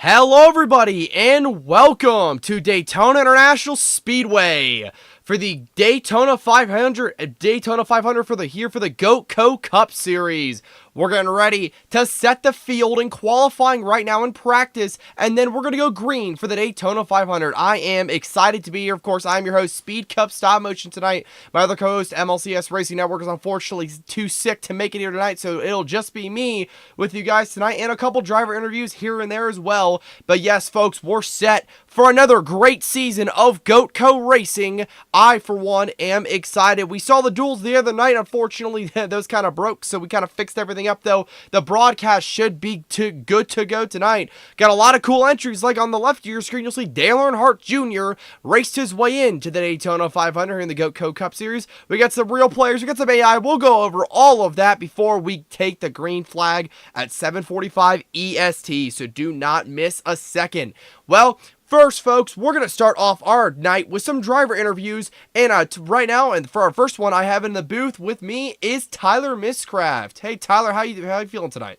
Hello everybody and welcome to Daytona International Speedway for the Daytona 500 for the Goatco Cup Series. We're getting ready to set the field in qualifying right now in practice, and then we're going to go green for the Daytona 500. I am excited to be here. Of course, I'm your host, Speed Cup Stop Motion tonight. My other co-host, MLCS Racing Network, is unfortunately too sick to make it here tonight, so it'll just be me with you guys tonight and a couple driver interviews here and there as well. But yes, folks, we're set for another great season of Goatco Racing. I, for one, am excited. We saw the duels the other night. Unfortunately, those kind of broke, so we kind of fixed everything up, though. The broadcast should be good to go tonight. Got a lot of cool entries, like on the left of your screen, you'll see Dale Earnhardt Jr. raced his way into the Daytona 500 in the Goatco Cup Series. We got some real players, we got some AI. We'll go over all of that before we take the green flag at 7:45 EST, so do not miss a second. Well, first, folks, we're going to start off our night with some driver interviews, and right now, and for our first one, I have in the booth with me is Tyler Miscraft. Hey, Tyler, how you feeling tonight?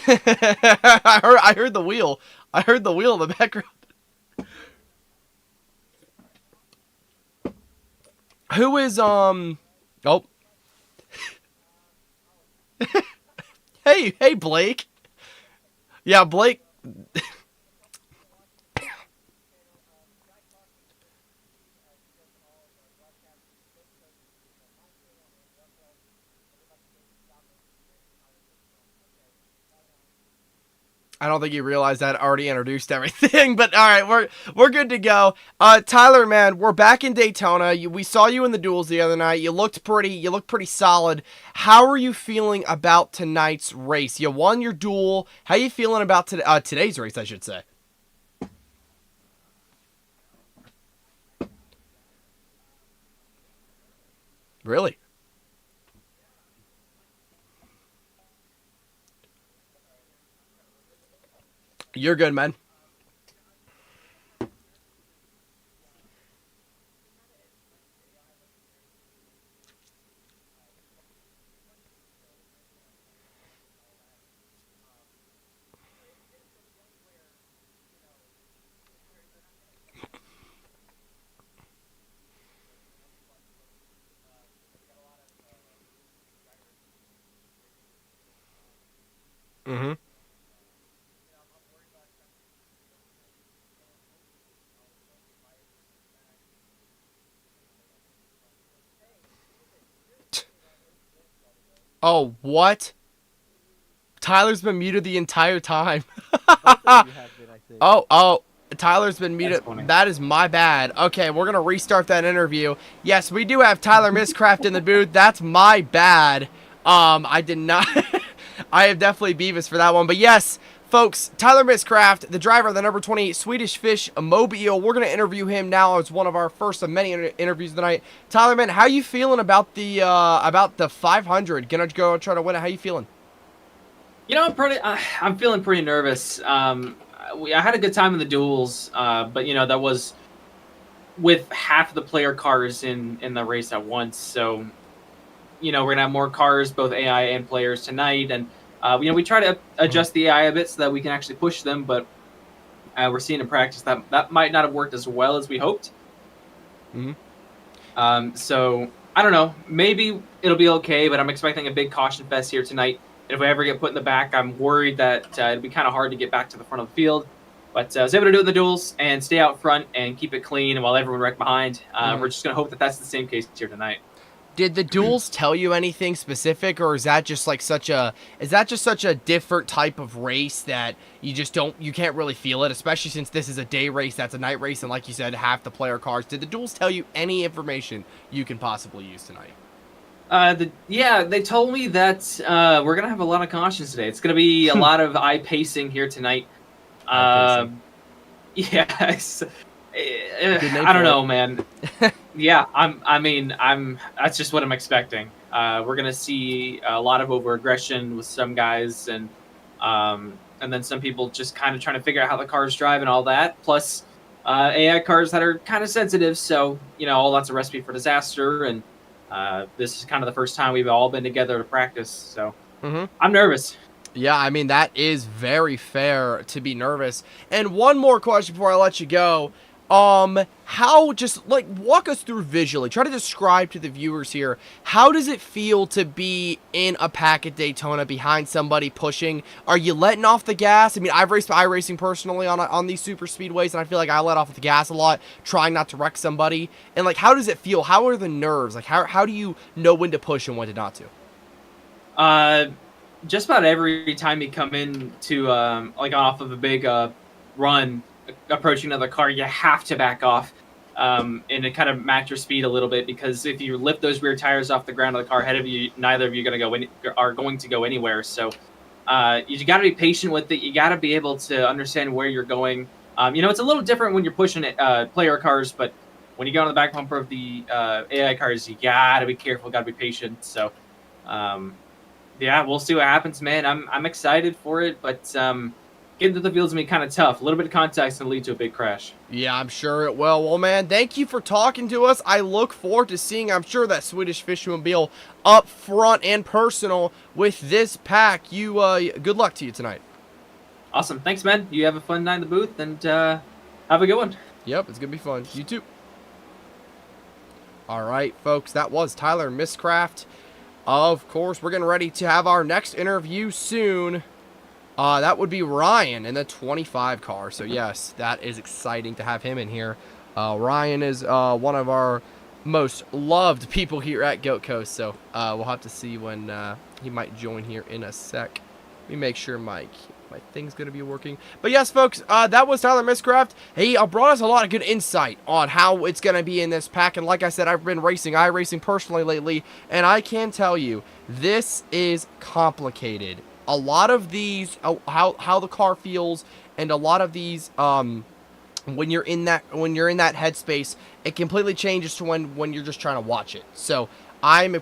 I heard the wheel. I heard the wheel in the background. Who is, oh. Hey, Blake. Yeah, Blake. I don't think you realized that I already introduced everything, but all right, we're good to go. Tyler, man, we're back in Daytona. We saw you in the duels the other night. You looked pretty solid. How are you feeling about tonight's race? You won your duel. How are you feeling about today's race, I should say? Really? You're good, man. Mm-hmm. Oh, what? Tyler's been muted the entire time. Both of you have been, I think. Oh, Tyler's been muted. That's funny. That is my bad. Okay, we're going to restart that interview. Yes, we do have Tyler Miscraft in the booth. That's my bad. I did not. I have definitely Beavis for that one. But yes, folks, Tyler Miscraft, the driver of the number 28 Swedish Fish Mobile. We're going to interview him now as one of our first of many interviews tonight. Tyler, man, how you feeling about the 500? Gonna go try to win it. How you feeling? I'm feeling pretty nervous. I had a good time in the duels, but that was with half the player cars in the race at once. So, we're gonna have more cars, both AI and players tonight, and we try to adjust the AI a bit so that we can actually push them. But we're seeing in practice that might not have worked as well as we hoped. Mm-hmm. So I don't know. Maybe it'll be okay, but I'm expecting a big caution fest here tonight. If I ever get put in the back, I'm worried that it'd be kind of hard to get back to the front of the field. But I was able to do it in the duels and stay out front and keep it clean while everyone wrecked behind. We're just going to hope that that's the same case here tonight. Did the duels tell you anything specific, or is that just like such a different type of race that you can't really feel it, especially since this is a day race, that's a night race, and like you said, half the player cars. Did the duels tell you any information you can possibly use tonight? They told me that we're gonna have a lot of cautions today. It's gonna be a lot of eye pacing here tonight. Yeah, I don't know, man. Yeah, I'm. That's just what I'm expecting. We're gonna see a lot of over aggression with some guys, and then some people just kind of trying to figure out how the cars drive and all that. Plus, AI cars that are kind of sensitive, so all that's a recipe for disaster. And This is kind of the first time we've all been together to practice, so Mm-hmm. I'm nervous. Yeah, I mean, that is very fair to be nervous. And one more question before I let you go. How, just, like, walk us through visually. Try to describe to the viewers here, how does it feel to be in a pack at Daytona behind somebody pushing? Are you letting off the gas? I mean, I've raced iRacing personally on these super speedways, and I feel like I let off the gas a lot, trying not to wreck somebody. And, like, how does it feel? How are the nerves? Like, how do you know when to push and when to not to? Just about every time you come in to like off of a big run, approaching another car, you have to back off and it kind of match your speed a little bit, because if you lift those rear tires off the ground of the car ahead of you, neither of you are going to go anywhere. So you got to be patient with it. You got to be able to understand where you're going. It's a little different when you're pushing player cars, but when you go on the back bumper of the AI cars, you got to be careful, got to be patient. So. Yeah, we'll see what happens, man. I'm excited for it, but getting to the field's gonna be kind of tough. A little bit of contact's gonna lead to a big crash. Yeah, I'm sure it will. Well, man, thank you for talking to us. I look forward to seeing, I'm sure, that Swedish Fishermobile up front and personal with this pack. You, good luck to you tonight. Awesome. Thanks, man. You have a fun night in the booth, and have a good one. Yep, it's gonna be fun. You too. All right, folks, that was Tyler Miscraft. Of course, we're getting ready to have our next interview soon. That would be Ryan in the 25 car. So, yes, that is exciting to have him in here. Ryan is one of our most loved people here at Goatco. So, we'll have to see when he might join here in a sec. Let me make sure my thing's going to be working. But, yes, folks, that was Tyler Miscraft. He brought us a lot of good insight on how it's going to be in this pack. And like I said, I've been racing iRacing personally lately, and I can tell you, this is complicated. A lot of these, how the car feels, and a lot of these, when you're in that headspace, it completely changes to when you're just trying to watch it. So I'm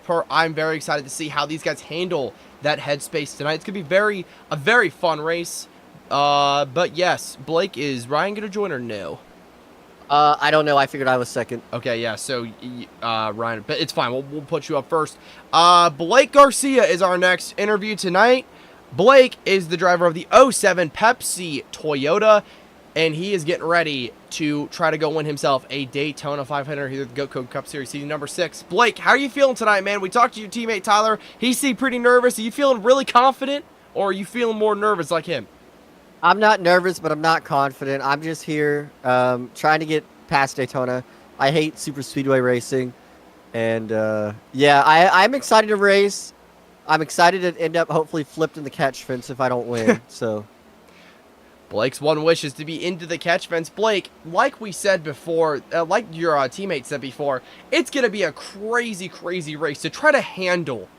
very excited to see how these guys handle that headspace tonight. It's gonna be a very fun race. But yes, Blake, is Ryan gonna join or no? I don't know. I figured I was second. Okay, yeah. So Ryan, but it's fine. We'll put you up first. Blake Garcia is our next interview tonight. Blake is the driver of the 07 Pepsi Toyota, and he is getting ready to try to go win himself a Daytona 500 here at the Goatco Cup Series, season number 6. Blake, how are you feeling tonight, man? We talked to your teammate Tyler. He seemed pretty nervous. Are you feeling really confident, or are you feeling more nervous like him? I'm not nervous, but I'm not confident. I'm just here trying to get past Daytona. I hate super speedway racing, and yeah, I'm excited to race. I'm excited to end up hopefully flipped in the catch fence if I don't win. So. Blake's one wish is to be into the catch fence. Blake, like we said before, like your teammate said before, it's going to be a crazy, crazy race to try to handle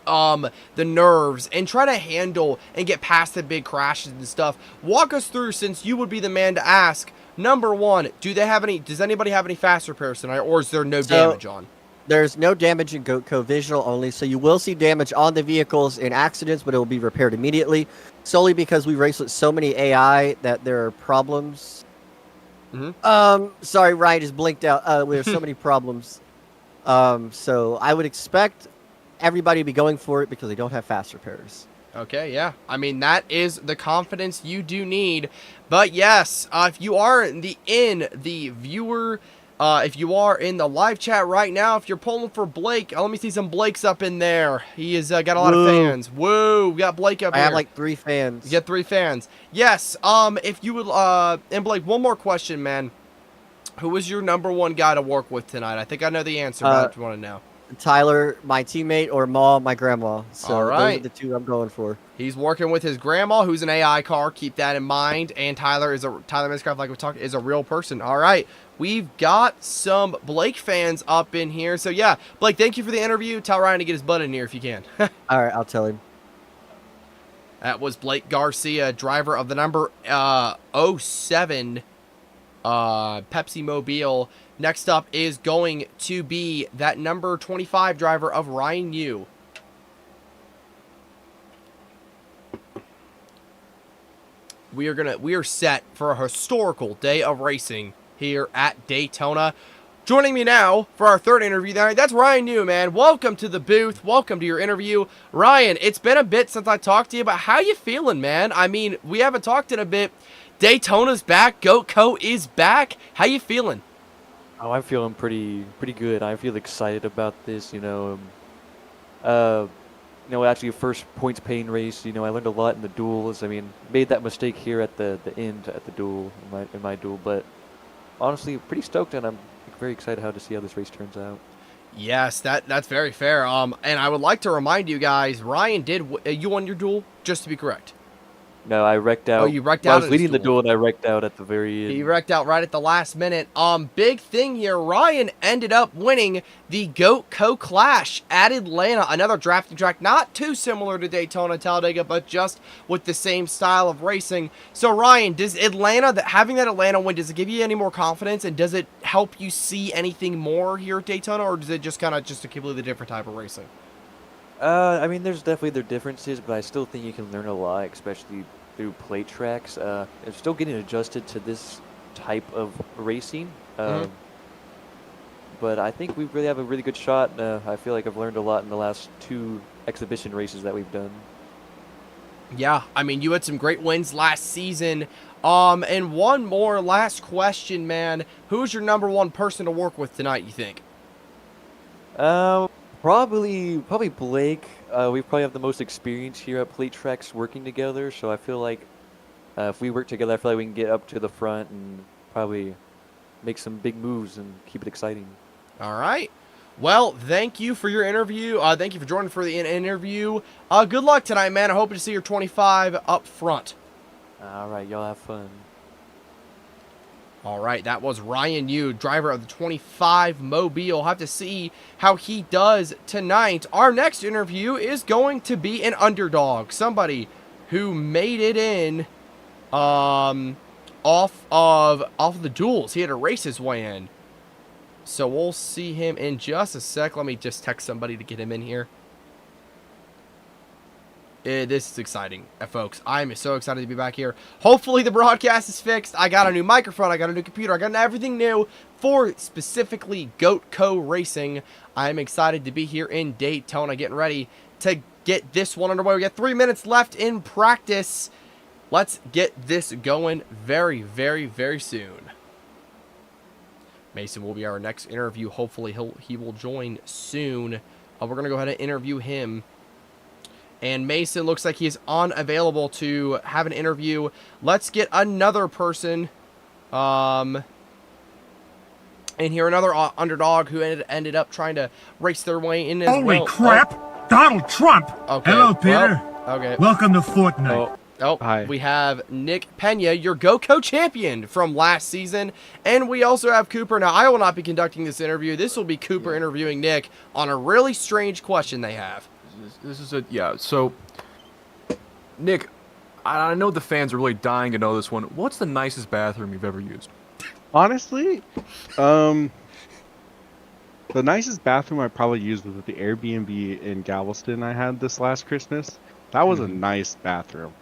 the nerves and try to handle and get past the big crashes and stuff. Walk us through, since you would be the man to ask. Number one, does anybody have any fast repairs tonight, or is there no damage on? There's no damage in Goatco, visual only, so you will see damage on the vehicles in accidents, but it will be repaired immediately, solely because we race with so many AI that there are problems. Sorry, Ryan just blinked out. There's so many problems. So I would expect everybody to be going for it because they don't have fast repairs. Okay, yeah. I mean, that is the confidence you do need. But yes, if you are in the viewer... if you are in the live chat right now, if you're pulling for Blake, let me see some Blakes up in there. He has got a lot of fans. Whoa, we got Blake up here. I have like 3 fans. You get 3 fans. Yes, if you would, and Blake, one more question, man. Who was your number 1 guy to work with tonight? I think I know the answer, but I just want to know. Tyler, my teammate, or Ma, my grandma. So all right. Those are the 2 I'm going for. He's working with his grandma, who's an AI car. Keep that in mind. And Tyler Miscraft, like we talked, is a real person. All right. We've got some Blake fans up in here. So, yeah, Blake, thank you for the interview. Tell Ryan to get his butt in here if you can. All right, I'll tell him. That was Blake Garcia, driver of the number 07 Pepsi Mobile. Next up is going to be that number 25 driver of Ryan Yu. We are set for a historical day of racing here at Daytona. Joining me now for our third interview tonight, that's Ryan New, man. Welcome to the booth. Welcome to your interview. Ryan, it's been a bit since I talked to you, but how you feeling, man? I mean, we haven't talked in a bit. Daytona's back. Goatco is back. How you feeling? Oh, I'm feeling pretty good. I feel excited about this, actually, first points paying race. I learned a lot in the duels. I mean, made that mistake here at the end at the duel in my duel, but honestly, pretty stoked, and I'm very excited to see how this race turns out. Yes, that's very fair. And I would like to remind you guys, Ryan you won your duel, just to be correct. No, I wrecked out. Oh, you wrecked out. I was leading the duel, and I wrecked out at the very end. He wrecked out right at the last minute. Big thing here. Ryan ended up winning the Goatco Clash at Atlanta, another drafting track, not too similar to Daytona, Talladega, but just with the same style of racing. So, Ryan, does having that Atlanta win, does it give you any more confidence, and does it help you see anything more here at Daytona, or does it just kind of just a completely different type of racing? I mean, there's definitely their differences, but I still think you can learn a lot, especially through plate tracks. I'm still getting adjusted to this type of racing, but I think we really have a really good shot. I feel like I've learned a lot in the last 2 exhibition races that we've done. Yeah, I mean, you had some great wins last season. And one more last question, man. Who's your number one person to work with tonight, you think? Probably Blake. We probably have the most experience here at plate tracks working together, so I feel like if we work together, I feel like we can get up to the front and probably make some big moves and keep it exciting. All right. Well, thank you for your interview. Thank you for joining for the interview. Good luck tonight, man. I hope to see your 25 up front. All right, y'all have fun. All right, that was Ryan Yu, driver of the 25 Mobile. Have to see how he does tonight. Our next interview is going to be an underdog, somebody who made it in off of the duels. He had to race his way in. So we'll see him in just a sec. Let me just text somebody to get him in here. This is exciting, folks. I'm so excited to be back here. Hopefully the broadcast is fixed. I got a new microphone. I got a new computer. I got everything new for specifically Goatco Racing. I'm excited to be here in Daytona, getting ready to get this one underway. We got 3 minutes left in practice. Let's get this going very, very, very soon. Mason will be our next interview. Hopefully he will join soon. We're going to go ahead and interview him. And Mason looks like he is unavailable to have an interview. Let's get another person in here. Another underdog who ended up trying to race their way in as well. Holy crap! Donald Trump! Okay. Hello, Peter. Well, okay. Welcome to Fortnite. Hi. We have Nick Pena, your Goatco champion from last season. And we also have Cooper. Now, I will not be conducting this interview. This will be Cooper interviewing Nick on a really strange question they have. This is so Nick, I know the fans are really dying to know this one. What's the nicest bathroom you've ever used? Honestly, the nicest bathroom I probably used was at the Airbnb in Galveston I had this last Christmas. That was a nice bathroom.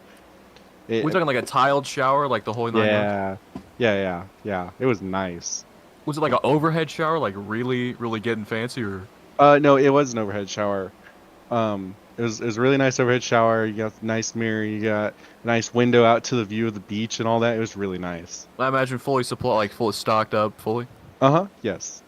We're talking like a tiled shower, like the whole nine yards? Yeah. It was nice. Was it like an overhead shower, like really, really getting fancy, or? No, it was an overhead shower. It was a really nice overhead shower. You got a nice mirror. You got a nice window out to the view of the beach and all that. It was really nice. I imagine fully stocked up, fully. Yes.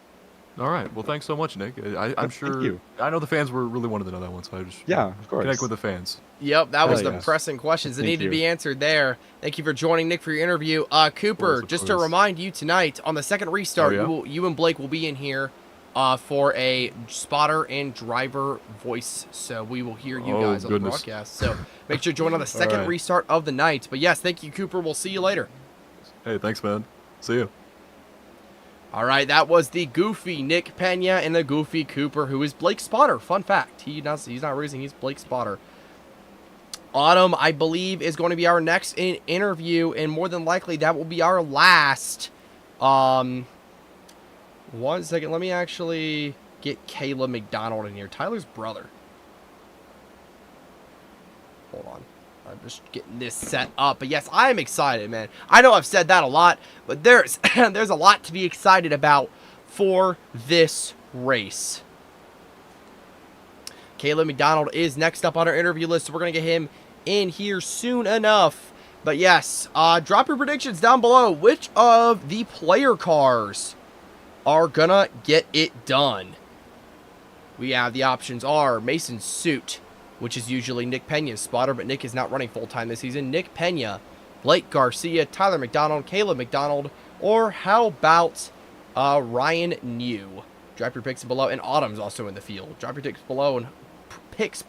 All right. Well, thanks so much, Nick. I'm sure. Thank you. I know the fans were really wanted to know that one, so I just of course connect with the fans. Yep, that was Hell the yes. pressing questions that Thank needed to you. be answered there. Thank you for joining, Nick, for your interview. Cooper, just to remind you tonight, on the second restart, you and Blake will be in here for a spotter and driver voice. So we will hear you guys on the broadcast. So make sure to join on the second restart of the night. But yes, thank you, Cooper. We'll see you later. Hey, thanks, man. See you. All right, that was the goofy Nick Pena and the goofy Cooper, who is Blake Spotter. Fun fact, he's not racing, he's Blake Spotter. Autumn, I believe, is going to be our next interview, and more than likely that will be our last. 1 second, let me actually get Caleb McDonald in here, Tyler's brother. Hold on. I'm just getting this set up. But yes, I am excited, man. I know I've said that a lot, but there's a lot to be excited about for this race. Caleb McDonald is next up on our interview list, so we're going to get him in here soon enough. But yes, drop your predictions down below. Which of the player cars are going to get it done? We have the options are Mason Suit, which is usually Nick Pena's spotter, but Nick is not running full-time this season. Nick Pena, Blake Garcia, Tyler McDonald, Caleb McDonald, or how about Ryan New? Drop your picks below, and Autumn's also in the field. Drop your picks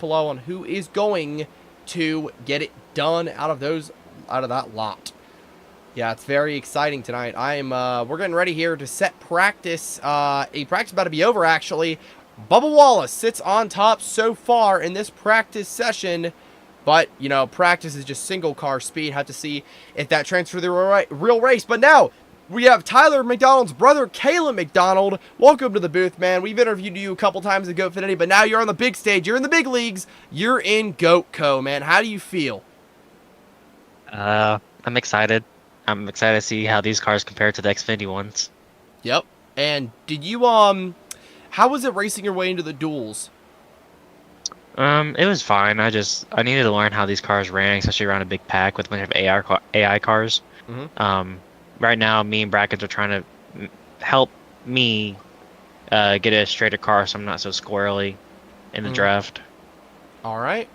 below on who is going to get it done out of that lot. Yeah, it's very exciting tonight. We're getting ready here to set practice. A practice about to be over, actually. Bubba Wallace sits on top so far in this practice session, but, you know, practice is just single car speed. Have to see if that transfers to the real race. But now, we have Tyler McDonald's brother, Caleb McDonald. Welcome to the booth, man. We've interviewed you a couple times at GoatFinity, but now you're on the big stage. You're in the big leagues. You're in Goatco, man. How do you feel? I'm excited. I'm excited to see how these cars compare to the Xfinity ones. Yep. And did you, how was it racing your way into the duels? It was fine. I needed to learn how these cars ran, especially around a big pack with a bunch of AI cars. Mm-hmm. Right now, me and Brackets are trying to help me get a straighter car so I'm not so squirrely in the draft. All right.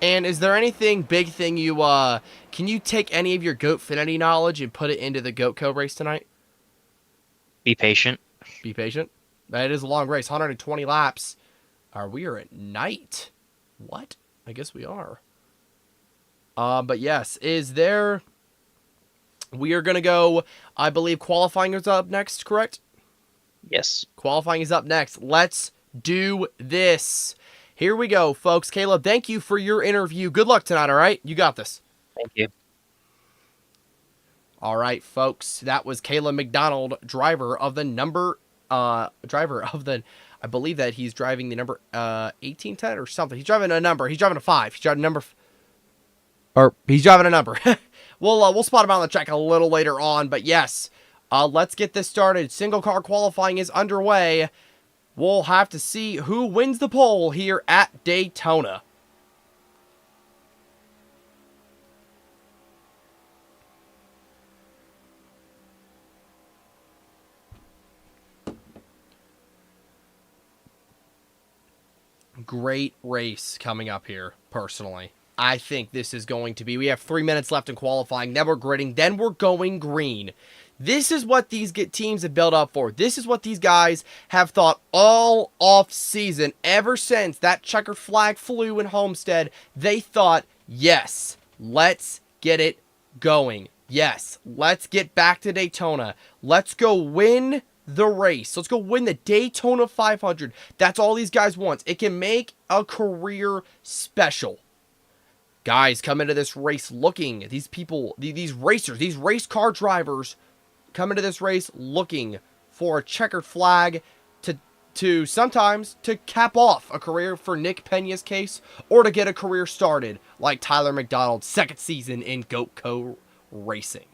And is there anything, big thing you, can you take any of your GoatFinity knowledge and put it into the Goatco race tonight? Be patient. Be patient. That is a long race, 120 laps. We are at night. What? I guess we are. But yes, we are going to go, I believe qualifying is up next, correct? Yes. Qualifying is up next. Let's do this. Here we go, folks. Caleb, thank you for your interview. Good luck tonight, all right? You got this. Thank you. All right, folks. That was Caleb McDonald, driver of the I believe that he's driving the number 1810 or something. He's driving a number. He's driving a 5. He's driving a number. He's driving a number. We'll spot him on the track a little later on. But yes, let's get this started. Single car qualifying is underway. We'll have to see who wins the pole here at Daytona. Great race coming up here, personally. I think this is going to be, we have 3 minutes left in qualifying, then we're gridding, then we're going green. This is what these teams have built up for. This is what these guys have thought all off season. Ever since that checkered flag flew in Homestead, they thought, yes, let's get it going. Yes, let's get back to Daytona. Let's go win the race. Let's go win the Daytona 500. That's all these guys want. It can make a career special. Guys come into this race looking, these people, these racers, these race car drivers come into this race looking for a checkered flag to sometimes to cap off a career for Nick Pena's case, or to get a career started like Tyler McDonald's second season in Goatco racing.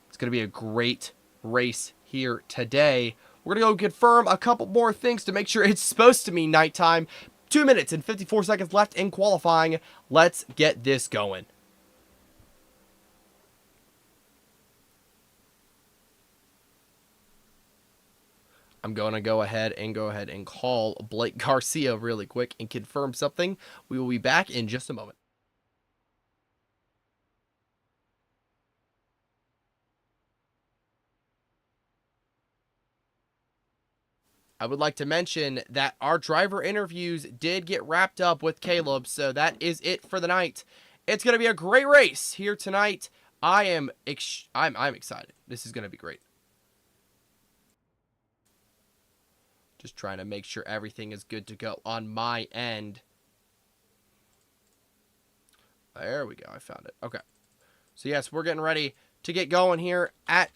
It's going to be a great race here today. We're going to go confirm a couple more things to make sure it's supposed to mean nighttime. 2 minutes and 54 seconds left in qualifying. Let's get this going. I'm going to go ahead and call Blake Garcia really quick and confirm something. We will be back in just a moment. I would like to mention that our driver interviews did get wrapped up with Caleb, so that is it for the night. It's going to be a great race here tonight. I'm excited. This is going to be great. Just trying to make sure everything is good to go on my end. There we go. I found it. Okay. So yes, we're getting ready to get going here at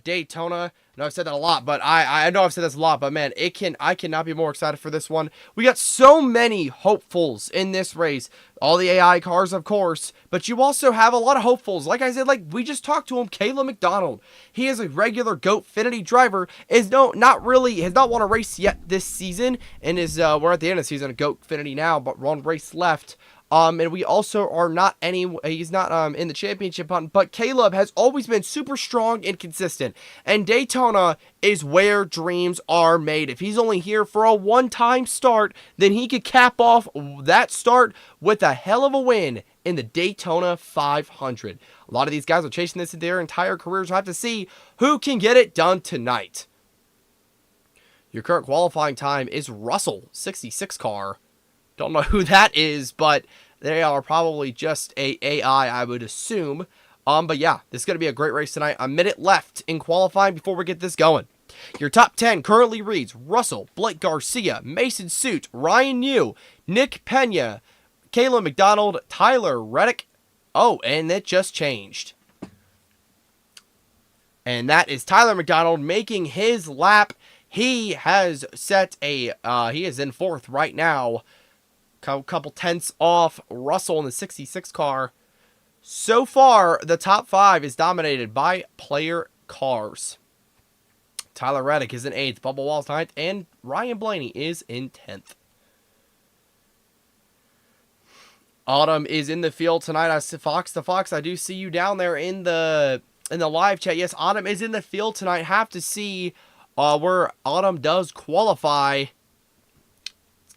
Daytona. I know I've said that a lot, but I know I've said this a lot, but man, I cannot be more excited for this one. We got so many hopefuls in this race. All the AI cars, of course, but you also have a lot of hopefuls. Like I said, like we just talked to him, a.k.a. McDonald. He is a regular Goatfinity driver. Has not won a race yet this season, and we're at the end of the season of Goatfinity now, but one race left. And we also are not he's not in the championship hunt, but Caleb has always been super strong and consistent. And Daytona is where dreams are made. If he's only here for a one-time start, then he could cap off that start with a hell of a win in the Daytona 500. A lot of these guys are chasing this in their entire careers. We'll have to see who can get it done tonight. Your current qualifying time is Russell, 66 car. Don't know who that is, but they are probably just a AI, I would assume. But yeah, this is going to be a great race tonight. A minute left in qualifying before we get this going. Your top 10 currently reads Russell, Blake Garcia, Mason Suit, Ryan New, Nick Pena, Caleb McDonald, Tyler Reddick. Oh, and it just changed. And that is Tyler McDonald making his lap. He has set he is in fourth right now. Couple tenths off Russell in the 66 car. So far, the top 5 is dominated by player cars. Tyler Reddick is in 8th, Bubba Wallace 9th, and Ryan Blaney is in 10th. Autumn is in the field tonight. I see Fox the Fox. I do see you down there in the live chat. Yes, Autumn is in the field tonight. Have to see where Autumn does qualify.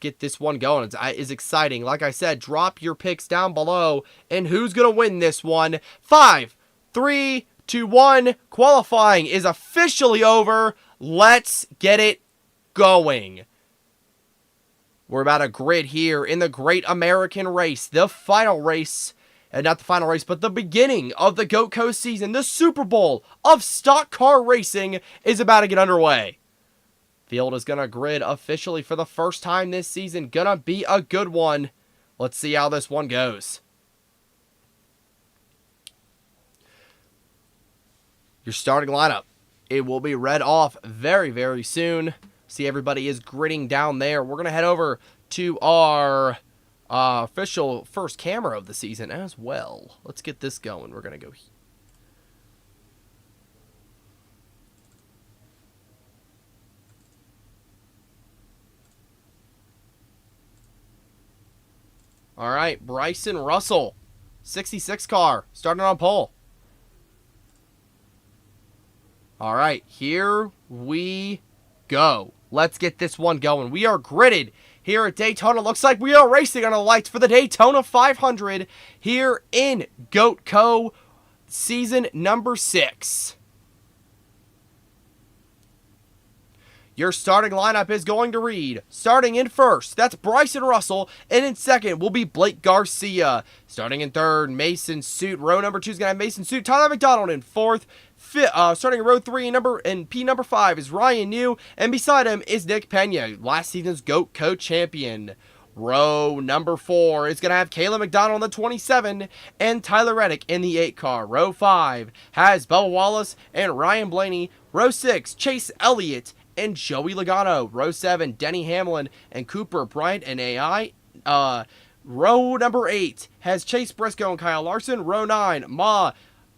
Get this one going. It's exciting. Like I said, drop your picks down below. And who's going to win this one? 5, 3, 2, 1. Qualifying is officially over. Let's get it going. We're about to grid here in the Great American Race. The final race. And not the final race, but the beginning of the Goatco season. The Super Bowl of stock car racing is about to get underway. Field is going to grid officially for the first time this season. Gonna be a good one. Let's see how this one goes. Your starting lineup. It will be read off very, very soon. See, everybody is gridding down there. We're going to head over to our official first camera of the season as well. Let's get this going. We're going to go here. All right, Bryson Russell, 66 car, starting on pole. All right, here we go. Let's get this one going. We are gridded here at Daytona. Looks like we are racing on the lights for the Daytona 500 here in Goatco season number 6. Your starting lineup is going to read, starting in first, that's Bryson Russell, and in second will be Blake Garcia. Starting in third, Mason Suit. Row number 2 is going to have Mason Suit. Tyler McDonald in fourth. Starting in row 3 and P number 5 is Ryan New, and beside him is Nick Pena, last season's Goatco champion. Row number 4 is going to have Caleb McDonald in the 27 and Tyler Reddick in the 8 car. Row 5 has Bubba Wallace and Ryan Blaney. Row 6, Chase Elliott and Joey Logano. Row 7, Denny Hamlin and Cooper Bryant and AI. Row number 8 has Chase Briscoe and Kyle Larson. Row 9, Ma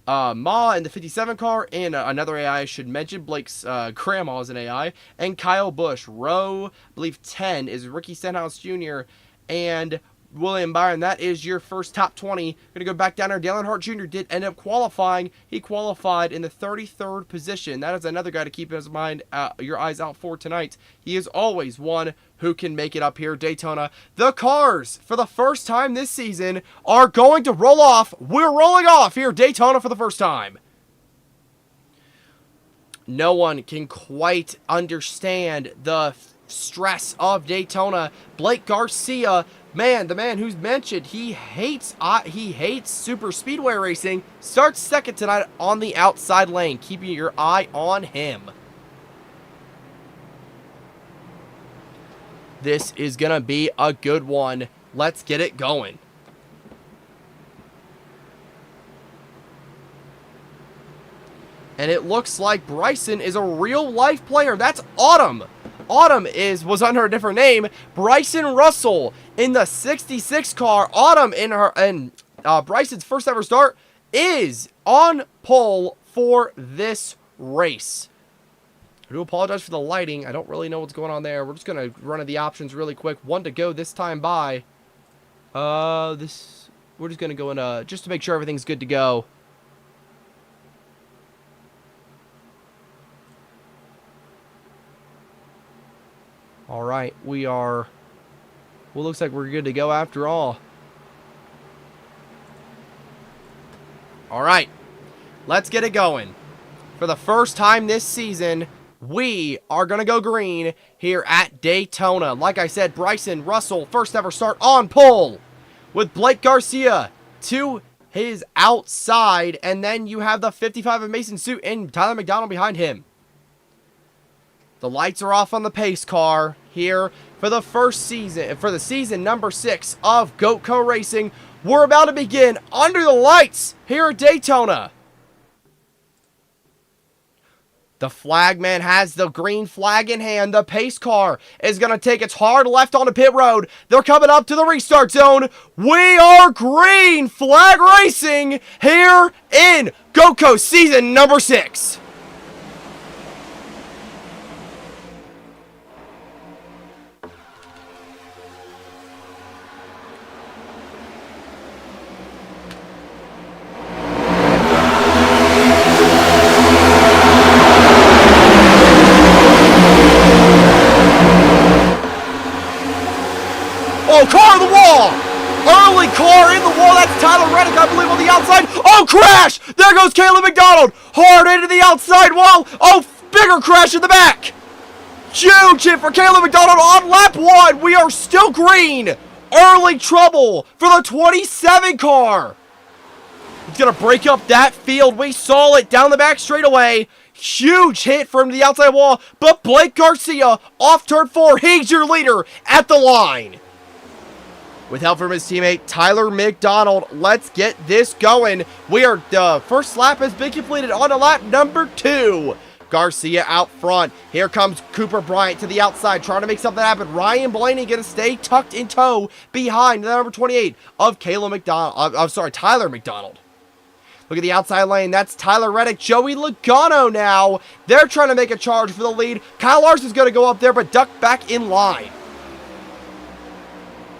in the 57 car, and another AI I should mention, Blake's grandma is an AI, and Kyle Busch. Row, I believe 10 is Ricky Stenhouse Jr. and William Byron. That is your first top 20. Going to go back down there. Dale Earnhardt Jr. did end up qualifying. He qualified in the 33rd position. That is another guy to keep in mind, your eyes out for tonight. He is always one who can make it up here at Daytona. The cars, for the first time this season, are going to roll off. We're rolling off here at Daytona for the first time. No one can quite understand the stress of Daytona. Blake Garcia, man, the man who's mentioned he hates super speedway racing, starts second tonight on the outside lane, keeping your eye on him. This is gonna be a good one. Let's get it going. And it looks like Bryson is a real-life player. That's Autumn. Autumn was under a different name. Bryson Russell in the 66 car. Autumn in Bryson's first ever start is on pole for this race. I do apologize for the lighting. I don't really know what's going on there. We're just going to run the options really quick. One to go this time by. We're just going to go in just to make sure everything's good to go. All right, well, looks like we're good to go after all. All right, let's get it going. For the first time this season, we are going to go green here at Daytona. Like I said, Bryson Russell, first ever start on pole with Blake Garcia to his outside. And then you have the 55 of Mason Suit and Tyler McDonald behind him. The lights are off on the pace car here for the season number 6 of Goatco Racing. We're about to begin under the lights here at Daytona. The flagman has the green flag in hand. The pace car is going to take its hard left onto pit road. They're coming up to the restart zone. We are green flag racing here in Goatco season number 6. Oh, car in the wall! Early car in the wall. That's Tyler Reddick, I believe, on the outside. Oh, crash! There goes Caleb McDonald. Hard into the outside wall. Oh, bigger crash in the back. Huge hit for Caleb McDonald on lap 1. We are still green. Early trouble for the 27 car. He's going to break up that field. We saw it down the back straightaway. Huge hit from the outside wall. But Blake Garcia off turn 4. He's your leader at the line. With help from his teammate, Tyler McDonald. Let's get this going. The first lap has been completed on to lap number 2. Garcia out front. Here comes Cooper Bryant to the outside, trying to make something happen. Ryan Blaney going to stay tucked in tow behind the number 28 of Tyler McDonald. Look at the outside lane. That's Tyler Reddick. Joey Logano now. They're trying to make a charge for the lead. Kyle Larson's going to go up there, but duck back in line.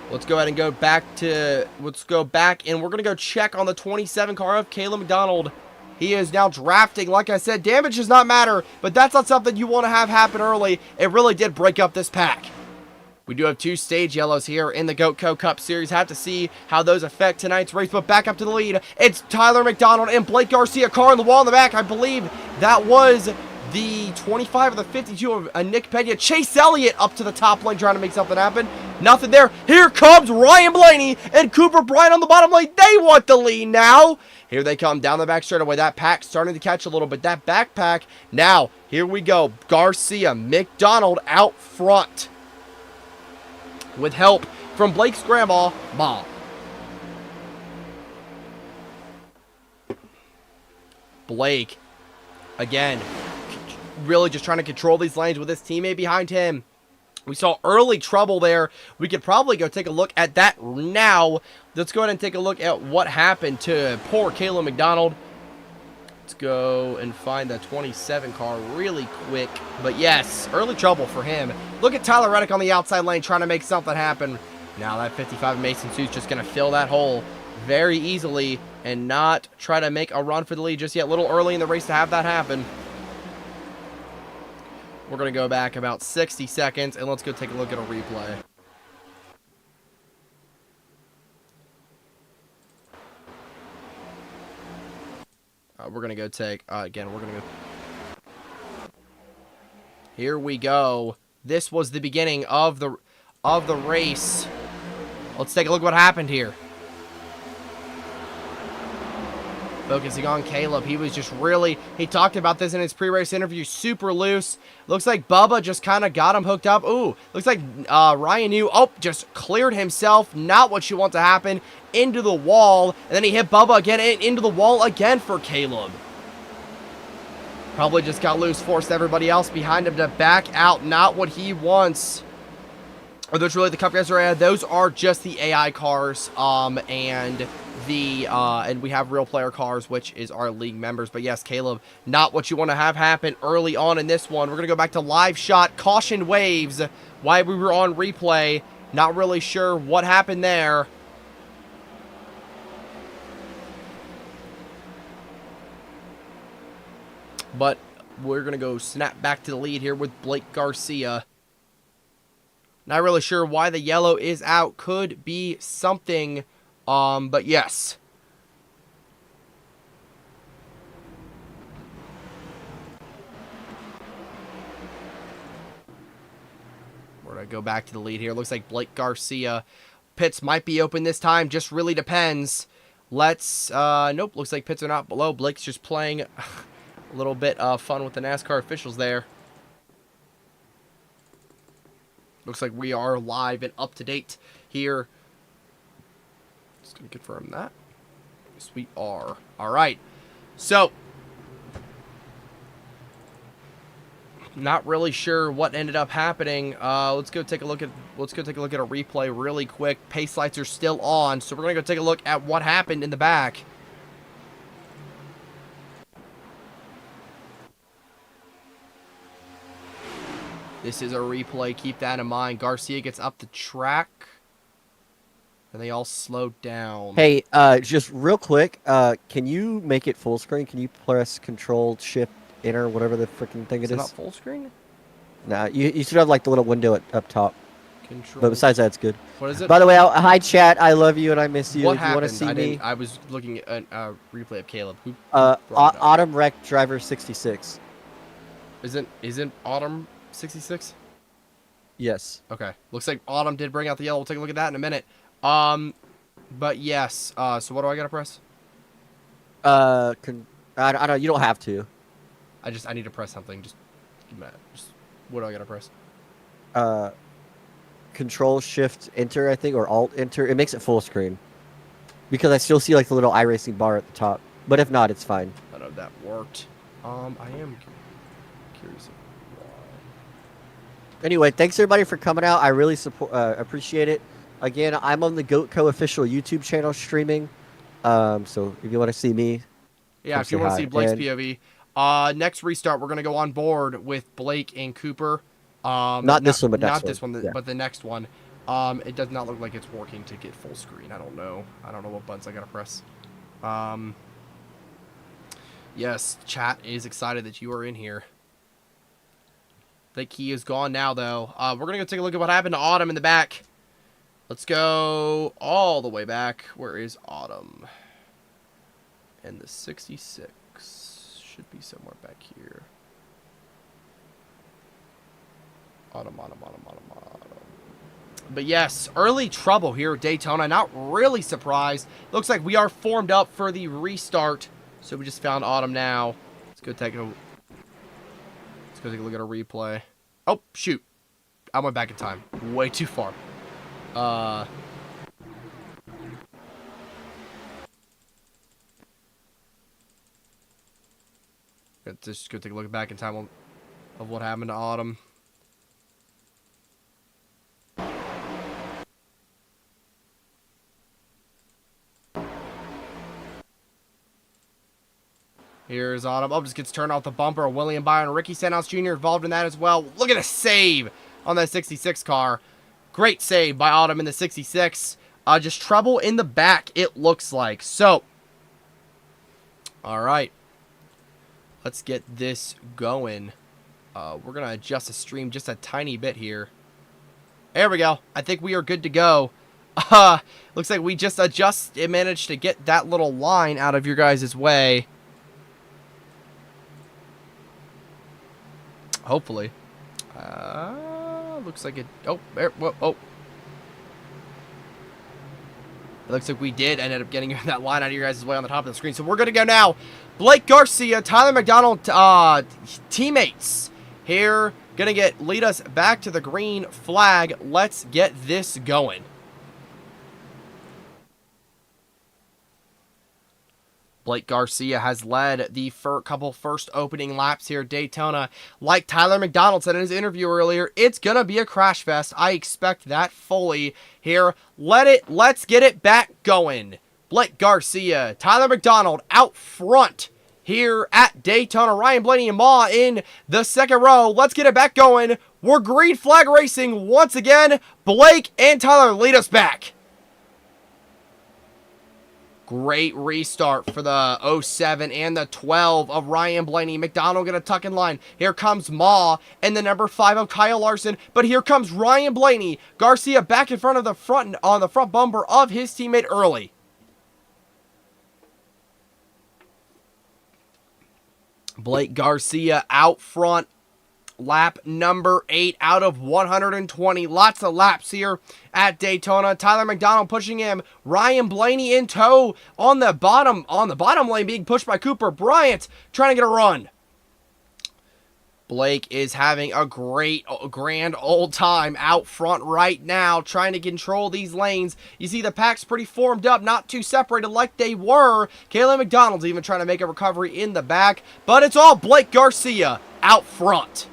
Let's go ahead and go back and we're going to go check on the 27 car of Caleb McDonald. He is now drafting. Like I said, damage does not matter, but that's not something you want to have happen early. It really did break up this pack. We do have 2 stage yellows here in the Goatco Cup Series. Have to see how those affect tonight's race, but back up to the lead. It's Tyler McDonald and Blake Garcia. Car in the wall in the back. I believe that was the 25 or the 52 of Nick Pena. Chase Elliott up to the top lane trying to make something happen. Nothing there. Here comes Ryan Blaney and Cooper Bryant on the bottom lane. They want the lead now. Here they come down the back straightaway. That pack starting to catch a little bit. That backpack. Now, here we go. Garcia, McDonald out front. With help from Blake's grandma, Mom. Blake, again, really just trying to control these lanes with his teammate behind him. We saw early trouble there. We could probably go take a look at that now. Let's go ahead and take a look at what happened to poor Caleb McDonald. Let's go and find the 27 car really quick. But yes, early trouble for him. Look at Tyler Reddick on the outside lane trying to make something happen. Now that 55 Mason Suit's just going to fill that hole very easily and not try to make a run for the lead just yet. A little early in the race to have that happen. We're going to go back about 60 seconds, and let's go take a look at a replay. We're going to go take, again, we're going to go. Here we go. This was the beginning of the race. Let's take a look at what happened here. Focusing on Caleb, he was just really, he talked about this in his pre-race interview, super loose. Looks like Bubba just kind of got him hooked up. Ooh, looks like Ryan Yu, just cleared himself. Not what you want to happen. Into the wall, and then he hit Bubba again, into the wall again for Caleb. Probably just got loose, forced everybody else behind him to back out. Not what he wants. Are those really the Cup guys? Those are just the AI cars, and we have real player cars, which is our league members. But yes, Caleb, not what you want to have happen early on in this one. We're gonna go back to live shot, caution waves. Why we were on replay, not really sure what happened there. But we're going to go snap back to the lead here with Blake Garcia. Not really sure why the yellow is out. Could be something, but yes. We're going to go back to the lead here. Looks like Blake Garcia. Pits might be open this time. Just really depends. Let's, nope, looks like pits are not below. Blake's just playing a little bit of fun with the NASCAR officials there. Looks like we are live and up to date here. Just going to confirm that. Yes, we are. All right. So, not really sure what ended up happening. Let's go take a look at a replay really quick. Pace lights are still on, so we're going to go take a look at what happened in the back. This is a replay. Keep that in mind. Garcia gets up the track. And they all slow down. Hey, just real quick, can you make it full screen? Can you press Control Shift Enter, whatever the freaking thing it Is it is? not full screen? Nah, you should have like the little window up top. Control. But besides that, it's good. What is it? By the way, hi chat. I love you and I miss you. What If you happened? want to see me, I was looking at a replay of Caleb. Who brought it up? Autumn Wreck Driver 66. Isn't Autumn 66? Yes. Okay. Looks like Autumn did bring out the yellow. We'll take a look at that in a minute. But yes. So what do I gotta press? I don't. You don't have to. I need to press something. Just what do I gotta press? Control Shift Enter, I think, or Alt Enter. It makes it full screen. Because I still see like the little iRacing bar at the top. But if not, it's fine. I don't know if that worked. I am curious. Anyway, thanks everybody for coming out. I really appreciate it. Again, I'm on the Goatco official YouTube channel streaming. So if you want to see me, yeah, if you want to see Blake's POV. Next restart, we're gonna go on board with Blake and Cooper. Not this one, but not next this one. one, Yeah. but the next one. It does not look like it's working to get full screen. I don't know what buttons I gotta press. Yes, chat is excited that you are in here. I think he is gone now, though. We're gonna go take a look at what happened to Autumn in the back. Let's go all the way back. Where is Autumn? And the 66 should be somewhere back here. Autumn. But yes, early trouble here at Daytona. Not really surprised. Looks like we are formed up for the restart. So we just found Autumn now. Let's go take a look at a replay. Oh, shoot. I went back in time. Way too far. Let's just go take a look back in time of what happened to Autumn. Here's Autumn. Oh, just gets turned off the bumper. William Byron, Ricky Stenhouse Jr. involved in that as well. Look at the save on that 66 car. Great save by Autumn in the 66. Just trouble in the back, it looks like. So, all right. Let's get this going. We're going to adjust the stream just a tiny bit here. There we go. I think we are good to go. Looks like we just managed to get that little line out of your guys' way. Hopefully. Looks like it. Oh, there. Whoa, oh. It looks like we did end up getting that line out of your guys' way on the top of the screen. So we're going to go now. Blake Garcia, Tyler McDonald, teammates here. Going to lead us back to the green flag. Let's get this going. Blake Garcia has led the couple first opening laps here at Daytona. Like Tyler McDonald said in his interview earlier, it's going to be a crash fest. I expect that fully here. Let's get it back going. Blake Garcia, Tyler McDonald out front here at Daytona. Ryan Blaney and Ma in the second row. Let's get it back going. We're green flag racing once again. Blake and Tyler lead us back. Great restart for the 07 and the 12 of Ryan Blaney. McDonald gonna tuck in line. Here comes Ma and the number 5 of Kyle Larson. But here comes Ryan Blaney. Garcia back in front of the front on the front bumper of his teammate early. Blake Garcia out front. Lap number 8 out of 120. Lots of laps here at Daytona. Tyler McDonald pushing him. Ryan Blaney in tow on the bottom lane, being pushed by Cooper Bryant, trying to get a run. Blake is having a grand old time out front right now, trying to control these lanes. You see the pack's pretty formed up, not too separated like they were. Kayla McDonald's even trying to make a recovery in the back, but it's all Blake Garcia out front.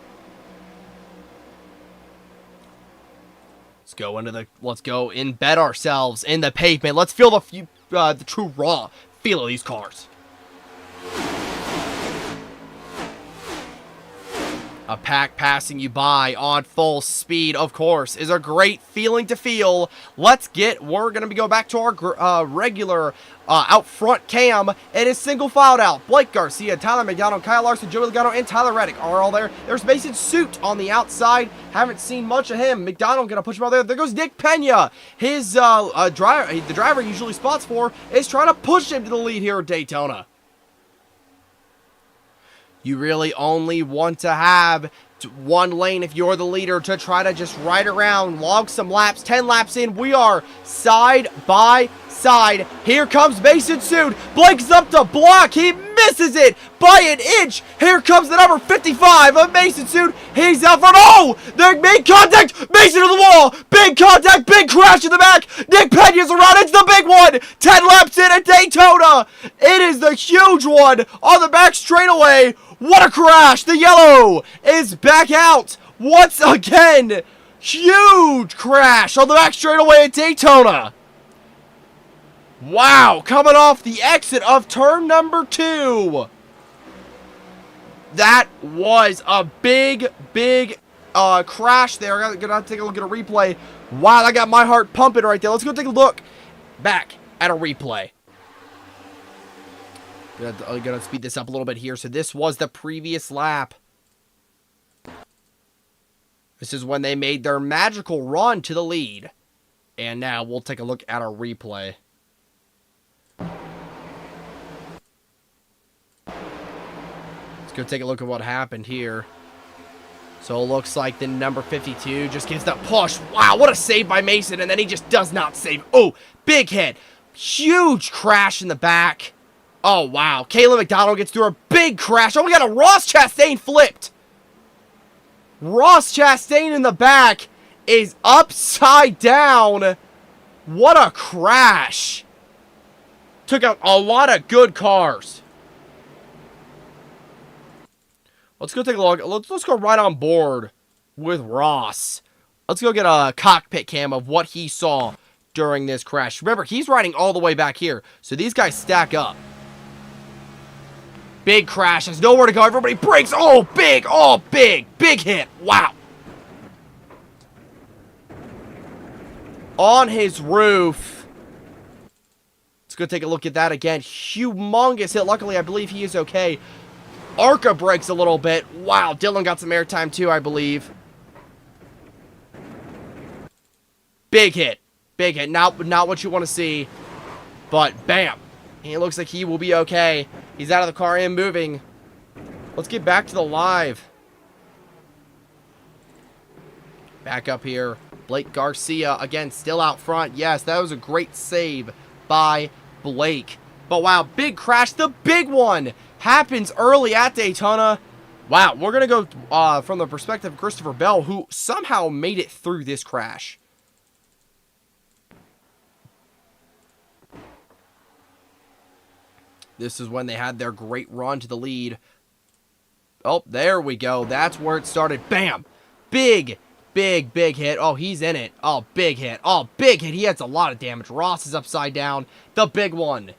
Let's go embed ourselves in the pavement. Let's feel the true raw feel of these cars. A pack passing you by on full speed, of course, is a great feeling to feel. We're going to go back to our regular out front cam. It is single filed out. Blake Garcia, Tyler McDonald, Kyle Larson, Joey Logano, and Tyler Reddick are all there. There's Mason Suit on the outside. Haven't seen much of him. McDonald going to push him out there. There goes Nick Pena. His the driver he usually spots for is trying to push him to the lead here at Daytona. You really only want to have one lane if you're the leader to try to just ride around, log some laps. 10 laps in, we are side by side. Here comes Mason Suit. Blake's up to block. He misses it by an inch. Here comes the number 55 of Mason Suit. He's out front. Oh, they made contact. Mason to the wall. Big contact. Big crash in the back. Nick Pena's around. It's the big one. 10 laps in at Daytona. It is the huge one on the back straightaway. What a crash. The yellow is back out once again. Huge crash on the back straightaway at Daytona. Wow, coming off the exit of turn number 2. That was a big crash there. I'm going to take a look at a replay. Wow, that got my heart pumping right there. Let's go take a look back at a replay. I'm going to speed this up a little bit here. So this was the previous lap. This is when they made their magical run to the lead. And now we'll take a look at a replay. Let's go take a look at what happened here. So it looks like the number 52 just gives the push. Wow, what a save by Mason. And then he just does not save. Oh, big hit. Huge crash in the back. Oh, wow. Kayla McDonald gets through a big crash. Oh, we got a Ross Chastain flipped. Ross Chastain in the back is upside down. What a crash. Took out a lot of good cars. Let's go take a look. Let's go right on board with Ross. Let's go get a cockpit cam of what he saw during this crash. Remember, he's riding all the way back here, so these guys stack up. Big crash. There's nowhere to go. Everybody brakes. Oh, big hit. Wow. On his roof. Let's go take a look at that again. Humongous hit. Luckily, I believe he is okay. Arca brakes a little bit. Wow, Dylan got some airtime too, I believe. Big hit. Big hit. Not what you want to see. But, bam. It looks like he will be okay. He's out of the car and moving. Let's get back to the live. Back up here. Blake Garcia, again, still out front. Yes, that was a great save by Blake. But wow, big crash. The big one happens early at Daytona. Wow, we're going to go from the perspective of Christopher Bell, who somehow made it through this crash. This is when they had their great run to the lead. Oh, there we go. That's where it started. Bam! Big hit. Oh, he's in it. Oh, big hit. Oh, big hit. He has a lot of damage. Ross is upside down. The big one.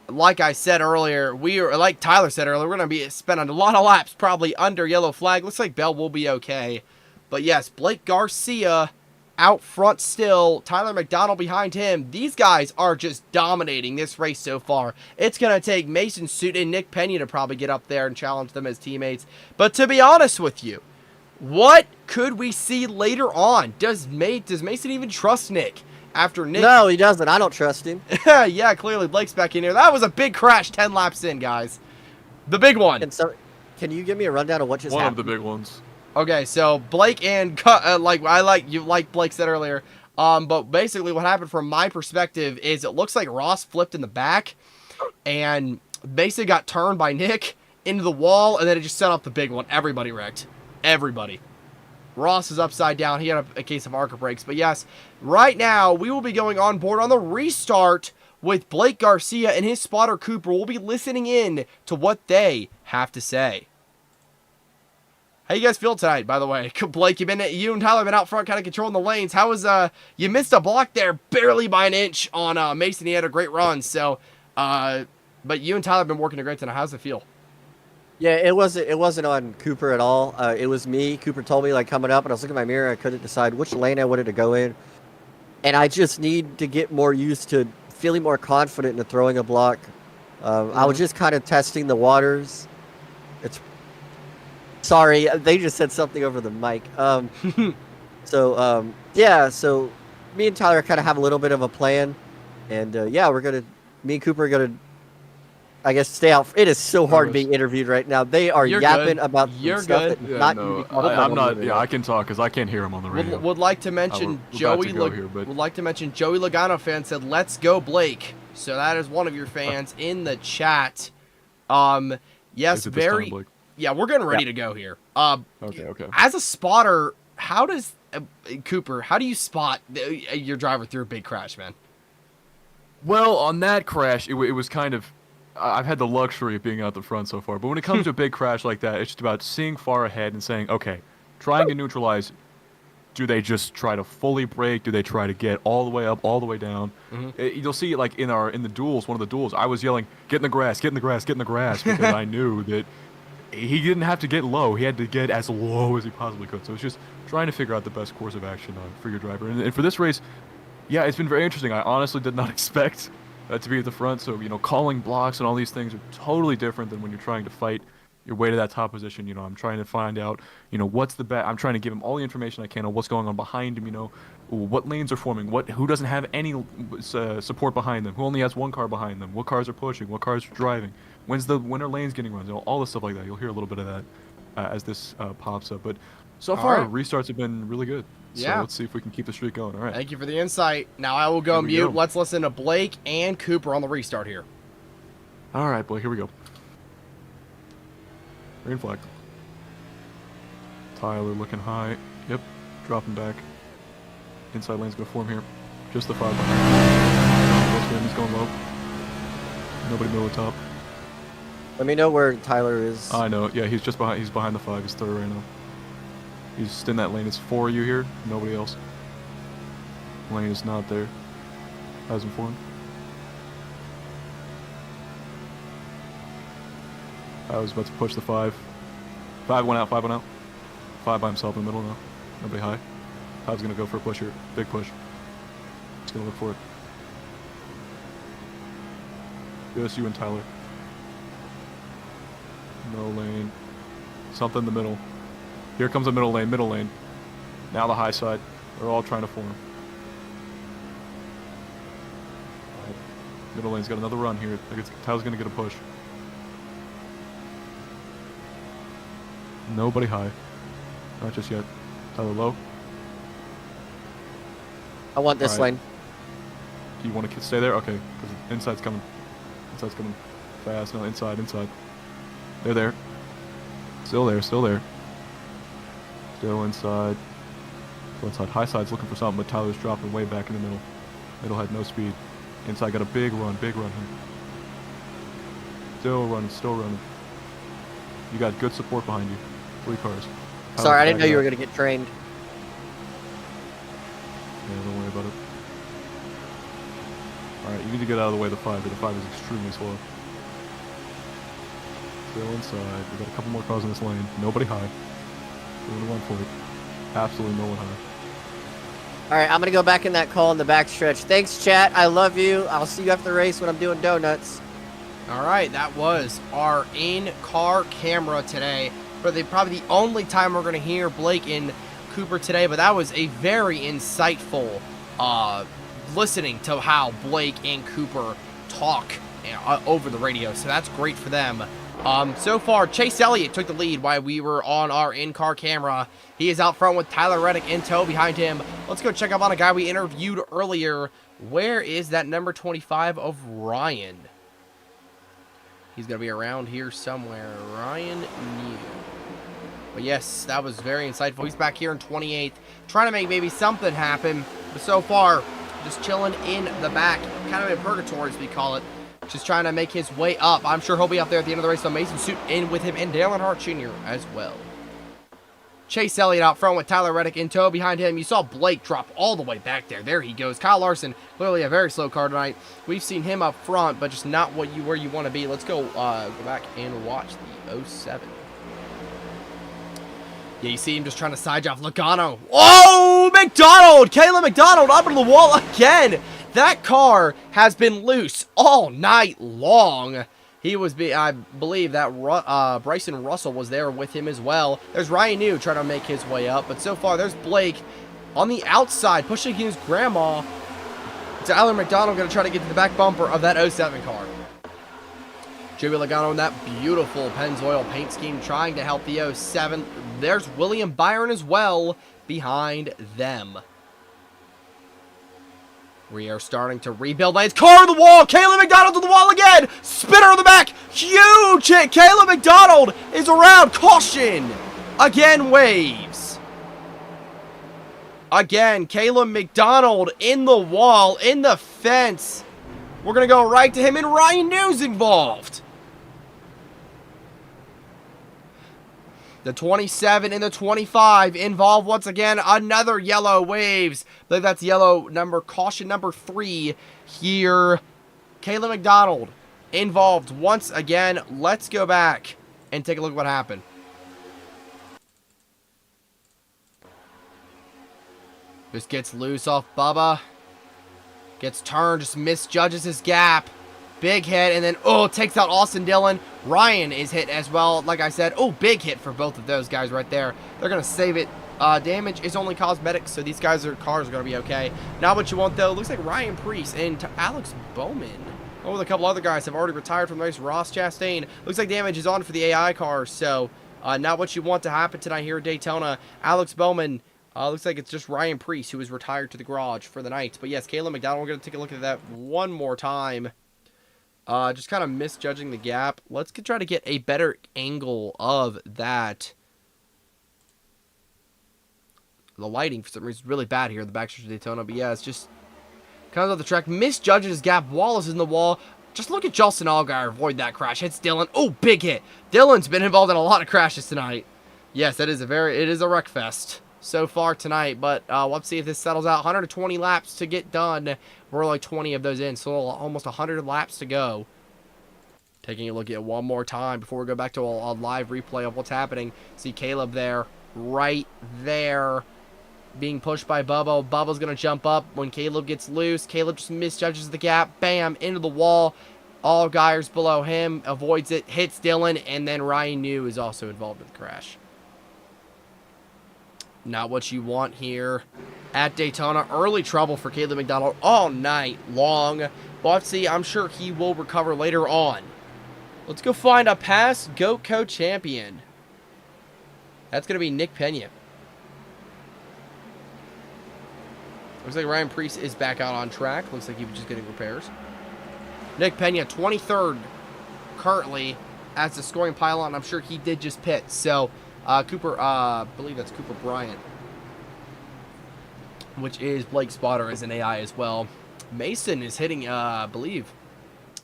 Like I said earlier, like Tyler said earlier, we're going to be spending a lot of laps probably under yellow flag. Looks like Bell will be okay. But yes, Blake Garcia out front still. Tyler McDonald behind him. These guys are just dominating this race so far. It's going to take Mason Suit and Nick Pena to probably get up there and challenge them as teammates. But to be honest with you, what could we see later on? Does Mason even trust Nick? After Nick... No, he doesn't. I don't trust him. Yeah, clearly Blake's back in here. That was a big crash 10 laps in, guys. The big one. And so, can you give me a rundown of what just happened? One of the big ones. Okay, so Blake and like Blake said earlier, but basically what happened from my perspective is it looks like Ross flipped in the back and basically got turned by Nick into the wall, and then it just set up the big one. Everybody wrecked. Everybody. Ross is upside down. He had a case of ARCA brakes. But yes, right now we will be going on board on the restart with Blake Garcia and his spotter Cooper. We'll be listening in to what they have to say. How you guys feel tonight, by the way? Blake, you and Tyler have been out front kind of controlling the lanes. How was, you missed a block there barely by an inch on Mason. He had a great run. So, but you and Tyler have been working a great tonight. How's it feel? Yeah, it wasn't on Cooper at all. It was me. Cooper told me, like, coming up, and I was looking at my mirror. I couldn't decide which lane I wanted to go in. And I just need to get more used to feeling more confident in throwing a block. I was just kind of testing the waters. Sorry, they just said something over the mic. Yeah, so me and Tyler kind of have a little bit of a plan. And, yeah, me and Cooper are going to, I guess, stay out. It is so hard being interviewed right now. They are yapping about You're stuff good. that Yeah, not no, even talking I'm about not. on the Yeah, radio. I can talk because I can't hear him on the radio. Would like to mention we're about to go here, but- Would like to mention Joey Logano fan said, "Let's go, Blake." So that is one of your fans in the chat. Yes, Is it this time, Blake? Yeah, we're getting ready to go here. Okay. As a spotter, how does Cooper? How do you spot your driver through a big crash, man? Well, on that crash, it was kind of. I've had the luxury of being out the front so far, but when it comes to a big crash like that, it's just about seeing far ahead and saying, okay, trying to neutralize. Do they just try to fully brake? Do they try to get all the way up, all the way down? You'll see, like in the duels, one of the duels, I was yelling, "Get in the grass! Get in the grass! Get in the grass!" because I knew that he didn't have to get low; he had to get as low as he possibly could. So it's just trying to figure out the best course of action for your driver. And for this race, yeah, it's been very interesting. I honestly did not expect to be at the front. So calling blocks and all these things are totally different than when you're trying to fight your way to that top position. I'm trying to find out, what's the best. I'm trying to give him all the information I can on what's going on behind him. What lanes are forming, who doesn't have any support behind them, who only has one car behind them, what cars are pushing, what cars are driving, when are lanes getting run, all this stuff like that. You'll hear a little bit of that as this pops up. But so far, restarts have been really good. Yeah. So let's see if we can keep the streak going. All right. Thank you for the insight. Now I will go Here we mute. go. Let's listen to Blake and Cooper on the restart here. All right, Blake. Here we go. Green flag. Tyler looking high. Yep. Dropping back. Inside lane's gonna form here. Just the 5 line. He's going low. Nobody middle of the top. Let me know where Tyler is. I know. Yeah, he's just behind. He's behind the 5. He's third right now. He's just in that lane. It's 4 of you here. Nobody else. Lane is not there. Hasn't formed. I was about to push the 5. 5 went out. 5 went out. 5 by himself in the middle now. Nobody high. 5's gonna go for a push here. Big push. He's gonna look for it. Just you and Tyler. No lane. Something in the middle. Here comes the middle lane. Middle lane. Now the high side. They're all trying to form. Middle lane's got another run here. I guess Tyler's gonna get a push. Nobody high. Not just yet. Tyler low. I want this Alright. lane. Do you want to stay there? Okay, because inside's coming. Inside's coming fast. No, inside. They're there. Still there. Still inside. Still inside. High side's looking for something, but Tyler's dropping way back in the middle. Middle had no speed. Inside got a big run here. Still running, still running. You got good support behind you. 3 cars. Sorry, I didn't know you were going to get trained. Yeah, don't worry about it. Alright, you need to get out of the way of the 5, but the 5 is extremely slow. Still inside. We got a couple more cars in this lane. Nobody high. We're gonna run for it. Absolutely no one high. All right, I'm going to go back in that call in the backstretch. Thanks, chat. I love you. I'll see you after the race when I'm doing donuts. All right, that was our in-car camera today. For probably the only time we're going to hear Blake and Cooper today, but that was a very insightful listening to how Blake and Cooper talk over the radio, so that's great for them. So far, Chase Elliott took the lead while we were on our in-car camera. He is out front with Tyler Reddick in tow behind him. Let's go check up on a guy we interviewed earlier. Where is that number 25 of Ryan? He's going to be around here somewhere. Ryan New. But yes, that was very insightful. He's back here in 28th, trying to make maybe something happen. But so far, just chilling in the back, kind of in purgatory as we call it. Just trying to make his way up. I'm sure he'll be up there at the end of the race. So Mason Suit in with him and Dale Earnhardt Jr. as well. Chase Elliott out front with Tyler Reddick in tow behind him. You saw Blake drop all the way back there. There he goes. Kyle Larson, clearly a very slow car tonight. We've seen him up front, but just not where you want to be. Let's go back and watch the 07. Yeah, you see him just trying to side drive Logano. Oh, McDonald! Caleb McDonald up into the wall again. That car has been loose all night long. He was, I believe that Bryson Russell was there with him as well. There's Ryan New trying to make his way up. But so far, there's Blake on the outside, pushing his grandma. Tyler McDonald going to try to get to the back bumper of that 07 car. Joey Logano in that beautiful Pennzoil paint scheme, trying to help the 07. There's William Byron as well behind them. We are starting to rebuild lanes. Car on the wall. Caleb McDonald to the wall again. Spinner on the back. Huge hit. Caleb McDonald is around. Caution. Again, waves. Again, Caleb McDonald in the wall, in the fence. We're going to go right to him, and Ryan New's involved. The 27 and the 25 involved once again. Another yellow waves. I believe that's yellow number, caution number 3 here. Caleb McDonald involved once again. Let's go back and take a look at what happened. Just gets loose off Bubba. Gets turned, just misjudges his gap. Big hit, and then, takes out Austin Dillon. Ryan is hit as well. Like I said, big hit for both of those guys right there. They're going to save it. Damage is only cosmetic, so these cars are going to be okay. Not what you want, though. Looks like Ryan Preece and Alex Bowman, with a couple other guys, have already retired from the race. Ross Chastain. Looks like damage is on for the AI cars, so not what you want to happen tonight here at Daytona. Alex Bowman. Looks like it's just Ryan Preece who is retired to the garage for the night. But yes, Caleb McDonald, we're going to take a look at that one more time. Just kind of misjudging the gap. Let's try to get a better angle of that. The lighting, for some reason, is really bad here in the backstretch of Daytona. But yeah, it's just comes off the track. Misjudges his gap. Wallace is in the wall. Just look at Justin Allgaier avoid that crash. Hits Dillon. Big hit. Dillon's been involved in a lot of crashes tonight. Yes, it is a wreck fest so far tonight, but let's see if this settles out. 120 laps to get done. We're like 20 of those in, so almost 100 laps to go. Taking a look at it one more time before we go back to a live replay of what's happening. See Caleb there, right there, being pushed by Bubba. Bubba's going to jump up when Caleb gets loose. Caleb just misjudges the gap. Bam, into the wall. Allgaier's below him, avoids it, hits Dillon, and then Ryan New is also involved in the crash. Not what you want here at Daytona. Early trouble for Caleb McDonald all night long. But see, I'm sure he will recover later on. Let's go find a past Goatco champion. That's going to be Nick Pena. Looks like Ryan Preece is back out on track. Looks like he was just getting repairs. Nick Pena, 23rd currently as the scoring pylon. I'm sure he did just pit. So, Cooper, I believe that's Cooper Bryant, which is Blake Spotter as an AI as well. Mason is hitting, I believe,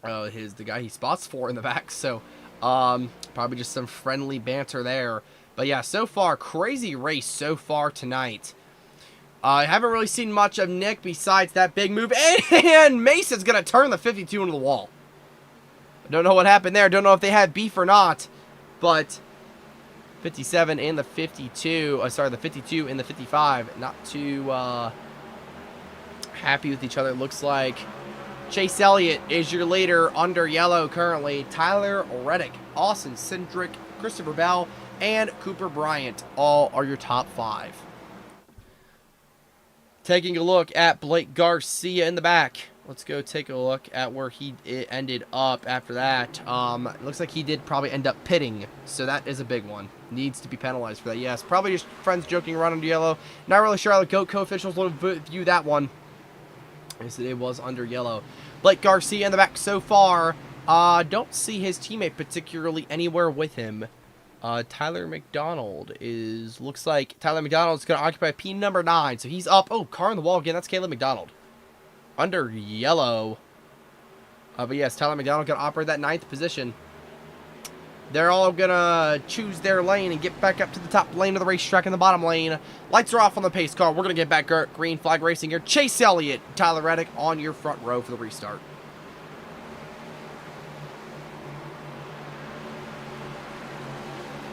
the guy he spots for in the back. So probably just some friendly banter there. But yeah, so far, crazy race so far tonight. I haven't really seen much of Nick besides that big move. And Mason's going to turn the 52 into the wall. I don't know what happened there. Don't know if they had beef or not. But 57 and the 52. Sorry, the 52 and the 55. Not too happy with each other, it looks like. Chase Elliott is your leader under yellow currently. Tyler Reddick, Austin Cindric, Christopher Bell, and Cooper Bryant all are your top 5. Taking a look at Blake Garcia in the back. Let's go take a look at where he ended up after that. It looks like he did probably end up pitting, so that is a big one. Needs to be penalized for that. Yes, probably just friends joking around under yellow. Not really sure how the Goatco officials will view that one. Yes, it was under yellow. Blake Garcia in the back so far. Don't see his teammate particularly anywhere with him. Tyler McDonald looks like Tyler McDonald's going to occupy P number 9. So he's up. Oh, car on the wall again. That's Caleb McDonald. Under yellow. But yes, Tyler McDonald going to operate that 9th position. They're all going to choose their lane and get back up to the top lane of the racetrack in the bottom lane. Lights are off on the pace car. We're going to get back green flag racing here. Chase Elliott, Tyler Reddick on your front row for the restart.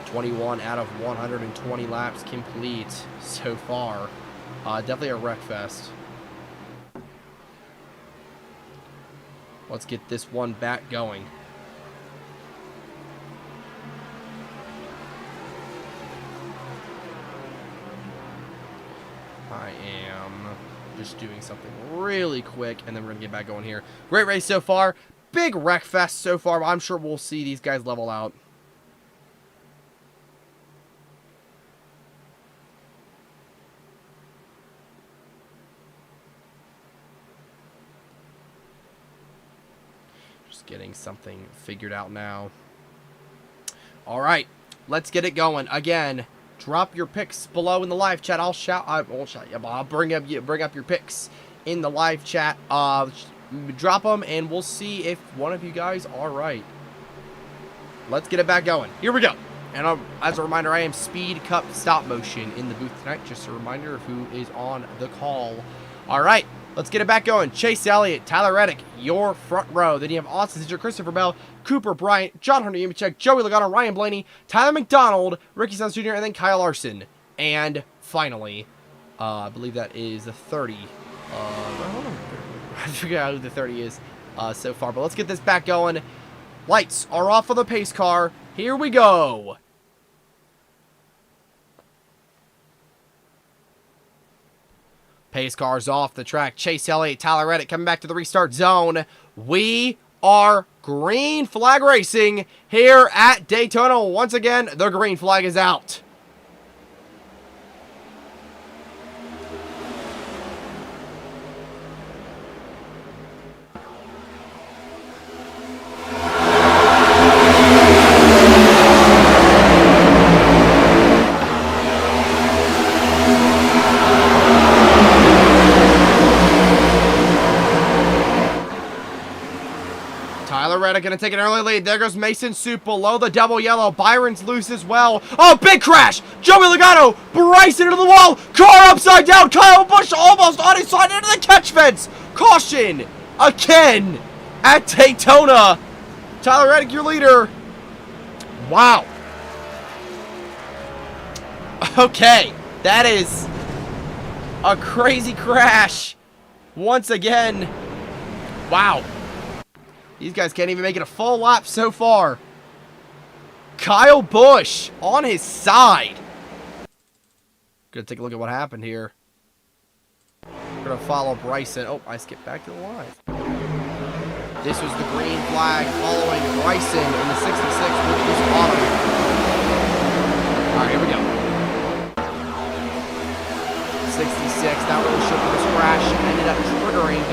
.21 out of 120 laps complete so far. Definitely a wreck fest. Let's get this one back going. I am just doing something really quick, and then we're going to get back going here. Great race so far. Big wreck fest so far, but I'm sure we'll see these guys level out. Getting something figured out now. All right, let's get it going. Again, drop your picks below in the live chat. I'll shout. I won't shout. Yeah, I'll bring up your picks in the live chat. Drop them, and we'll see if one of you guys are right. Let's get it back going. Here we go. And as a reminder, I am Speed Cup Stop Motion in the booth tonight. Just a reminder of who is on the call. All right. Let's get it back going. Chase Elliott, Tyler Reddick, your front row. Then you have Austin Cindric, Christopher Bell, Cooper Bryant, John Hunter Yumachek, Joey Logano, Ryan Blaney, Tyler McDonald, Ricky Sons Jr., and then Kyle Larson. And finally, I believe that is the 30. I forget who the 30 is so far. But let's get this back going. Lights are off on the pace car. Here we go. Pace cars off the track. Chase Elliott, Tyler Reddick coming back to the restart zone. We are green flag racing here at Daytona. Once again, the green flag is out. Reddick going to take an early lead. There goes Mason Soup below the double yellow. Byron's loose as well. Oh, big crash. Joey Logano. Bryson into the wall. Car upside down. Kyle Busch almost on his side into the catch fence. Caution again at Daytona. Tyler Reddick, your leader. Wow. Okay. That is a crazy crash. Once again. Wow. These guys can't even make it a full lap so far. Kyle Busch on his side. Gonna take a look at what happened here. We're gonna follow Bryson. Oh, I skipped back to the live. This was the green flag following Bryson in the 66 with this auto. All right, here we go. 66. Not really sure where this crash ended up triggering.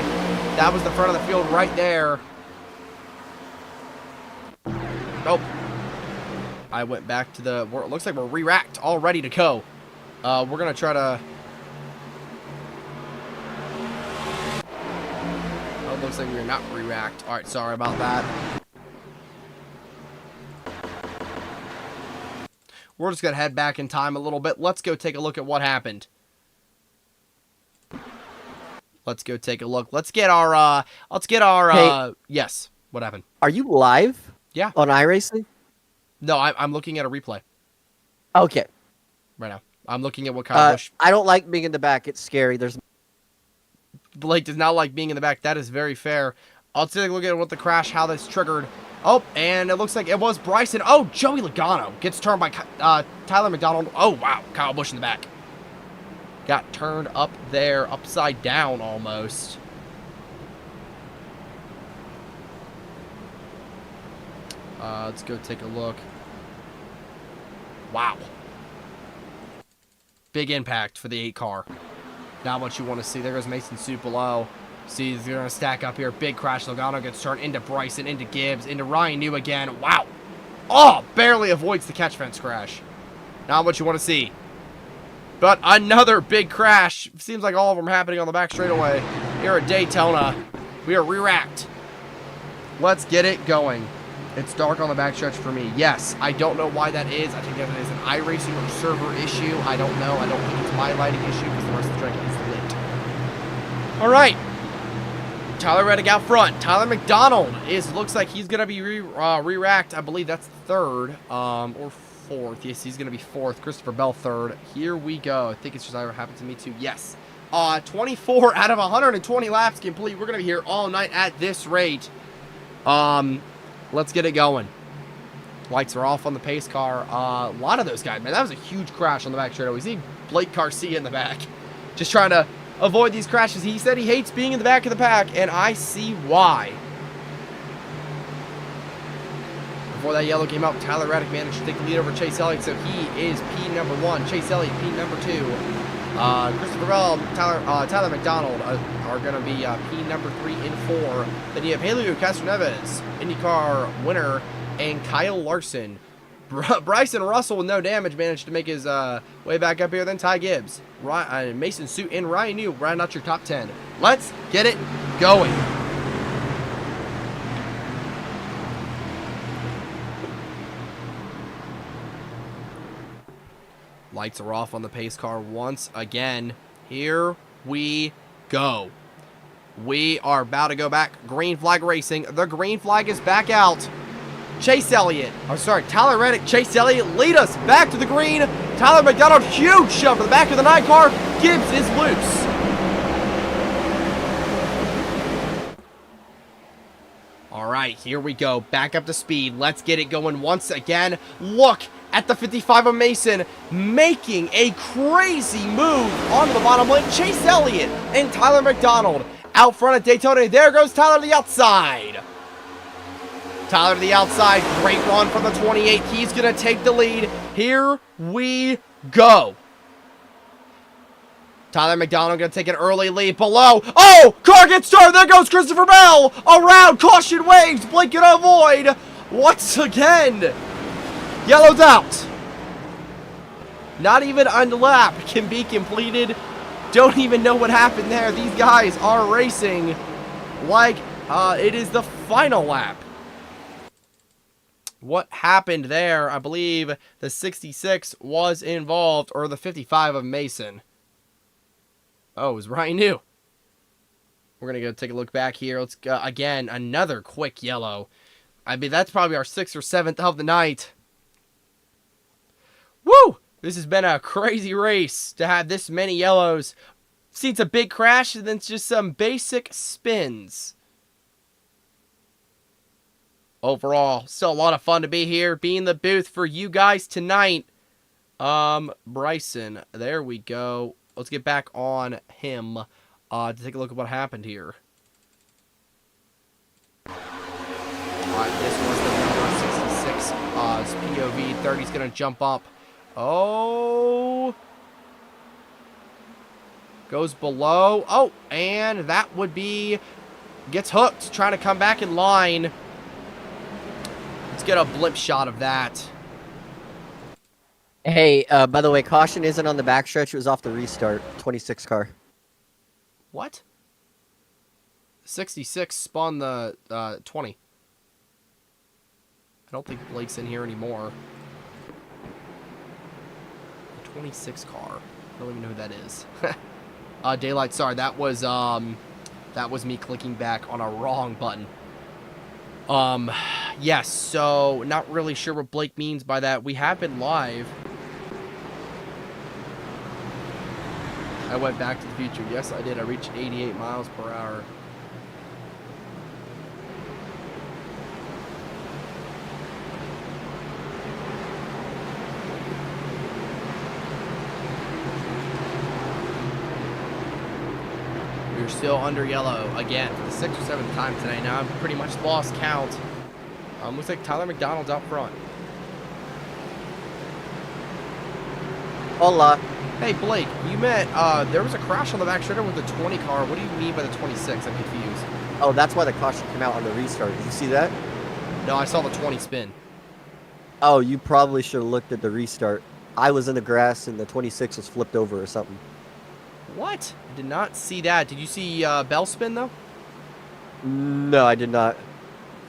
That was the front of the field right there. Oh, I went back to the, it looks like we're re-racked, all ready to go. We're going to try to, oh, it looks like we are not re-racked. All right, sorry about that. We're just going to head back in time a little bit. Let's go take a look at what happened. Let's go take a look. Let's get our, Hey. yes. What happened? Are you live? Yeah. On iRacing? No, I'm looking at a replay Okay. right now. I'm looking at what Kyle Busch. I don't like being in the back. It's scary. There's Blake does not like being in the back. That is very fair. I'll take a look at what the crash, how this triggered. Oh, and it looks like it was Bryson. Oh, Joey Logano gets turned by Tyler McDonald. Oh, wow. Kyle Busch in the back. Got turned up there, upside down almost. Let's go take a look. Wow. Big impact for the 8 car. Not what you want to see. There goes Mason Suit below. See, they're going to stack up here. Big crash. Logano gets turned into Bryson, into Gibbs, into Ryan New again. Wow. Oh, barely avoids the catch fence crash. Not what you want to see. But another big crash. Seems like all of them are happening on the back straightaway. Here at Daytona. We are re-racked. Let's get it going. It's dark on the backstretch for me. Yes, I don't know why that is. I think that is an iRacing or server issue. I don't know. I don't think it's my lighting issue because the rest of the track is lit. All right. Tyler Reddick out front. Tyler McDonald looks like he's going to be re-racked. I believe that's third or fourth. Yes, he's going to be fourth. Christopher Bell third. Here we go. I think it's just either happened to me too. Yes. 24 out of 120 laps complete. We're going to be here all night at this rate. Let's get it going. Lights are off on the pace car. A lot of those guys, man. That was a huge crash on the back straightaway. We see Blake Garcia in the back. Just trying to avoid these crashes. He said he hates being in the back of the pack, and I see why. Before that yellow came up, Tyler Reddick managed to take the lead over Chase Elliott, so he is P number 1. Chase Elliott, P number 2. Christopher Bell, Tyler McDonald are going to be P number 3 and 4. Then you have Helio Castroneves, IndyCar winner, and Kyle Larson. Bryson Russell with no damage managed to make his way back up here. Then Ty Gibbs, Mason Suit, and Ryan New round out your top 10. Let's get it going. Lights are off on the pace car once again. Here we go. We are about to go back. Green flag racing. The green flag is back out. Chase Elliott. Oh, sorry. Tyler Reddick. Chase Elliott lead us back to the green. Tyler McDonald. Huge shove to the back of the 9 car. Gibbs is loose. All right. Here we go. Back up to speed. Let's get it going once again. Look at the 55 of Mason making a crazy move onto the bottom lane. Chase Elliott and Tyler McDonald out front at Daytona. There goes Tyler to the outside. Tyler to the outside. Great run from the 28. He's going to take the lead. Here we go. Tyler McDonald going to take an early lead below. Oh, car gets started. There goes Christopher Bell. Around. Caution waves. Blake can avoid. Once again. Yellow's out. Not even a lap can be completed. Don't even know what happened there. These guys are racing like it is the final lap. What happened there? I believe the 66 was involved, or the 55 of Mason. Oh, it was Ryan New. We're going to go take a look back here. Let's go again. Another quick yellow. I mean, that's probably our 6th or 7th of the night. Woo! This has been a crazy race to have this many yellows. See, it's a big crash and then it's just some basic spins. Overall, still a lot of fun to be here, be in the booth for you guys tonight. Bryson, there we go. Let's get back on him to take a look at what happened here. Alright, this was the number 66. His POV 30 is going to jump up. Oh. Goes below. Oh, and that would be... Gets hooked, trying to come back in line. Let's get a blimp shot of that. Hey, by the way, caution isn't on the backstretch. It was off the restart. 26 car. What? 66 spun the 20. I don't think Blake's in here anymore. The 26 car. I don't even know who that is. Daylight, sorry, that was me clicking back on a wrong button. Yes, so not really sure what Blake means by that. We have been live. I went back to the future. Yes, I did. I reached 88 miles per hour. We're still under yellow again for the 6th or 7th time today. Now I've pretty much lost count. Looks like Tyler McDonald's out front. Hola. Hey Blake, you meant there was a crash on the back straight with the 20 car. What do you mean by the 26? I'm confused. Oh, that's why the caution came out on the restart. Did you see that? No, I saw the 20 spin. Oh, you probably should have looked at the restart. I was in the grass and the 26 was flipped over or something. What? I did not see that. Did you see Bell spin though? No, I did not.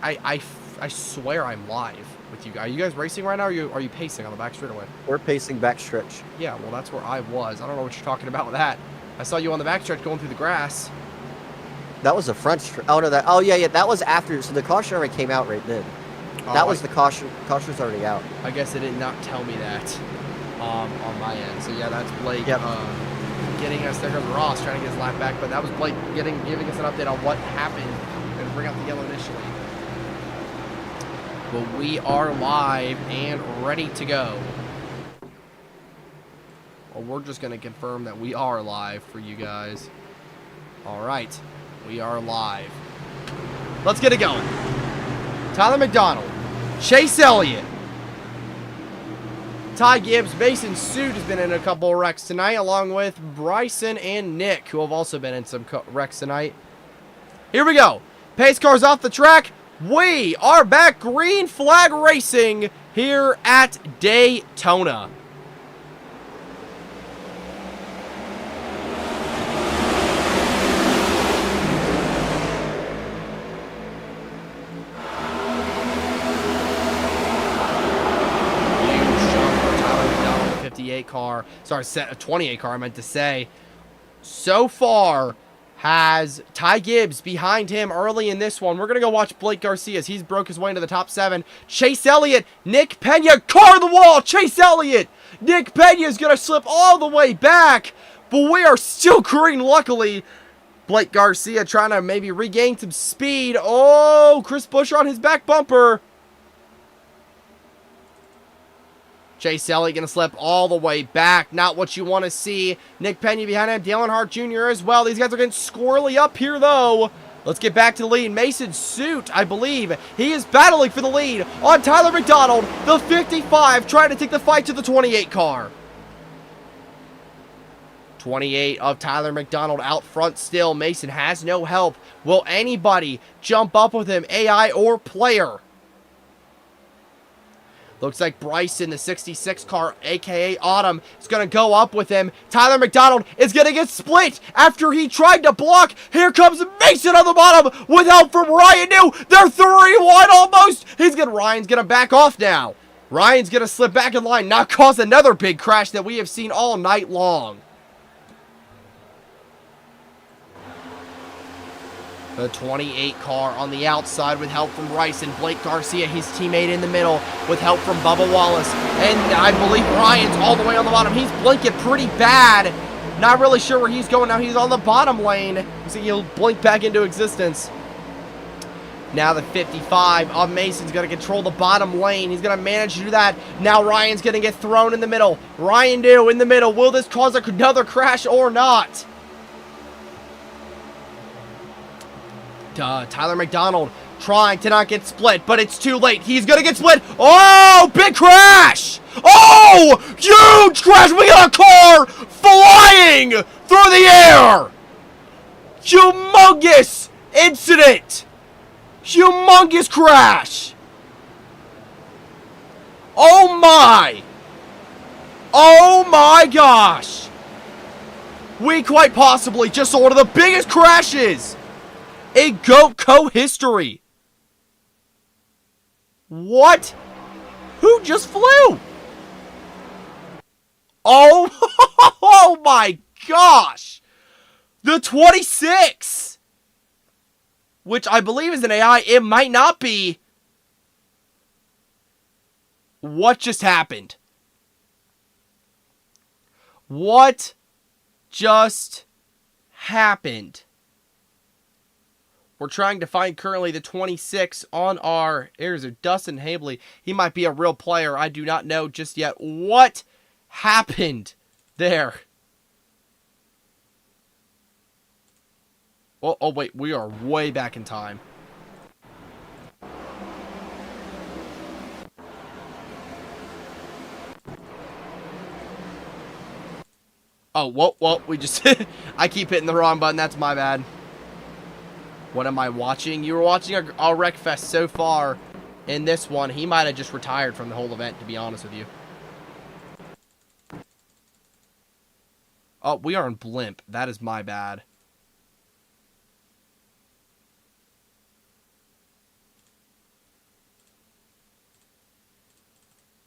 I swear I'm live with you guys. Are you guys racing right now, or are you pacing on the back straightaway? We're pacing backstretch. Yeah, well, that's where I was. I don't know what you're talking about with that. I saw you on the backstretch going through the grass. That was the front stretch. Oh, no, oh, yeah, that was after. So the caution already came out right then. That was the caution. Caution's already out. I guess it did not tell me that on my end. So, yeah, that's Blake getting us. There goes Ross trying to get his lap back. But that was Blake giving us an update on what happened and bring out the yellow initially. But we are live and ready to go. Well, we're just going to confirm that we are live for you guys. All right. We are live. Let's get it going. Tyler McDonald. Chase Elliott. Ty Gibbs. Mason Suit has been in a couple of wrecks tonight, along with Bryson and Nick, who have also been in some wrecks tonight. Here we go. Pace cars off the track. We are back green flag racing here at Daytona. Huge jump for Tyler McDonald, 58 car. Sorry, a 28 car I meant to say. So far, has Ty Gibbs behind him early in this one. We're going to go watch Blake Garcia as he's broke his way into the top 7. Chase Elliott, Nick Pena, car the wall. Chase Elliott, Nick Pena is going to slip all the way back, but we are still green, luckily. Blake Garcia trying to maybe regain some speed. Oh, Chris Buescher on his back bumper. Chase Elliott going to slip all the way back. Not what you want to see. Nick Pena behind him. Dalen Hart Jr. as well. These guys are getting squirrely up here, though. Let's get back to the lead. Mason Suit, I believe. He is battling for the lead on Tyler McDonald. The 55 trying to take the fight to the 28 car. 28 of Tyler McDonald out front still. Mason has no help. Will anybody jump up with him, AI or player? Looks like Bryson, the 66 car, a.k.a. Autumn, is going to go up with him. Tyler McDonald is going to get split after he tried to block. Here comes Mason on the bottom with help from Ryan New. They're 3-1 almost. Ryan's going to back off now. Ryan's going to slip back in line, not cause another big crash that we have seen all night long. The 28 car on the outside with help from Bryson. Blake Garcia, his teammate in the middle with help from Bubba Wallace. And I believe Ryan's all the way on the bottom. He's blinking pretty bad. Not really sure where he's going now. He's on the bottom lane. So he'll blink back into existence. Now the 55 of Mason's going to control the bottom lane. He's going to manage to do that. Now Ryan's going to get thrown in the middle. Ryan New in the middle. Will this cause another crash or not? Tyler McDonald trying to not get split, but it's too late. He's going to get split. Oh, big crash. Oh, huge crash. We got a car flying through the air. Humongous incident. Humongous crash. Oh, my. Oh, my gosh. We quite possibly just saw one of the biggest crashes in Goatco history. What? Who just flew? Oh, oh my gosh. The 26. Which I believe is an AI. It might not be. What just happened? What just happened? We're trying to find currently the 26 on our... Here's Dustin Habley. He might be a real player. I do not know just yet. What happened there? Oh, wait. We are way back in time. Oh, whoa, we just... I keep hitting the wrong button. That's my bad. What am I watching? You were watching a Wreckfest so far in this one. He might have just retired from the whole event, to be honest with you. Oh, we are in blimp. That is my bad.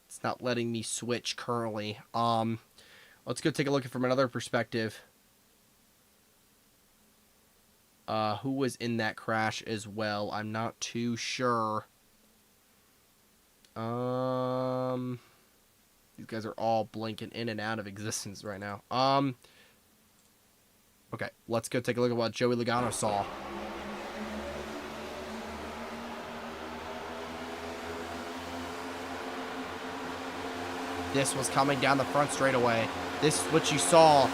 It's not letting me switch currently. Let's go take a look from another perspective. Who was in that crash as well? I'm not too sure. These guys are all blinking in and out of existence right now. Okay, let's go take a look at what Joey Logano saw. This was coming down the front straightaway. This is what you saw.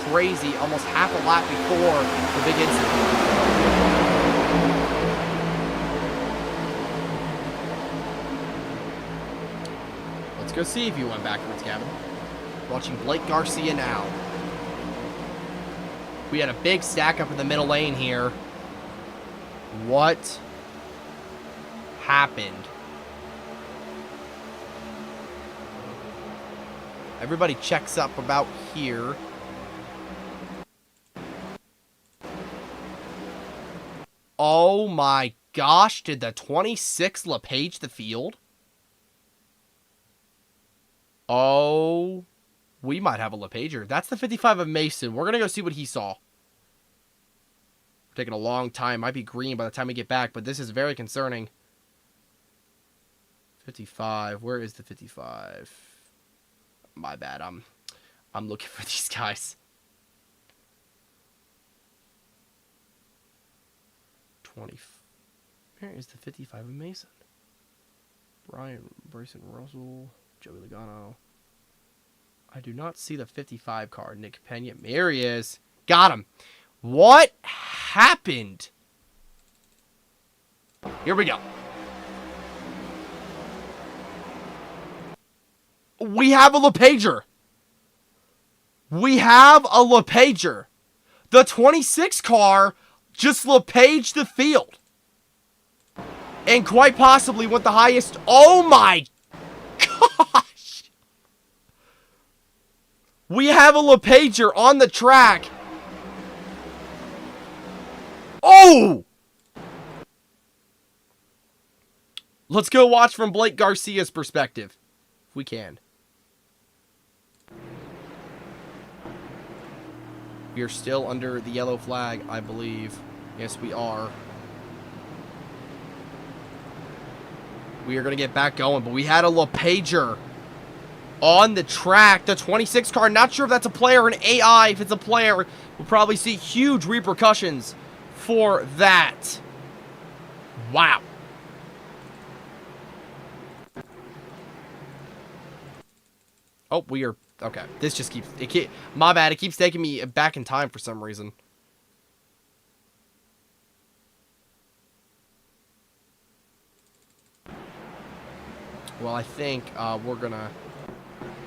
Crazy, almost half a lap before the big incident. Let's go see if you went backwards, Gavin. Watching Blake Garcia now. We had a big stack up in the middle lane here. What happened? Everybody checks up about here. Oh my gosh, did the 26 LePage the field? Oh, we might have a LePager. That's the 55 of Mason. We're going to go see what he saw. Taking a long time. Might be green by the time we get back, but this is very concerning. 55. Where is the 55? My bad. I'm looking for these guys. 20. Where is the 55 of Mason? Bryson Russell, Joey Logano. I do not see the 55 card. Nick Pena. There he is. Got him. What happened? Here we go. We have a LePager. We have a LePager. The 26 car just LePaged the field. And quite possibly went the highest. Oh my gosh. We have a LePager on the track. Oh! Let's go watch from Blake Garcia's perspective. If we can. We are still under the yellow flag, I believe. Yes, we are. We are going to get back going, but we had a LePager on the track. The 26 car, not sure if that's a player or an AI. If it's a player, we'll probably see huge repercussions for that. Wow. Oh, we are... Okay, this just keeps... my bad, it keeps taking me back in time for some reason. Well, I think we're gonna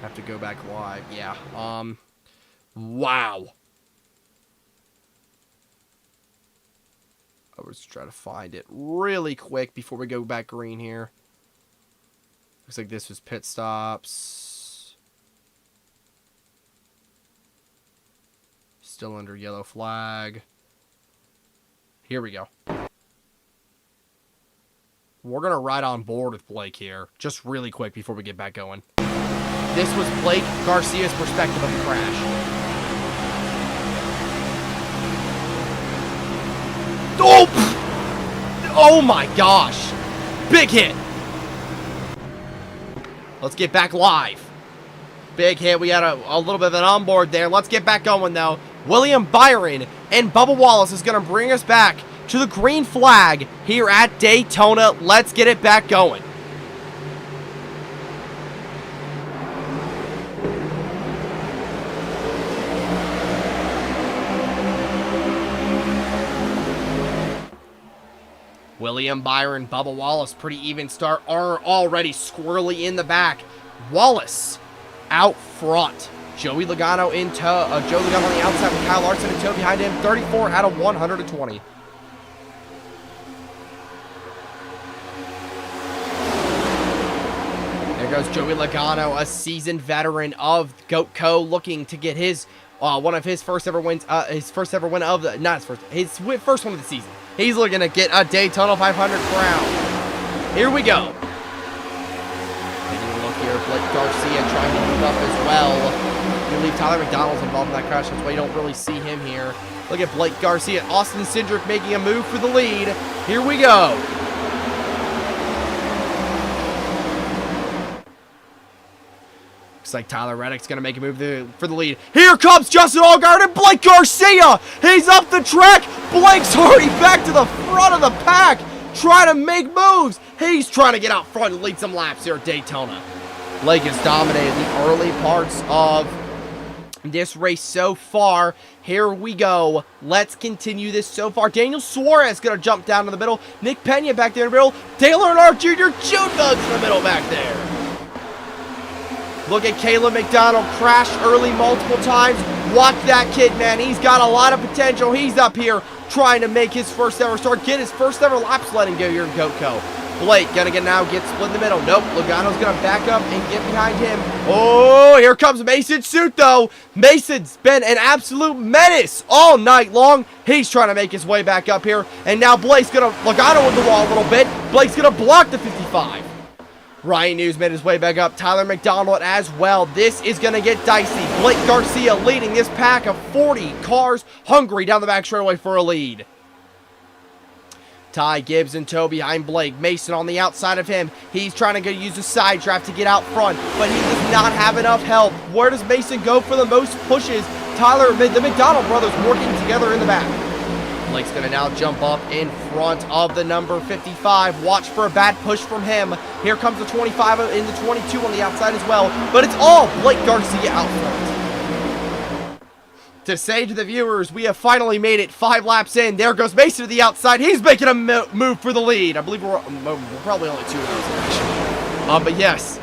have to go back live. Yeah. Wow. I was trying to find it really quick before we go back green here. Looks like this was pit stops. Still under yellow flag. Here we go. We're going to ride on board with Blake here, just really quick before we get back going. This was Blake Garcia's perspective of the crash. Oh! Oh my gosh! Big hit! Let's get back live. Big hit. We had a little bit of an onboard there. Let's get back going, though. William Byron and Bubba Wallace is going to bring us back to the green flag here at Daytona. Let's get it back going. William Byron, Bubba Wallace, pretty even start, are already squirrely in the back. Wallace out front. Joey Logano in tow. Joey Logano on the outside with Kyle Larson in tow behind him. 34 out of 120. There goes Joey Logano, a seasoned veteran of Goatco, looking to get his one of his first ever wins. His first ever win of the his first one of the season. He's looking to get a Daytona 500 crown. Here we go. Taking a look here, Blake Garcia trying to move up as well. You believe Tyler McDonald's involved in that crash, that's why you don't really see him here. Look at Blake Garcia, Austin Cindric making a move for the lead. Here we go. Looks like Tyler Reddick's going to make a move for the lead. Here comes Justin Allgaier and Blake Garcia. He's up the track. Blake's already back to the front of the pack, trying to make moves. He's trying to get out front and lead some laps here at Daytona. Blake has dominated the early parts of this race so far. Here we go. Let's continue this so far. Daniel Suarez going to jump down to the middle. Nick Pena back there in the middle. Dale Earnhardt Jr. June Bugs in the middle back there. Look at Caleb McDonald crash early multiple times. Watch that kid, man. He's got a lot of potential. He's up here trying to make his first ever start, get his first ever lap sledding go here in Goatco. Blake gonna get split in the middle. Nope, Logano's gonna back up and get behind him. Oh, here comes Mason Suit though. Mason's been an absolute menace all night long. He's trying to make his way back up here, and now Blake's gonna Logano in the wall a little bit. Blake's gonna block the 55. Ryan News made his way back up. Tyler McDonald as well. This is going to get dicey. Blake Garcia leading this pack of 40 cars, hungry down the back straightaway for a lead. Ty Gibbs in tow behind Blake. Mason on the outside of him. He's trying to use a side draft to get out front, but he does not have enough help. Where does Mason go for the most pushes? The McDonald brothers working together in the back. Blake's going to now jump up in front of the number 55. Watch for a bad push from him. Here comes the 25 in the 22 on the outside as well. But it's all Blake Garcia out front. To say to the viewers, we have finally made it 5 laps in. There goes Mason to the outside. He's making a move for the lead. I believe we're probably only 2 hours actually. But yes.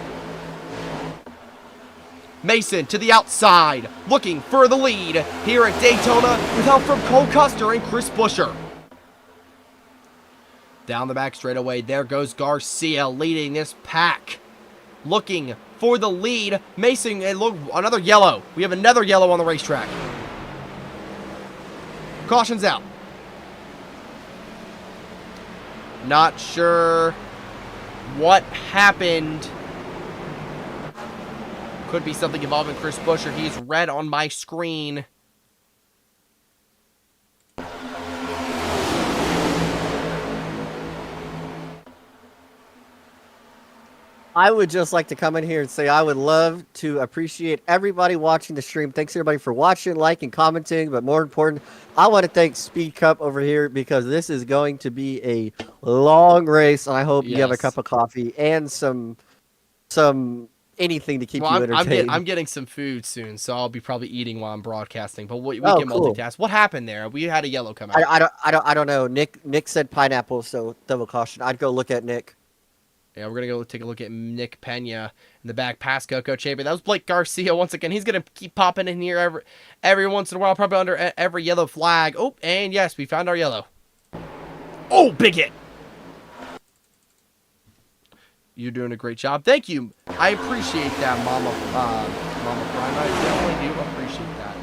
Mason to the outside, looking for the lead here at Daytona with help from Cole Custer and Chris Buescher. Down the back straightaway, there goes Garcia leading this pack. Looking for the lead. Mason, and look, another yellow. We have another yellow on the racetrack. Caution's out. Not sure what happened. Could be something involving Chris Buescher. He's red on my screen. I would just like to come in here and say I would love to appreciate everybody watching the stream. Thanks everybody for watching, liking, commenting, but more important, I want to thank Speed Cup over here because this is going to be a long race, and I hope you have a cup of coffee and some anything to keep you entertained. I'm getting some food soon, so I'll be probably eating while I'm broadcasting. But we can multitask. What happened there? We had a yellow come out. I don't know. Nick said pineapple, so double caution. I'd go look at Nick. Yeah, we're gonna go take a look at Nick Pena in the back past Goatco champion. That was Blake Garcia once again. He's gonna keep popping in here every once in a while, probably under every yellow flag. Oh, and yes, we found our yellow. Oh, big hit. You're doing a great job. Thank you. I appreciate that, Mama Prime. I definitely do appreciate that.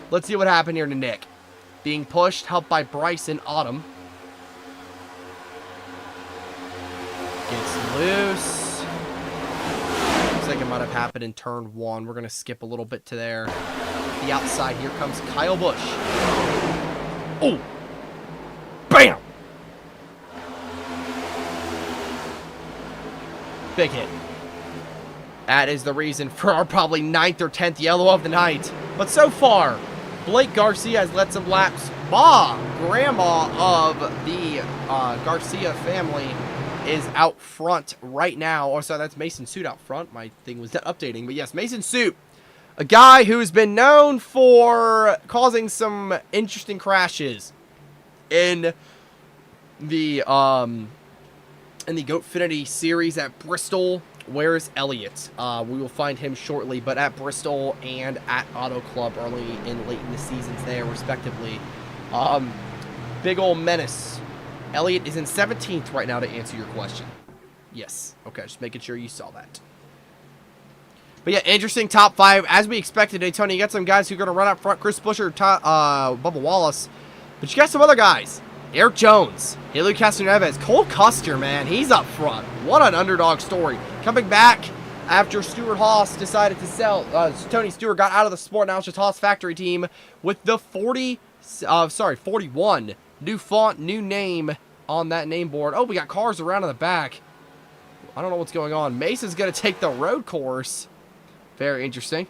Let's see what happened here to Nick. being pushed, helped by Bryce and Autumn. Gets loose. Looks like it might have happened in turn 1. We're going to skip a little bit to there. The outside, here comes Kyle Busch. Oh! Bam! Big hit. That is the reason for our probably 9th or 10th yellow of the night. But so far, Blake Garcia has led some laps. Grandma of the Garcia family, is out front right now. Oh, sorry, that's Mason Suit out front. My thing was updating. But yes, Mason Suit, a guy who's been known for causing some interesting crashes in the Goatfinity series at Bristol. Where's Elliott? We will find him shortly, but at Bristol and at Auto Club early and late in the seasons there, respectively. Big ol' menace. Elliott is in 17th right now to answer your question. Yes. Okay, just making sure you saw that. But yeah, interesting top 5. As we expected, Daytona, you got some guys who are going to run up front. Chris Buescher, Bubba Wallace. But you got some other guys. Eric Jones, Helio Castroneves, Cole Custer, man, he's up front. What an underdog story. Coming back after Stuart Haas decided to sell. Tony Stewart got out of the sport. Now it's just Haas factory team with the 41. New font, new name on that name board. Oh, we got cars around in the back. I don't know what's going on. Mason's going to take the road course. Very interesting.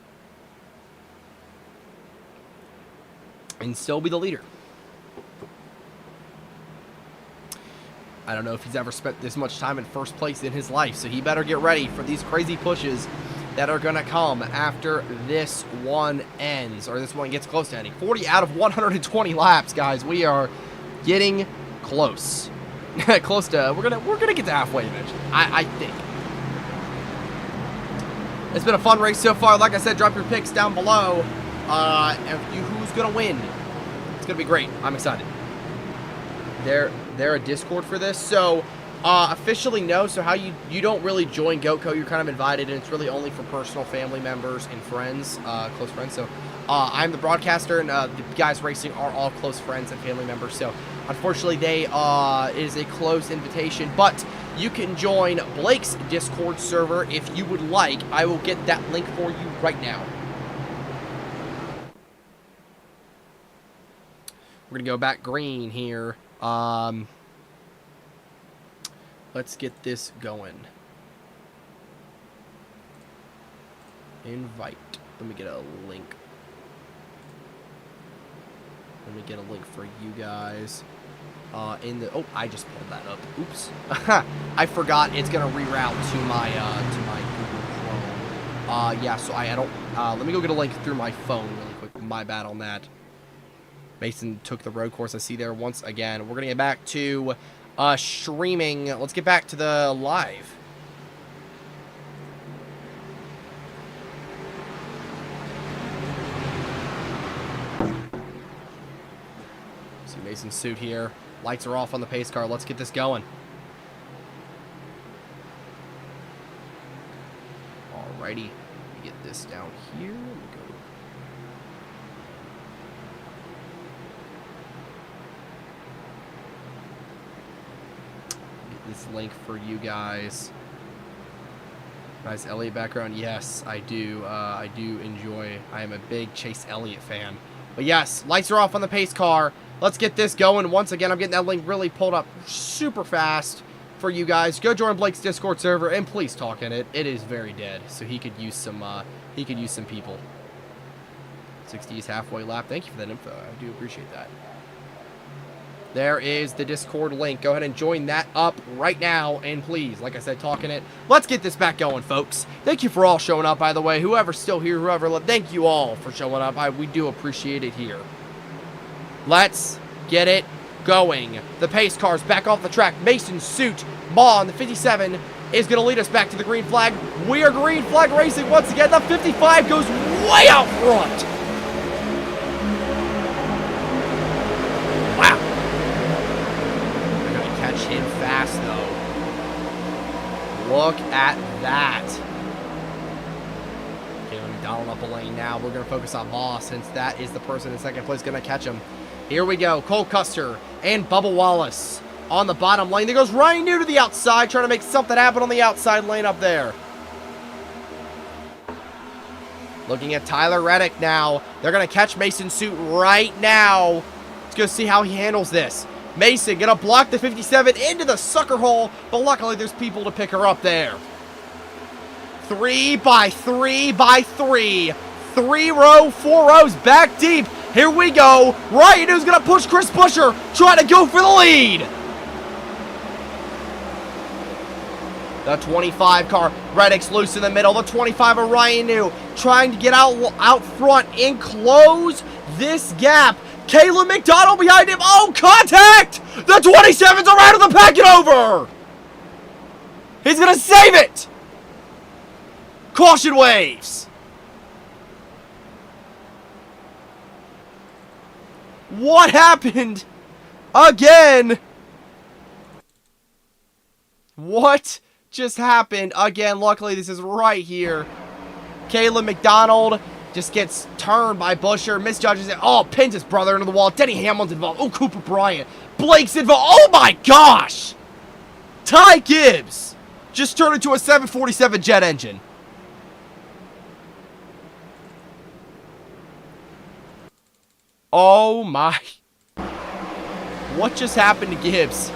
And still be the leader. I don't know if he's ever spent this much time in first place in his life, so he better get ready for these crazy pushes that are going to come after this one ends, or this one gets close to ending. 40 out of 120 laps, guys. We are getting close. Close to, we're gonna get to halfway eventually, I think. It's been a fun race so far. Like I said, drop your picks down below. Who's gonna win? It's gonna be great. I'm excited. They're a Discord for this, so officially no. So how you don't really join Goatco, you're kind of invited, and it's really only for personal family members and friends, close friends. So I'm the broadcaster, and the guys racing are all close friends and family members. So unfortunately, it is a closed invitation, but you can join Blake's Discord server if you would like. I will get that link for you right now. We're gonna go back green here. Let's get this going. Invite. Let me get a link. Let me get a link for you guys. Oh, I just pulled that up. Oops. I forgot it's gonna reroute to my Google Chrome. Yeah. So I don't. Let me go get a link through my phone really quick. My bad on that. Mason took the road course I see there once again. We're going to get back to streaming. Let's get back to the live. See Mason's suit here. Lights are off on the pace car. Let's get this going. Alrighty. Let me get this down here. Let me go. This link for you guys. Nice Elliott background. Yes, I do. I do enjoy. I am a big Chase Elliott fan. But yes, lights are off on the pace car. Let's get this going. Once again, I'm getting that link really pulled up super fast for you guys. Go join Blake's Discord server and please talk in it. It is very dead, so he could use some. He could use some people. 60's halfway lap. Thank you for that info. I do appreciate that. There is the Discord link. Go ahead and join that up right now. And please, like I said, talk in it. Let's get this back going, folks. Thank you for all showing up, by the way. Whoever's still here, whoever left, thank you all for showing up. We do appreciate it here. Let's get it going. The pace car's back off the track. Mason Suit, Baugh on the 57 is going to lead us back to the green flag. We are green flag racing once again. The 55 goes way out front. Him fast though. Look at that. Okay, McDonald up a lane now. We're going to focus on Baugh since that is the person in second place going to catch him. Here we go. Cole Custer and Bubba Wallace on the bottom lane. There goes Ryan New to the outside, trying to make something happen on the outside lane up there. Looking at Tyler Reddick now. They're going to catch Mason Suit right now. Let's go see how he handles this. Mason going to block the 57 into the sucker hole, but luckily there's people to pick her up there. 3 by 3 by 3. 3 row, 4 rows, back deep. Here we go. Ryan New's going to push Chris Buescher, trying to go for the lead. The 25 car, Reddick's loose in the middle. The 25 of Ryan New trying to get out front and close this gap. Caleb McDonald behind him. Oh, contact! The 27's around to the packet over. He's going to save it. Caution waves. What happened? Again. What just happened? Again, luckily this is right here. Caleb McDonald just gets turned by Buescher, misjudges it. Oh, pins his brother into the wall. Denny Hamlin's involved. Oh, Cooper Bryant. Blake's involved. Oh my gosh! Ty Gibbs just turned into a 747 jet engine. Oh my. What just happened to Gibbs?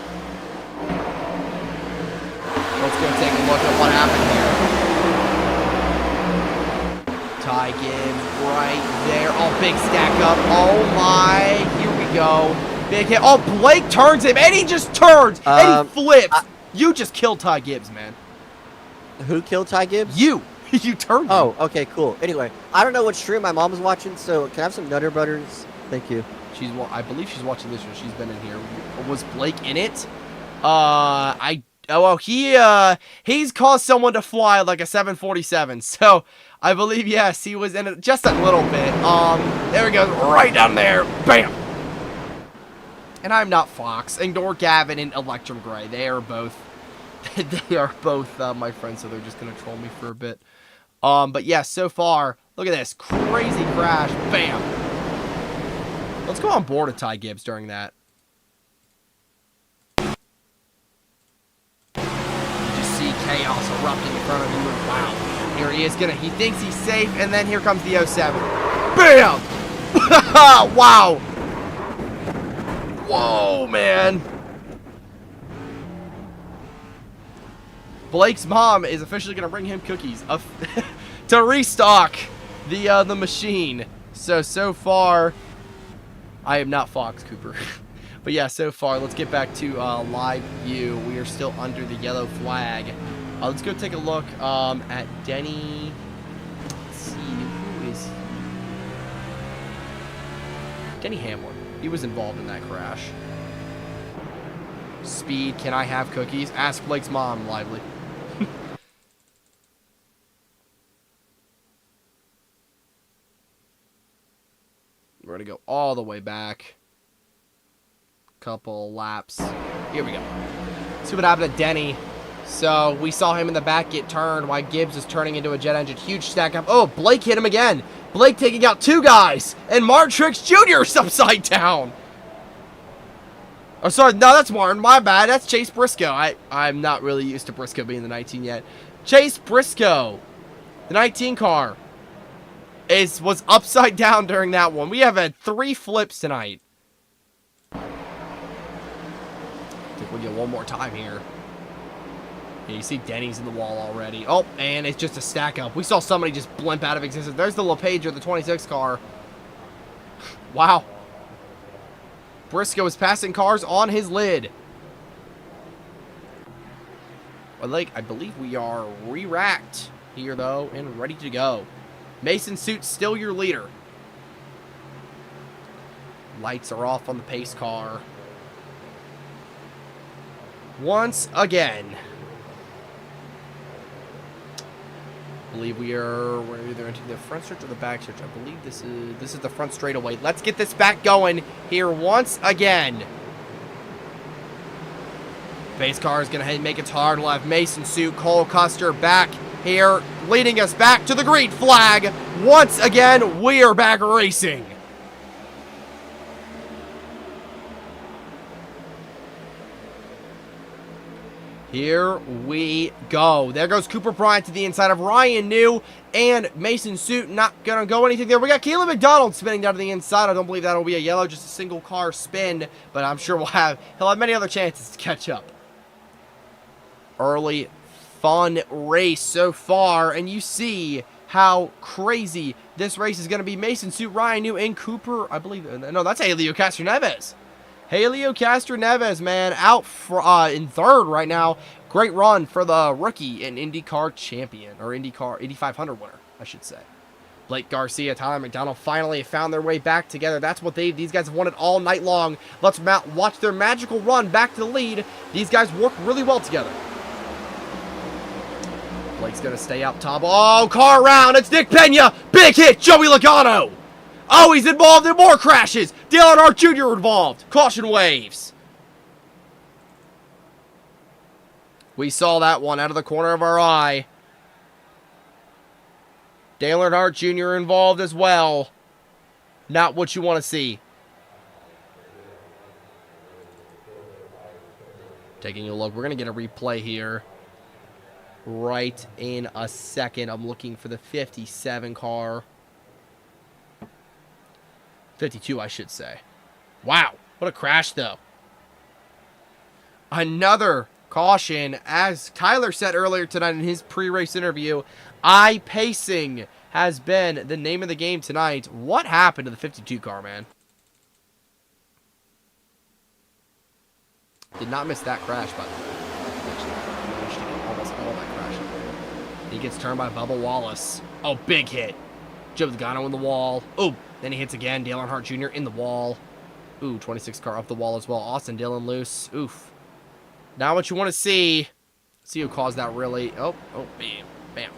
Let's go take a look at what happened here. Ty Gibbs right there. Oh, big stack up. Oh my. Here we go. Big hit. Oh, Blake turns him and he just turns and he flips. You just killed Ty Gibbs, man. Who killed Ty Gibbs? You. You turned him. Oh, okay, cool. Anyway, I don't know what stream my mom is watching, so can I have some Nutter Butters? Thank you. I believe she's watching this one. She's been in here. Was Blake in it? He's caused someone to fly like a 747. So I believe, yes, he was in it just a little bit. There he goes, right down there. Bam. And I'm not Fox. Ignore Gavin and Electrum Gray. They are both my friends, so they're just gonna troll me for a bit. But yeah, so far, look at this crazy crash. Bam. Let's go on board with Ty Gibbs during that. You just see chaos erupting in front of you. Wow. Here he is he thinks he's safe, and then here comes the 07. Bam! Wow. Whoa, man. Blake's mom is officially going to bring him cookies to restock the machine. So far, I am not Fox Cooper. But yeah, so far, let's get back to live view. We are still under the yellow flag. Let's go take a look at Denny. Let's see, who is he? Denny Hamlin. He was involved in that crash. Speed, can I have cookies? Ask Blake's mom, lively. We're going to go all the way back. Couple laps. Here we go. See what happened to Denny. So, we saw him in the back get turned while Gibbs is turning into a jet engine. Huge stack up. Oh, Blake hit him again. Blake taking out 2 guys. And Martrix Jr. is upside down. Oh, sorry. No, that's Martin. My bad. That's Chase Briscoe. I'm not really used to Briscoe being the 19 yet. Chase Briscoe, the 19 car, was upside down during that one. We have had 3 flips tonight. I think we'll get one more time here. Yeah, you see Denny's in the wall already. Oh, and it's just a stack up. We saw somebody just blimp out of existence. There's the LePage, the 26 car. Wow. Briscoe is passing cars on his lid. I believe we are re-racked here, though, and ready to go. Mason Suit's still your leader. Lights are off on the pace car. Once again. I believe we're either into the front stretch or the back stretch. I believe this is the front straightaway. Let's get this back going here once again. Pace car is going to make its hard left. Mason Suit, Cole Custer back here, leading us back to the green flag. Once again, we are back racing. Here we go. There goes Cooper Bryant to the inside of Ryan New and Mason Suit. Not going to go anything there. We got Caleb McDonald spinning down to the inside. I don't believe that'll be a yellow, just a single car spin. But I'm sure he'll have many other chances to catch up. Early fun race so far. And you see how crazy this race is going to be. Mason Suit, Ryan New, and Cooper. I believe. No, that's Helio Castroneves. Helio Castroneves, man, out in third right now. Great run for the rookie and IndyCar champion, or IndyCar 8500 winner, I should say. Blake Garcia, Tyler McDonald finally found their way back together. That's what these guys have wanted all night long. Let's watch their magical run back to the lead. These guys work really well together. Blake's going to stay out top. Oh, car round. It's Nick Pena. Big hit. Joey Logano. Oh, he's involved in more crashes. Dale Earnhardt Jr. involved. Caution waves. We saw that one out of the corner of our eye. Dale Earnhardt Jr. involved as well. Not what you want to see. Taking a look. We're going to get a replay here right in a second. I'm looking for the 57 car. 52, I should say. Wow, what a crash, though. Another caution, as Tyler said earlier tonight in his pre-race interview, iPacing has been the name of the game tonight. What happened to the 52 car, man? Did not miss that crash, by the way. Managed to get almost all that crash. He gets turned by Bubba Wallace. Oh, big hit. Joe Logano in the wall. Oh, then he hits again. Dale Earnhardt Jr. in the wall. Ooh, 26 car off the wall as well. Austin Dillon loose. Oof. Now what you want to see. See who caused that really. Oh, bam. Bam.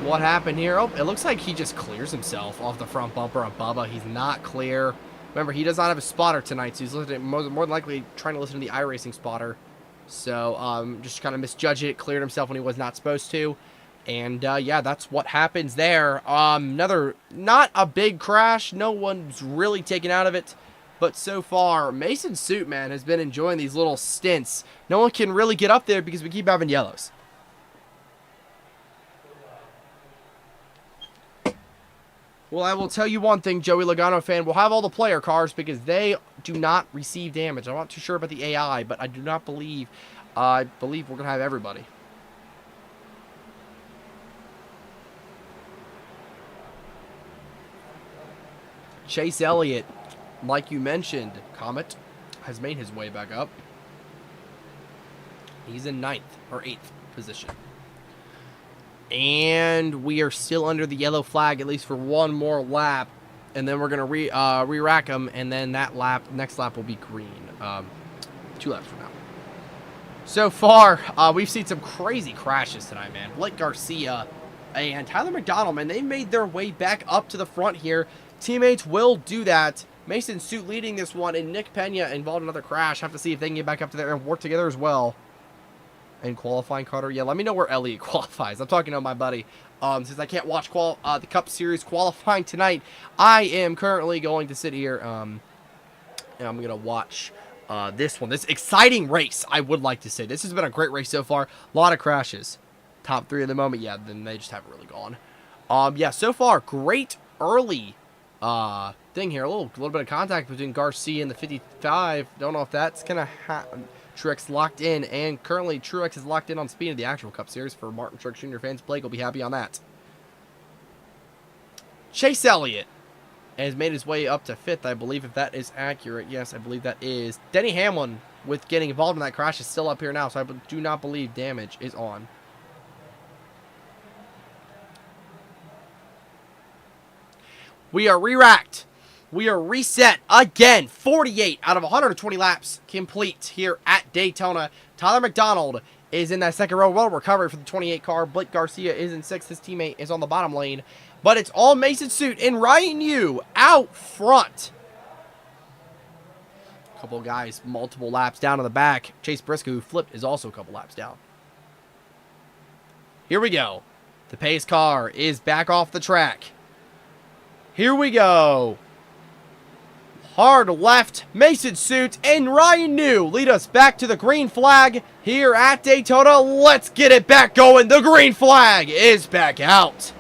What happened here? Oh, it looks like he just clears himself off the front bumper of Bubba. He's not clear. Remember, he does not have a spotter tonight, so he's listening, more than likely trying to listen to the iRacing spotter. So, just kind of misjudged it, cleared himself when he was not supposed to. And, yeah, that's what happens there. Not a big crash. No one's really taken out of it. But so far, Mason Suit, man, has been enjoying these little stints. No one can really get up there because we keep having yellows. Well, I will tell you one thing, Joey Logano fan. We'll have all the player cars because they do not receive damage. I'm not too sure about the AI, but I do not believe... I believe we're going to have everybody. Chase Elliott, like you mentioned, Comet, has made his way back up. He's in 9th or 8th position. And we are still under the yellow flag, at least for one more lap. And then we're going to re-rack them, and then that next lap will be green. 2 laps from now. So far, we've seen some crazy crashes tonight, man. Blake Garcia and Tyler McDonald, man, they made their way back up to the front here. Teammates will do that. Mason Suit leading this one, and Nick Pena involved in another crash. Have to see if they can get back up to there and work together as well. And qualifying, Carter. Yeah, let me know where Elliott qualifies. I'm talking to my buddy. Since I can't watch the Cup Series qualifying tonight, I am currently going to sit here and I'm going to watch this one. This exciting race, I would like to say. This has been a great race so far. A lot of crashes. Top 3 at the moment. Yeah, then they just haven't really gone. Yeah, so far, great early thing here. A little bit of contact between Garcia and the 55. Don't know if that's going to happen. Truex locked in, and currently Truex is locked in on speed of the actual Cup Series for Martin Truex Jr. fans. Blake will be happy on that. Chase Elliott has made his way up to 5th, I believe, if that is accurate. Yes, I believe that is. Denny Hamlin, with getting involved in that crash, is still up here now, so I do not believe damage is on. We are re-racked. We are reset again. 48 out of 120 laps complete here at Daytona. Tyler McDonald is in that second row. Well recovery for the 28 car. Blake Garcia is in 6th. His teammate is on the bottom lane. But it's all Mason Suit and Ryan Yu out front. A couple of guys multiple laps down in the back. Chase Briscoe, who flipped, is also a couple laps down. Here we go. The pace car is back off the track. Here we go. Hard left, Mason Suit and Ryan New lead us back to the green flag here at Daytona. Let's get it back going. The green flag is back out.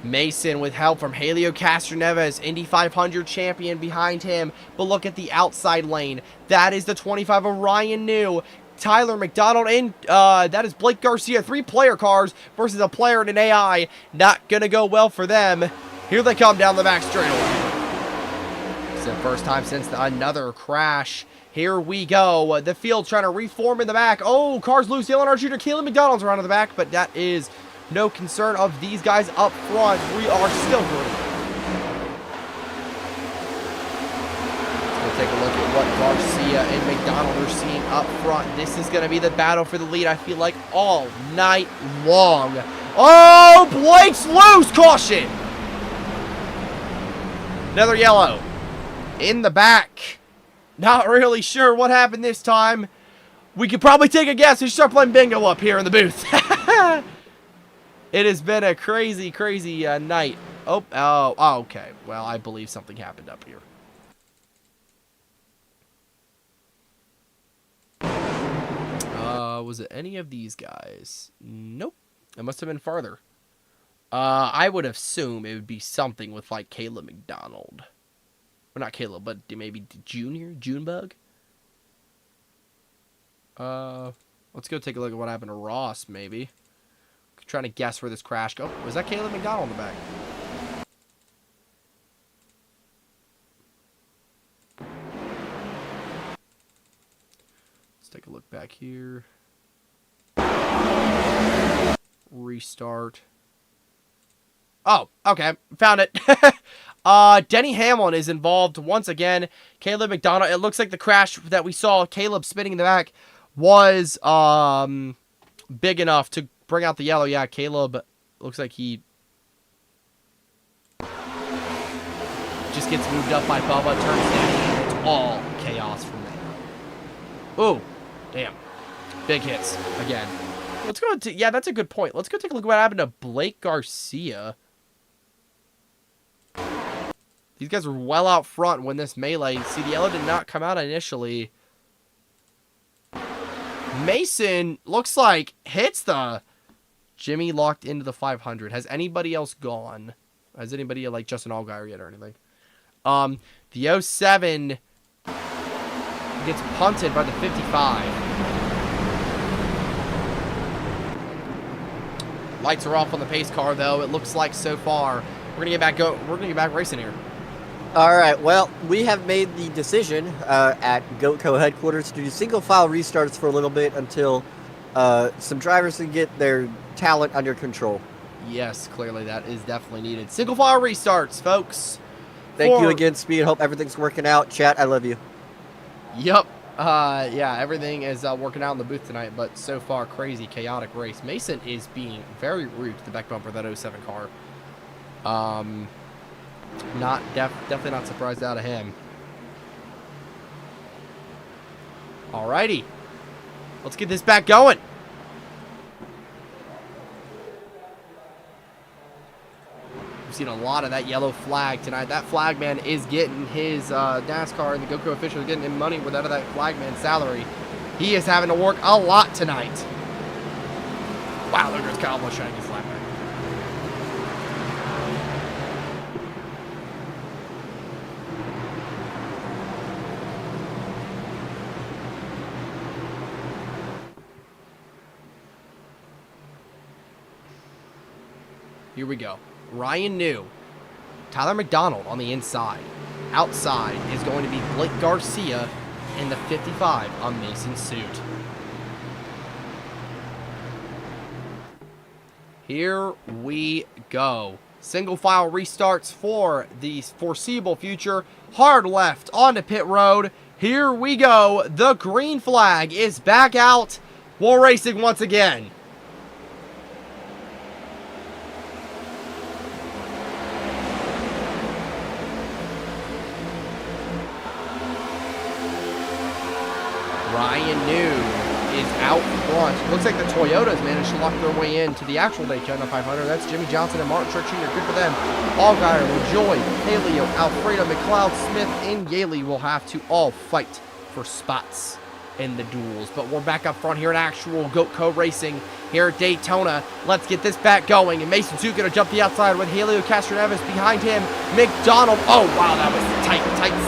Mason with help from Helio Castroneves, Indy 500 champion behind him. But look at the outside lane. That is the 25 of Ryan New. Tyler McDonald and that is Blake Garcia. 3 player cars versus a player and an AI. Not going to go well for them. Here they come down the back straightaway. It's the first time since another crash. Here we go. The field trying to reform in the back. Oh, cars loose. Yellow our shooter. Caleb McDonald's around in the back, but that is no concern of these guys up front. We are still green. Let's take a look at what Garcia and McDonald are seeing up front. This is going to be the battle for the lead, I feel like, all night long. Oh, Blake's loose. Caution. Another yellow. In the back. Not really sure what happened this time. We could probably take a guess. We should start playing bingo up here in the booth. It has been a crazy, crazy night. Oh, okay. Well, I believe something happened up here. Was it any of these guys? Nope. It must have been farther. I would assume it would be something with, like, Caleb McDonald. Or not Caleb, but maybe Junior? Junebug? Let's go take a look at what happened to Ross, maybe. Trying to guess where this crash go. Was that Caleb McDonald in the back? Let's take a look back here. Restart. Oh, okay. Found it. Denny Hamlin is involved once again. Caleb McDonald. It looks like the crash that we saw Caleb spinning in the back was big enough to bring out the yellow. Yeah, Caleb looks like he just gets moved up by Bubba, turns Denny, and it's all chaos from there. Ooh, damn. Big hits again. Let's go to, yeah, that's a good point. Let's go take a look at what happened to Blake Garcia. These guys were well out front when this melee. See, the yellow did not come out initially. Mason looks like hits the Jimmy locked into the 500. Has anybody else gone? Has anybody like Justin Allgaier yet or anything? The 07 gets punted by the 55. Lights are off on the pace car though. It looks like so far we're gonna get back racing here. All right, well, we have made the decision at Goatco headquarters to do single file restarts for a little bit until some drivers can get their talent under control. Yes, clearly that is definitely needed. Single file restarts, folks. Thank you again, Speed. Hope everything's working out. Chat, I love you. Yep. Yeah, everything is working out in the booth tonight, but so far, crazy, chaotic race. Mason is being very rude to the back bumper of that 07 car. Definitely not surprised out of him. Alrighty. Let's get this back going. We've seen a lot of that yellow flag tonight. That flagman is getting his NASCAR and the Goatco officials getting him money without that flagman's salary. He is having to work a lot tonight. Wow, there goes Kyle Busch shining his flagman. Here we go. Ryan New. Tyler McDonald on the inside. Outside is going to be Blake Garcia in the 55 on Mason Suit. Here we go. Single file restarts for the foreseeable future. Hard left onto pit road. Here we go. The green flag is back out. We're racing once again. Ryan New is out front. Looks like the Toyotas managed to lock their way into the actual Daytona 500. That's Jimmy Johnson and Martin Truex Jr. Good for them. Allgaier, LaJoy, Haleo, Alfredo, McLeod, Smith, and Yaley will have to all fight for spots in the duels. But we're back up front here at actual Goatco Racing here at Daytona. Let's get this back going. And Mason Duke going to jump the outside with Haleo Castroneves behind him. McDonald. Oh, wow, that was tight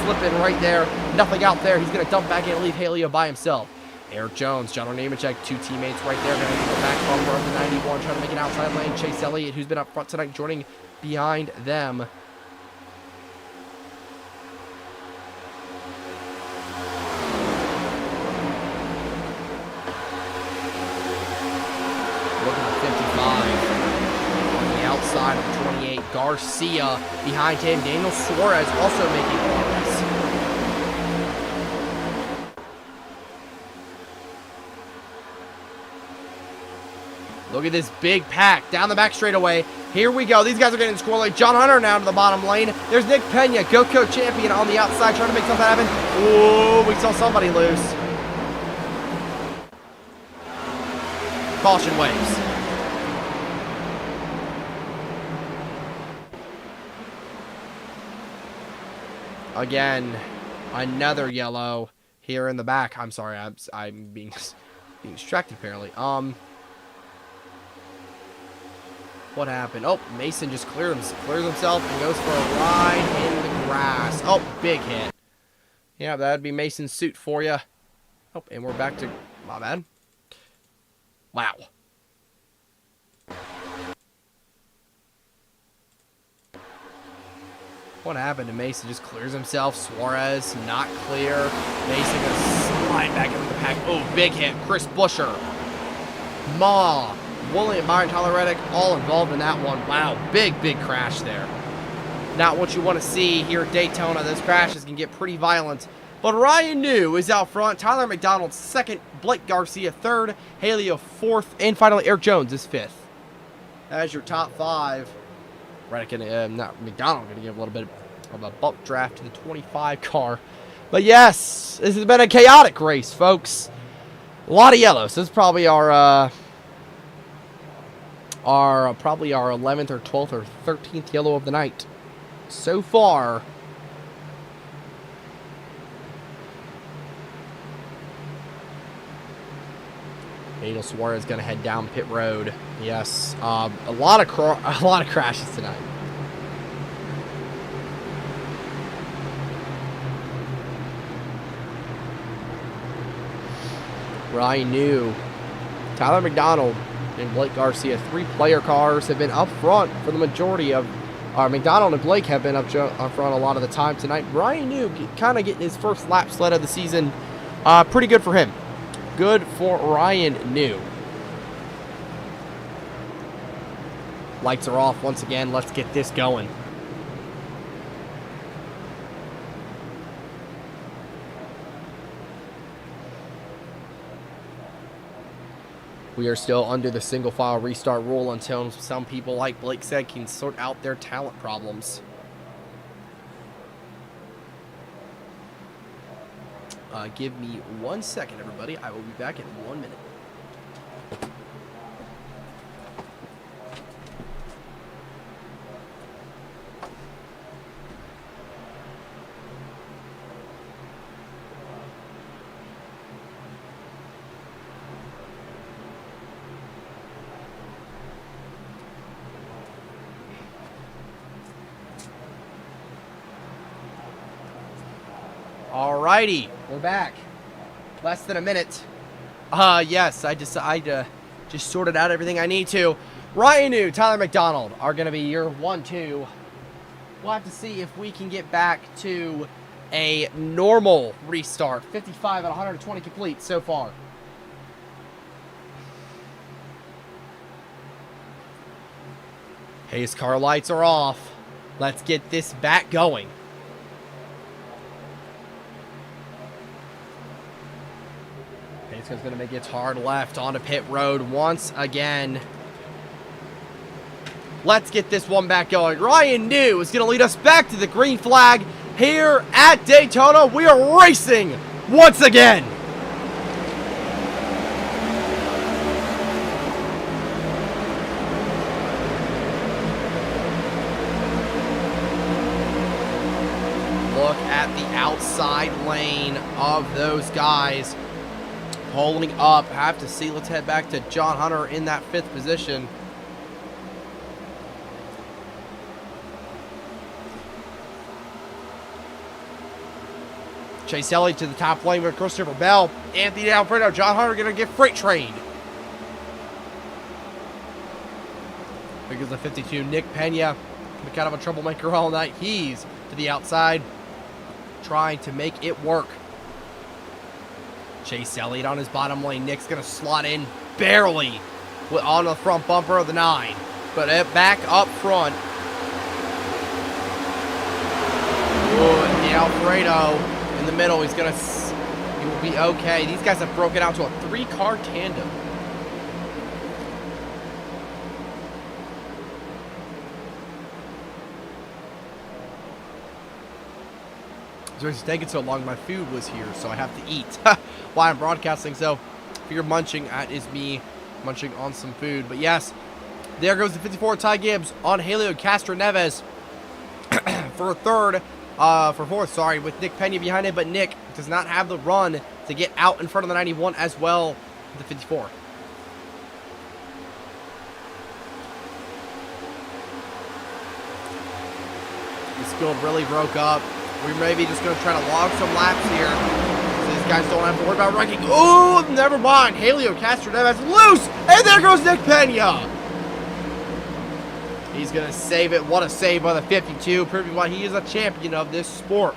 slipping right there. Nothing out there. He's going to dump back in and leave Haleo by himself. Eric Jones, John Nemechek, two teammates right there. Going to go back bumper of the 91, trying to make an outside lane. Chase Elliott, who's been up front tonight, joining behind them. Looking at 55. On the outside of the 28, Garcia behind him. Daniel Suarez also making progress. Look at this big pack down the back straightaway. Here we go. These guys are getting squirrely. John Hunter now to the bottom lane. There's Nick Pena, Goatco champion on the outside, trying to make something happen. Ooh, we saw somebody loose. Caution waves. Again, another yellow here in the back. I'm sorry, I'm being distracted apparently. What happened? Oh, Mason just clears himself and goes for a ride in the grass. Oh, big hit. Yeah, that'd be Mason's suit for you. Oh, and we're back to... My bad. Wow. What happened to Mason? Just clears himself. Suarez, not clear. Mason gonna slide back into the pack. Oh, big hit. Chris Buescher. William Byron, Tyler Reddick, all involved in that one. Wow, big crash there. Not what you want to see here at Daytona. Those crashes can get pretty violent. But Ryan New is out front. Tyler McDonald second. Blake Garcia third. Haleo fourth. And finally, Eric Jones is fifth. As your top five. Reddick and McDonald going to give a little bit of a bump draft to the 25 car. But yes, this has been a chaotic race, folks. A lot of yellows. This is probably our 11th or 12th or 13th yellow of the night so far. Daniel Suarez is going to head down pit road. Yes, a lot of crashes tonight. Ryan New, Tyler McDonald, and Blake Garcia. 3-player cars have been up front for the majority of... McDonald and Blake have been up front a lot of the time tonight. Ryan New kind of getting his first lap sled of the season. Pretty good for him. Good for Ryan New. Lights are off once again. Let's get this going. We are still under the single file restart rule until some people, like Blake said, can sort out their talent problems. Give me 1 second, everybody. I will be back in 1 minute. Alrighty, we're back. Less than a minute. Yes, I just sorted out everything I need to. Ryan New, Tyler McDonald are going to be your 1-2. We'll have to see if we can get back to a normal restart. 55 and 120 complete so far. Pace car lights are off. Let's get this back going. Pace car's going to make its hard left onto pit road once again. Let's get this one back going. Ryan New is going to lead us back to the green flag here at Daytona. We are racing once again. outside lane of those guys. Pulling up. Have to see. Let's head back to John Hunter in that 5th position. Chase Elliott to the top lane with Christopher Bell. Anthony Alfredo. John Hunter going to get freight trained. Because of 52. Nick Pena. Kind of a troublemaker all night. He's to the outside. Trying to make it work. Chase Elliott on his bottom lane. Nick's going to slot in barely on the front bumper of the 9. But back up front. Anthony Alfredo. In the middle, he will be okay. These guys have broken out to a 3-car tandem. So it's taking so long, my food was here, so I have to eat while I'm broadcasting. So if you're munching, that is me munching on some food. But yes, there goes the 54 Ty Gibbs on Helio Castro Neves for 3rd. For 4th, sorry, with Nick Pena behind him, but Nick does not have the run to get out in front of the 91 as well, the 54. This field really broke up. We may be just going to try to log some laps here. So these guys don't have to worry about wrecking. Oh, never mind. Helio Castro Neves loose, and there goes Nick Pena. He's going to save it. What a save by the 52, proving why he is a champion of this sport.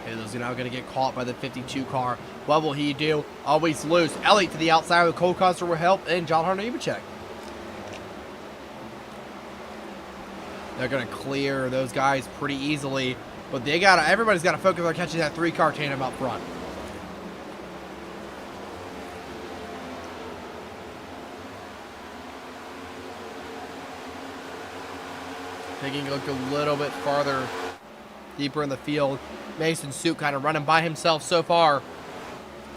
Helio's now going to get caught by the 52 car. What will he do? Always loose. Elliott to the outside with Cole Custer will help, and John Hunter Nemechek. They're going to clear those guys pretty easily, but everybody's got to focus on catching that 3-car tandem up front. Taking a look a little bit farther, deeper in the field. Mason Suit kind of running by himself so far.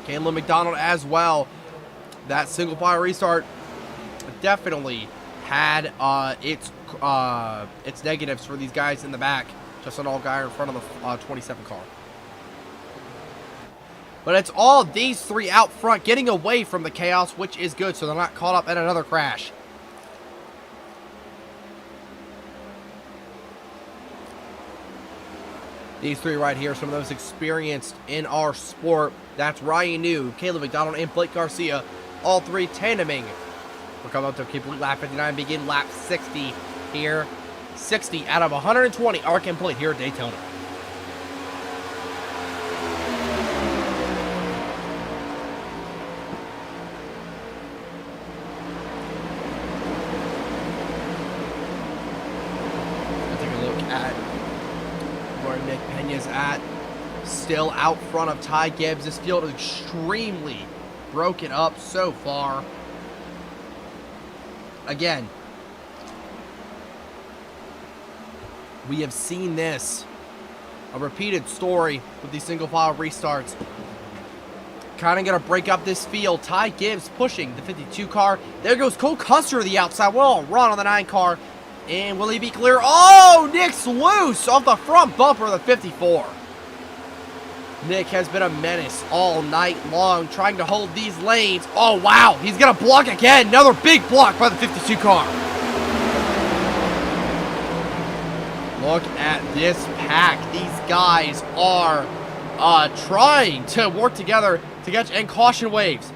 Caleb McDonald as well. That single file restart definitely had its negatives for these guys in the back. Just an all guy in front of the 27 car. But it's all these 3 out front getting away from the chaos, which is good, so they're not caught up in another crash. These 3 right here, some of those experienced in our sport. That's Ryan New, Caleb McDonald, and Blake Garcia. All 3 tandeming. We're coming up to complete lap 59, begin lap 60 here. 60 out of 120 are complete here at Daytona. Nick Pena's at, still out front of Ty Gibbs. This field is extremely broken up so far. Again, we have seen this, a repeated story with these single file restarts. Kind of going to break up this field. Ty Gibbs pushing the 52 car. There goes Cole Custer to the outside. Well, run on the 9 car. And will he be clear? Oh, Nick's loose off the front bumper of the 54. Nick has been a menace all night long trying to hold these lanes. Oh, wow. He's going to block again. Another big block by the 52 car. Look at this pack. These guys are trying to work together to catch and caution waves.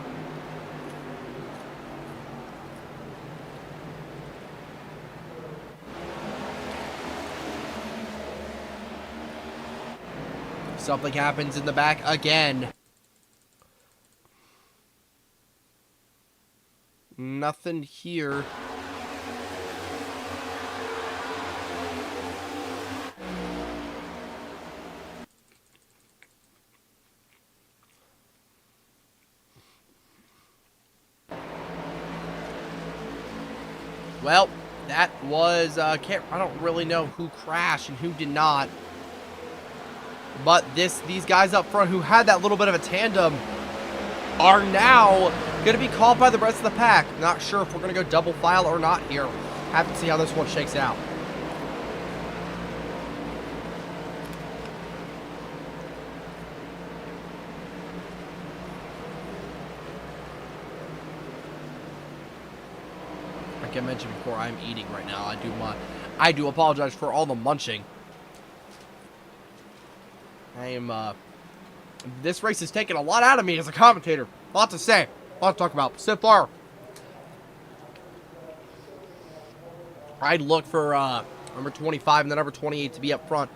Something happens in the back again. Nothing here. Well, that was, I don't really know who crashed and who did not. But these guys up front who had that little bit of a tandem are now going to be called by the rest of the pack. Not sure if we're going to go double file or not here. Have to see how this one shakes out. like I mentioned before, I'm eating right now. I do apologize for all the munching. I am, this race has taken a lot out of me as a commentator. A lot to say, a lot to talk about. So far, I'd look for, number 25 and the number 28 to be up front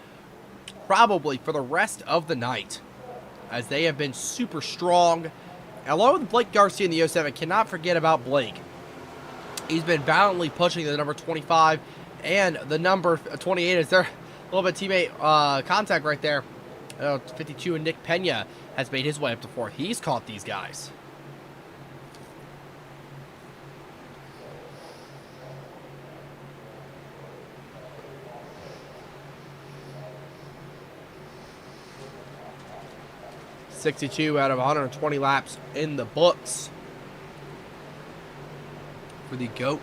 probably for the rest of the night, as they have been super strong. Along with Blake Garcia in the 07, cannot forget about Blake. He's been valiantly pushing the number 25 and the number 28. Is there a little bit of teammate contact right there? 52 and Nick Pena has made his way up to 4th. He's caught these guys. .62 out of 120 laps in the books for the Goatco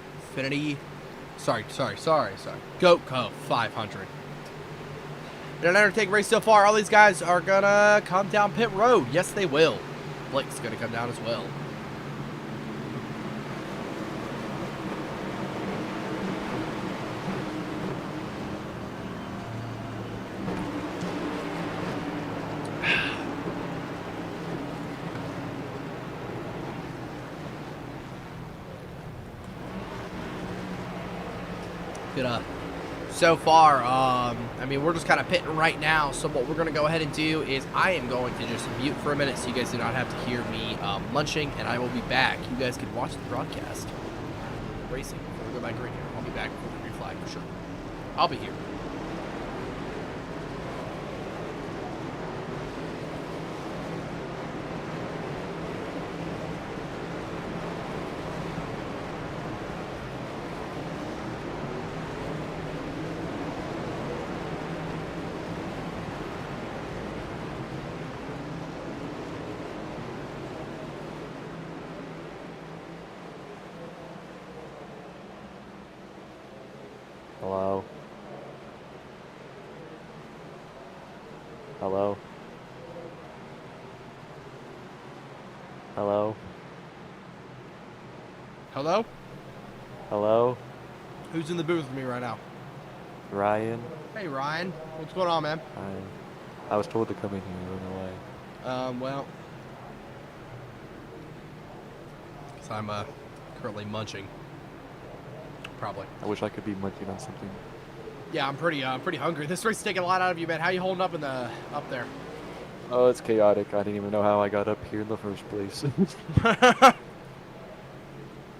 500. In an entertaining race so far, all these guys are gonna come down pit road. Yes, they will. Blake's gonna come down as well. So far, I mean, we're just kind of pitting right now, so what we're going to go ahead and do is I am going to just mute for a minute so you guys do not have to hear me munching, and I will be back. You guys can watch the broadcast racing before we go back green here. I'll be back before the green flag for sure. I'll be here. Hello? Hello? Hello? Hello? Hello? Who's in the booth with me right now? Ryan? Hey, Ryan. What's going on, man? I was told to come in here, I don't know why. Well, because I'm currently munching. Probably. I wish I could be munching on something. Yeah, I'm pretty hungry. This race is taking a lot out of you, man. How you holding up up there? Oh, it's chaotic. I didn't even know how I got up here in the first place. But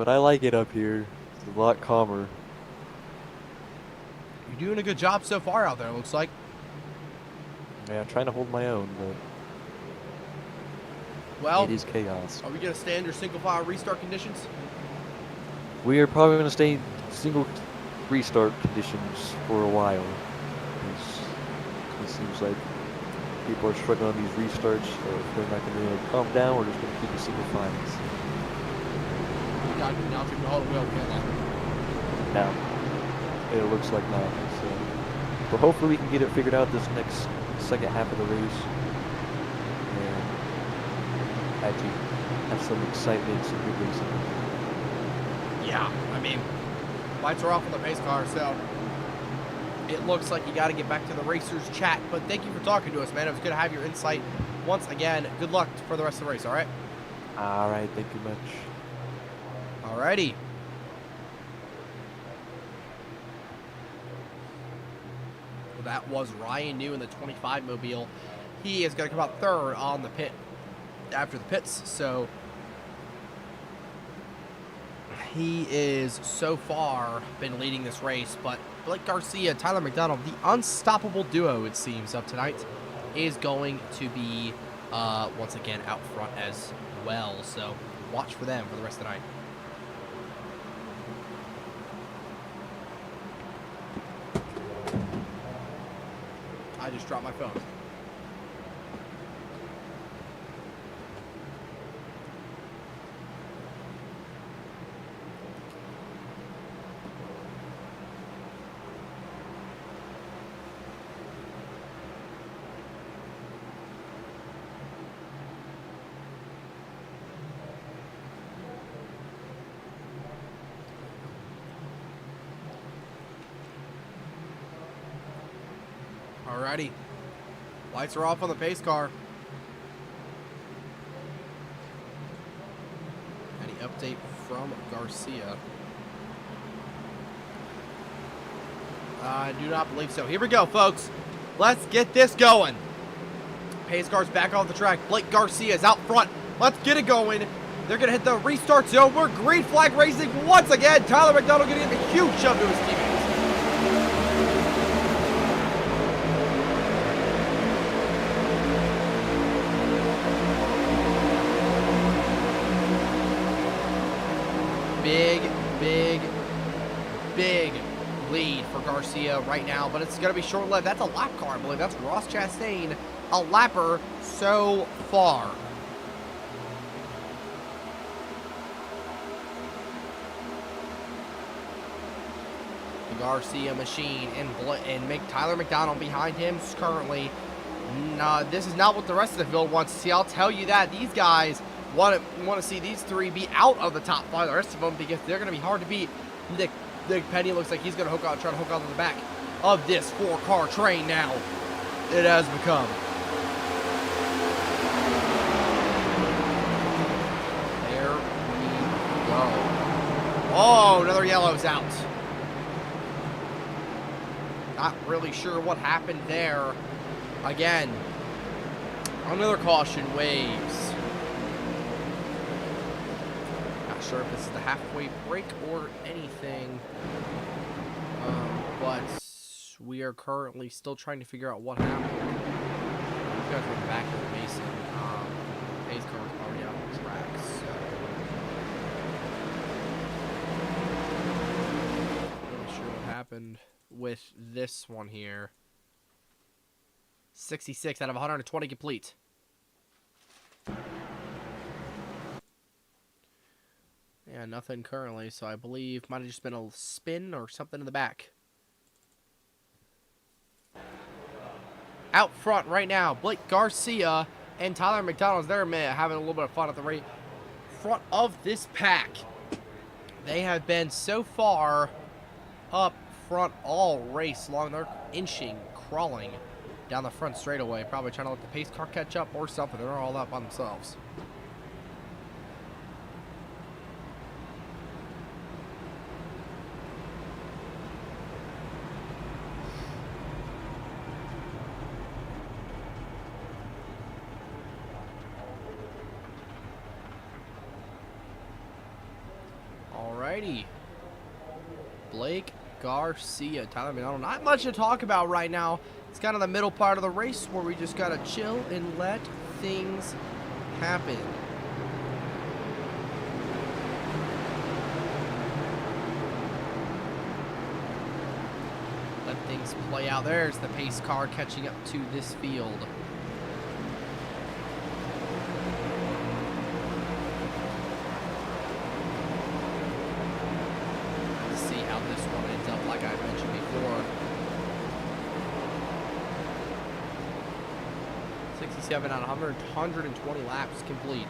I like it up here. It's a lot calmer. You're doing a good job so far out there, it looks like. Yeah, I'm trying to hold my own, but Well, it is chaos. are we going to stay under single file restart conditions? We are probably going to stay in single restart conditions for a while. It seems like people are struggling on these restarts, so if they're not going to be able to calm down, we're just going to keep the single files. Not going to hold a wheel, can Now, it looks like not. So, but hopefully we can get it figured out this next second half of the race, and actually have some excitement, some good racing. Yeah, I mean, lights are off on the pace car, so it looks like you got to get back to the racers chat. But thank you for talking to us, man. It was good to have your insight. Once again, good luck for the rest of the race, all right? All right, thank you much. All righty. Well, that was Ryan New in the 25 mobile. He is going to come out third on the pit after the pits, so he is so far been leading this race, but Blake Garcia, Tyler McDonald, the unstoppable duo, it seems, of tonight, is going to be once again out front as well. So watch for them for the rest of the night. I just dropped my phone. Alrighty. Lights are off on the pace car. Any update from Garcia? I do not believe so. Here we go, folks. Let's get this going. Pace car's back on the track. Blake Garcia is out front. Let's get it going. They're going to hit the restart zone. We're green flag racing once again. Tyler McDonald getting a huge shove to his teammates. Big lead for Garcia right now, but it's going to be short-lived. That's a lap car, I believe. That's Ross Chastain, a lapper so far. The Garcia machine and Tyler McDonald behind him currently. This is not what the rest of the field wants to see. I'll tell you that. These guys want to see these three be out of the top five, the rest of them, because they're going to be hard to beat. Nick Penny looks like he's going to try to hook on to the back of this four-car train now. It has become. There we go. Oh, another yellow's out. Not really sure what happened there. Again, another caution waves. Not sure if this is the halfway break or anything, but we are currently still trying to figure out what happened. These guys are back in the Mason. Pace car is already out on the track, so not really sure what happened with this one here. 66 out of 120 complete. Yeah, nothing currently, so I believe might have just been a spin or something in the back. Out front right now, Blake Garcia and Tyler McDonald's there, having a little bit of fun at the front of this pack. They have been so far up front all race long. They're inching, crawling down the front straightaway, probably trying to let the pace car catch up or something. They're all up on themselves. Alrighty. Blake Garcia, Tyler McDonald. Not much to talk about right now. It's kind of the middle part of the race where we just gotta chill and let things happen. Let things play out. There's the pace car catching up to this field. Let's see how this one ends up, like I mentioned before. 67 out of 120 laps complete.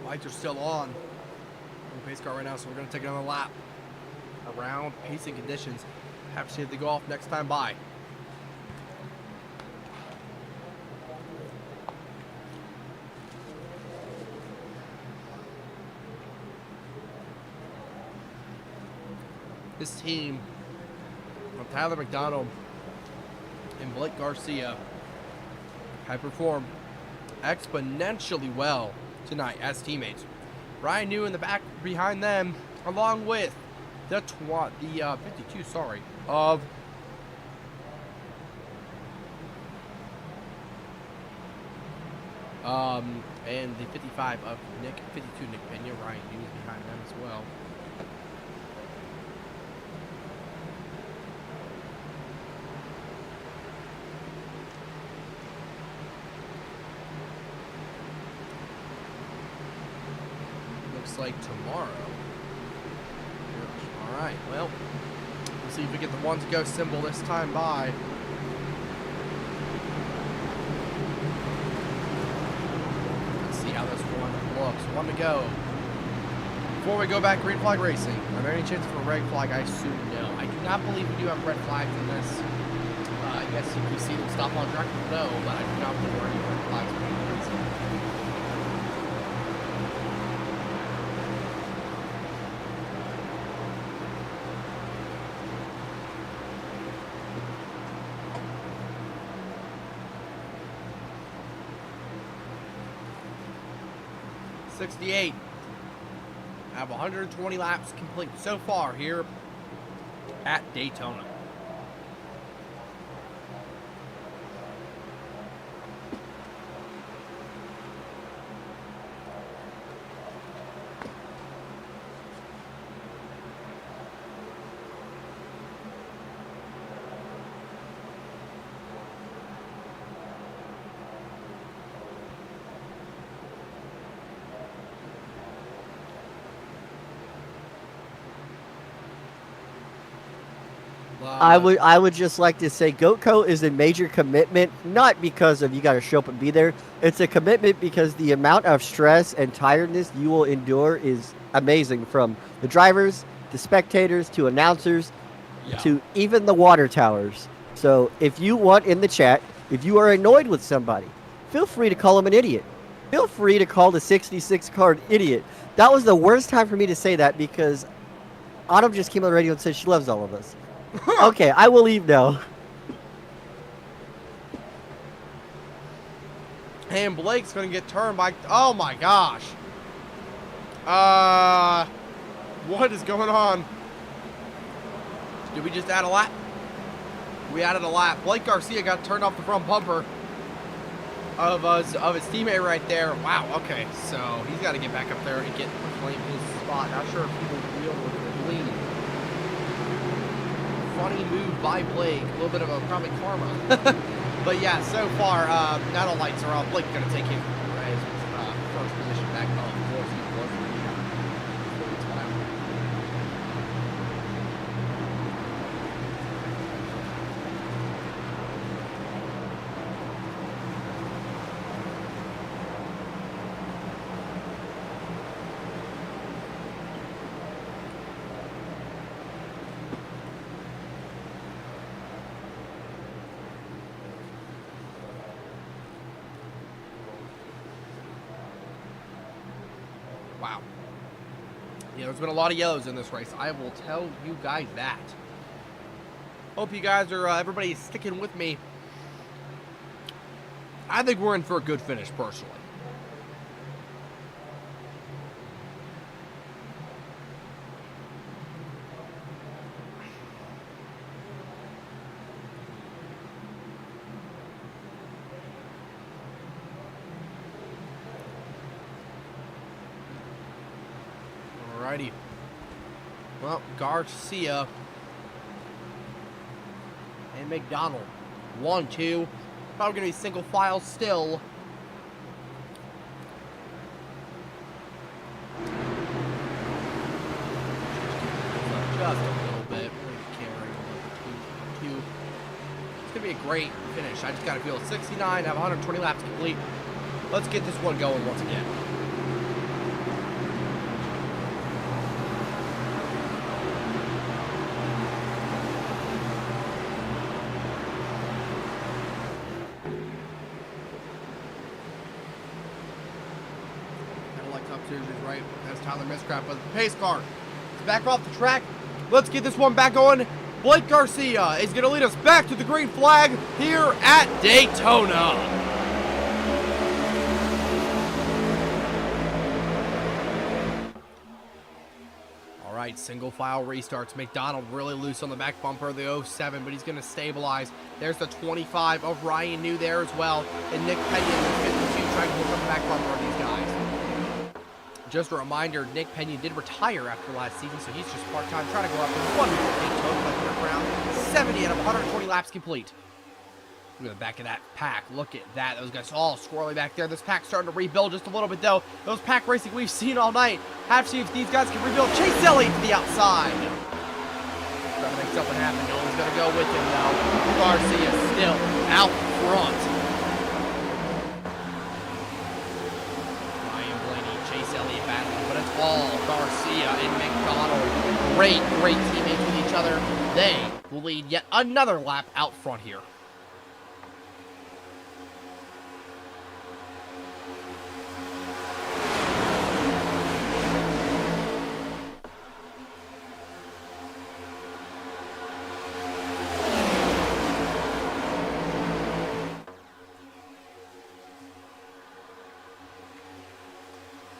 Lights are still on the pace car right now, so we're going to take another lap around pacing conditions. Have to see if they go off next time by. This team of Tyler McDonald and Blake Garcia have performed exponentially well tonight as teammates. Ryan New in the back behind them, along with the 52, of and the 55 of Nick Pena. Ryan New is behind them as well. Like tomorrow. All right, well, we'll see if we get the one to go symbol this time by. Let's see how this one looks. One to go. Before we go back, green flag racing. Are there any chances for a red flag? I assume no. I do not believe we do have red flags in this. I guess if we see them stop on track, no, but I do not believe there are any red flags for green racing. '68. Have 120 laps complete so far here at Daytona. I would just like to say Goatco is a major commitment, not because of you got to show up and be there. It's a commitment because the amount of stress and tiredness you will endure is amazing, from the drivers to spectators to announcers to even the water towers. So if you want in the chat, if you are annoyed with somebody, feel free to call them an idiot. Feel free to call the 66 car an idiot. That was the worst time for me to say that because Autumn just came on the radio and said she loves all of us. Okay, I will leave now. And Blake's going to get turned by... Oh, my gosh. What is going on? Did we just add a lap? We added a lap. Blake Garcia got turned off the front bumper of his teammate right there. Wow, okay. So he's got to get back up there and claim his spot. Not sure if he will be able to lead. Funny move by Blake. A little bit of a probably karma. But yeah, so far, now the lights are off. Blake's going to take his first position back on. Of course, he was Wow. Yeah, there's been a lot of yellows in this race. I will tell you guys that. Hope you guys are, everybody's sticking with me. I think we're in for a good finish, personally. Alrighty. Well, Garcia and McDonald. 1, 2. Probably going to be single file still. Just a little bit. Camry. 2, 2. It's going to be a great finish. I just got to feel 69, have 120 laps complete. Let's get this one going once again. Right, that's Tyler Miscraft with the pace car. It's back off the track. Let's get this one back going. Blake Garcia is going to lead us back to the green flag here at Daytona. All right, single file restarts. McDonald really loose on the back bumper of the 07, but he's going to stabilize. There's the 25 of Ryan New there as well. And Nick Pena in the 52 trying to look up the back bumper of these guys. Just a reminder, Nick Pena did retire after last season, so he's just part-time trying to go up in one Daytona by third round. 70 out of 120 laps complete. Look at the back of that pack. Look at that. Those guys all squirrely back there. This pack's starting to rebuild just a little bit, though. Those pack racing we've seen all night. Have to see if these guys can rebuild. Chase Elliott to the outside. trying to make something happen. No one's going to go with him, though. Garcia still out front. Ryan Blaney, Chase Elliott battling, but it's all Garcia and McDonald. Great teammates with each other. They will lead yet another lap out front here.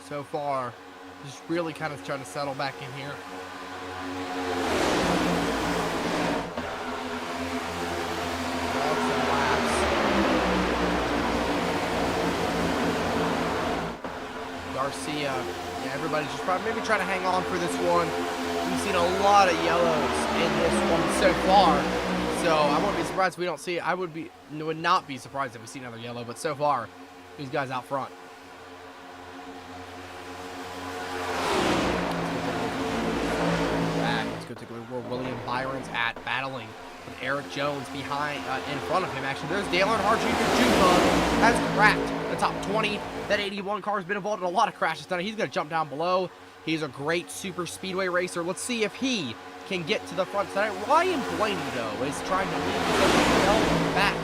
So far, just really kind of trying to settle back in here. Lots of laps. Garcia, yeah, everybody's just probably maybe trying to hang on for this one. We've seen a lot of yellows in this one so far, so I wouldn't be surprised if we don't see it. I would not be surprised if we see another yellow, but so far, these guys out front. Let's go take a look where William Byron's at, battling with Eric Jones behind, in front of him. Actually, there's Dale Earnhardt Jr. Juma has cracked the top 20. That 81 car has been involved in a lot of crashes tonight. He's going to jump down below. He's a great super speedway racer. Let's see if he can get to the front tonight. Ryan Blaney, though, is trying to lead back.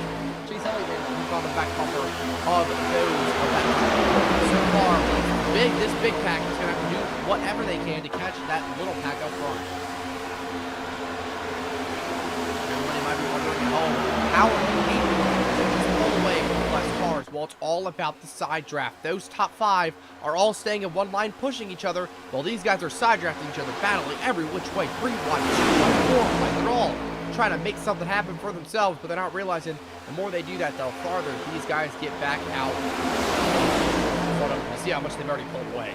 Chase Elliott is on the back bumper of those. So far, this big pack is going to have to do whatever they can to catch that little pack up front. Everybody might be wondering at home, how are you able to pull away from less cars? Well, it's all about the side draft. Those top 5 are all staying in one line, pushing each other, while these guys are side drafting each other, battling every which way, 3 wide, 2 wide, 4 wide. They're all trying to make something happen for themselves, but they're not realizing the more they do that, the farther these guys get back out. You see how much they've already pulled away.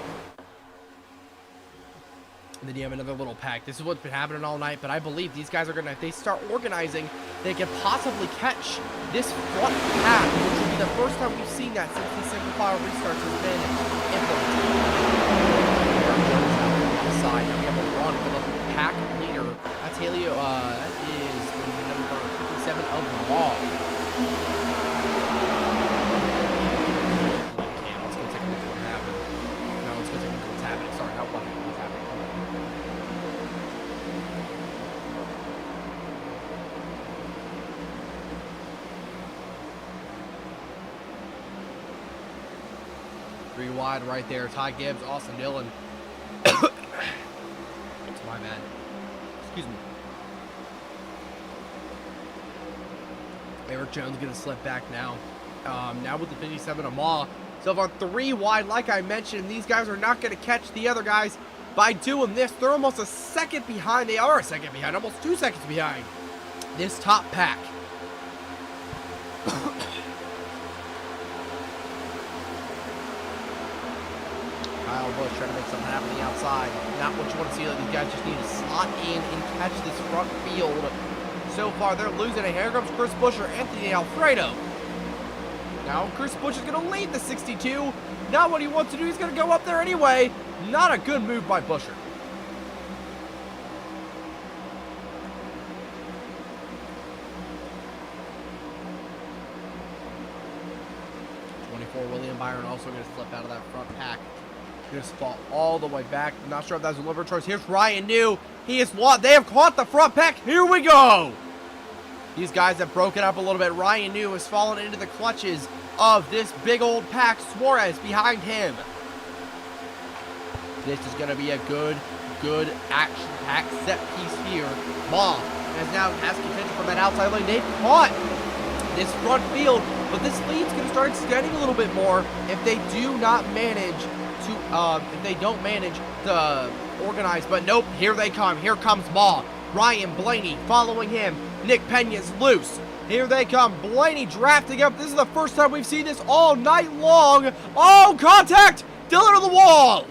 And then you have another little pack. This is what's been happening all night, but I believe these guys are going to, if they start organizing, they can possibly catch this front pack, which will be the first time we've seen that since the single file restarts has been implemented. Side. Now we have a run for the pack leader. That's Haley, that is the number 57 of the law. Three wide right there. Ty Gibbs, Austin Dillon. It's my bad. Excuse me. Eric Jones going to slip back now. Now with the 57 of Ma. So far 3 wide, like I mentioned. These guys are not going to catch the other guys by doing this. They're almost a second behind. They are a second behind. Almost 2 seconds behind this top pack. Kyle Busch trying to make something happen on the outside. Not what you want to see. These guys just need to slot in and catch this front field. So far, they're losing it. Here comes Chris Buescher, Anthony Alfredo. Now, Chris Busch is going to lead the 62. Not what he wants to do. He's going to go up there anyway. Not a good move by Buescher. William Byron also going to slip out of that front pack. Going to fall all the way back. Not sure if that's a deliberate choice. Here's Ryan New. He is lost. They have caught the front pack. Here we go. These guys have broken up a little bit. Ryan New has fallen into the clutches of this big old pack. Suarez behind him. This is going to be a good action pack set piece here. Ma has contention from that outside lane. They've caught this front field, but this lead's going to start extending a little bit more if they do not manage to, organize. But nope, here they come. Here comes Ma. Ryan Blaney following him. Nick Pena's loose. Here they come. Blaney drafting up. This is the first time we've seen this all night long. Oh, contact! Dillon to the wall.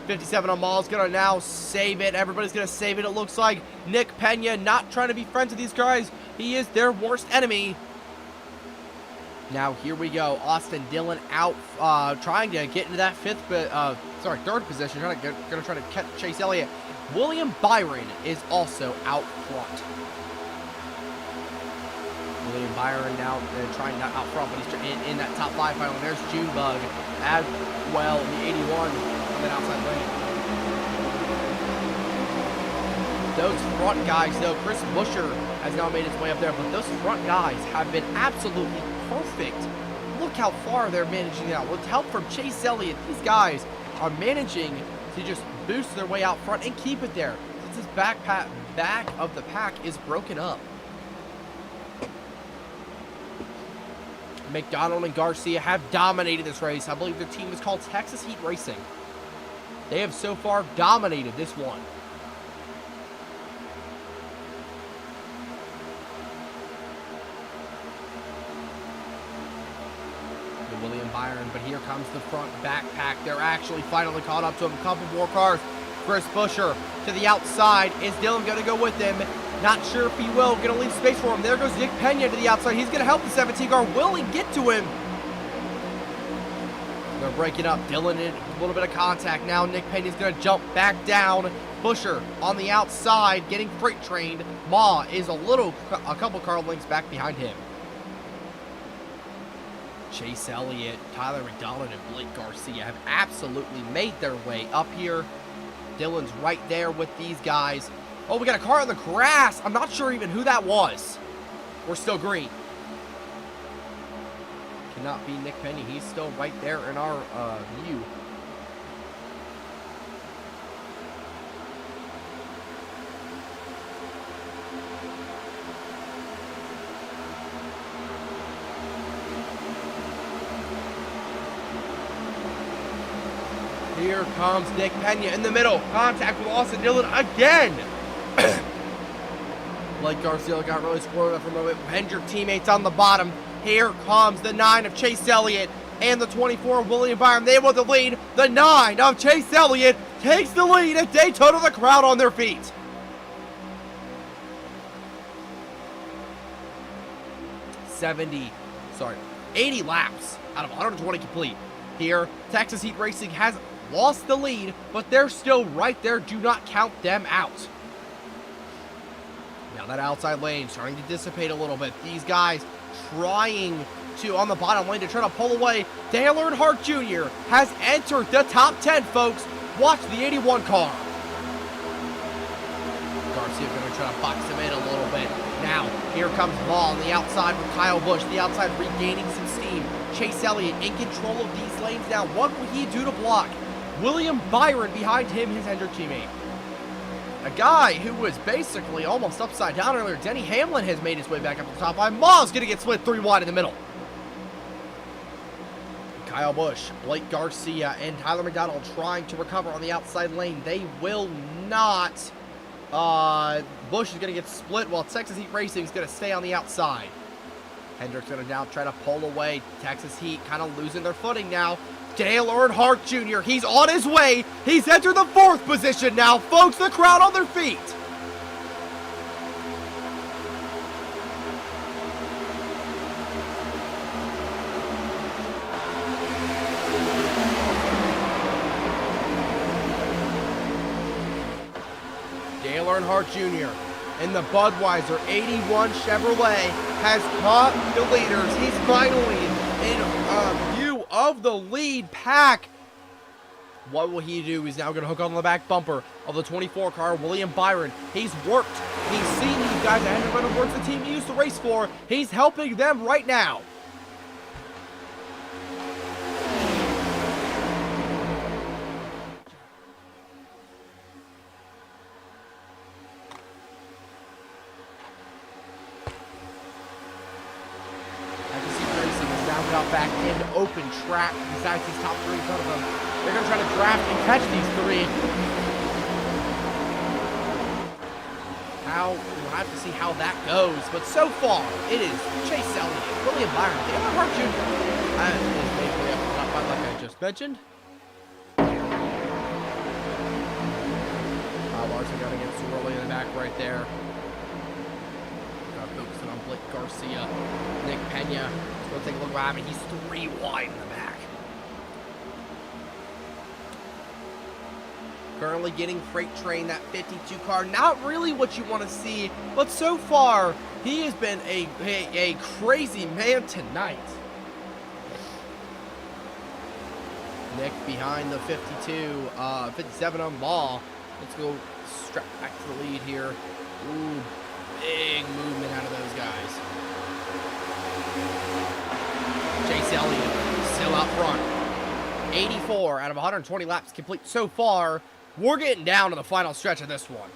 57 on Maul is going to now save it. Everybody's going to save it, it looks like. Nick Pena not trying to be friends with these guys. He is their worst enemy. Now, here we go. Austin Dillon out, trying to get into that third position. Going to try to catch Chase Elliott William Byron is also out front. William Byron now trying not out front, but he's in that top 5 final. There's Junebug as well in the 81 on that outside lane. Those front guys, though, Chris Buescher has now made his way up there, but those front guys have been absolutely perfect. Look how far they're managing now. With help from Chase Elliott, these guys are managing to just boost their way out front and keep it there, since his back of the pack is broken up. McDonald and Garcia have dominated this race. I believe their team is called Texas Heat Racing. They have so far dominated this one. William Byron, but here comes the front backpack. They're actually finally caught up to him. A couple more cars. Chris Buescher to the outside. Is Dylan going to go with him? Not sure if he will. Going to leave space for him. There goes Nick Pena to the outside. He's going to help the 17 car. Will he get to him? They're breaking up. Dylan in a little bit of contact now. Nick Pena's going to jump back down. Buescher on the outside, getting freight trained. Ma is a couple car lengths back behind him. Chase Elliott, Tyler McDonald, and Blake Garcia have absolutely made their way up here. Dylan's right there with these guys. Oh, we got a car on the grass. I'm not sure even who that was. We're still green. Cannot be Nick Penny. He's still right there in our view. Here comes Nick Pena in the middle. Contact with Austin Dillon again. Blake Garcia got really squirreled up for a moment. Hendrick teammates on the bottom. Here comes the 9 of Chase Elliott and the 24 of William Byron. They want the lead. The 9 of Chase Elliott takes the lead at Daytona. The crowd on their feet. Sorry, 80 laps out of 120 complete. Here, Texas Heat Racing has lost the lead, but they're still right there. Do not count them out. Now that outside lane starting to dissipate a little bit. These guys trying to, on the bottom lane, to try to pull away. Dale Earnhardt Jr. has entered the top 10, folks. Watch the 81 car. Garcia going to try to box him in a little bit. Now, here comes Ball on the outside with Kyle Busch. The outside regaining some steam. Chase Elliott in control of these lanes now. What will he do to block? William Byron behind him, his Hendrick teammate. A guy who was basically almost upside down earlier, Denny Hamlin, has made his way back up to the top 5. Ma's going to get split 3 wide in the middle. Kyle Busch, Blake Garcia, and Tyler McDonald trying to recover on the outside lane. They will not. Busch is going to get split while Texas Heat Racing is going to stay on the outside. Hendrick's going to now try to pull away. Texas Heat kind of losing their footing now. Dale Earnhardt Jr., he's on his way. He's entered the 4th position now. Folks, the crowd on their feet. Dale Earnhardt Jr. in the Budweiser 81 Chevrolet has caught the leaders. He's finally in view of the lead pack. What will he do? He's now going to hook on the back bumper of the 24 car, William Byron. He's worked. He's seen these guys that Hendrick Reynolds works the team he used to race for. He's helping them right now. Got back into open track besides these top 3 in front of them. They're going to try to draft and catch these 3. We'll have to see how that goes. But so far, it is Chase Elliott, William Byron, Dale Earnhardt Jr. And is made way up the top 5 like I just mentioned. Larson got to get swirly in the back right there. Focusing on Blake Garcia, Nick Pena. Let's take a look what happened. He's 3 wide in the back. Currently getting freight train, that 52 car. Not really what you want to see, but so far, he has been a crazy man tonight. Nick behind the 52, 57 on ball. Let's go strap back to the lead here. Ooh, big movement out of those guys. Chase Elliott still out front. 84 out of 120 laps complete so far. We're getting down to the final stretch of this one.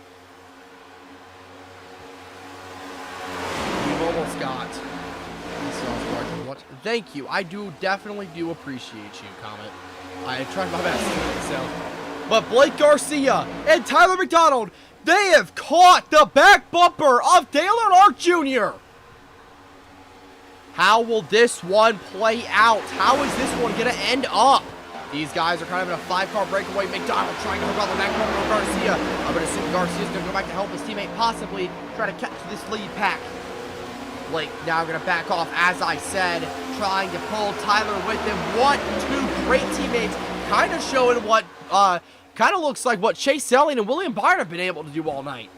We've almost got. Thank you. I definitely do appreciate you, Comet. I tried my best. So, but Blake Garcia and Tyler McDonald, they have caught the back bumper of Dale Earnhardt Jr. How will this one play out? How is this one going to end up? These guys are kind of in a 5-car breakaway. McDonald trying to hook on the back bumper of Garcia. I'm going to assume Garcia's going to go back to help his teammate, possibly try to catch this lead pack. Blake now going to back off, as I said, trying to pull Tyler with him. 1, 2 great teammates, kind of showing what, kind of looks like what Chase Elliott and William Byron have been able to do all night.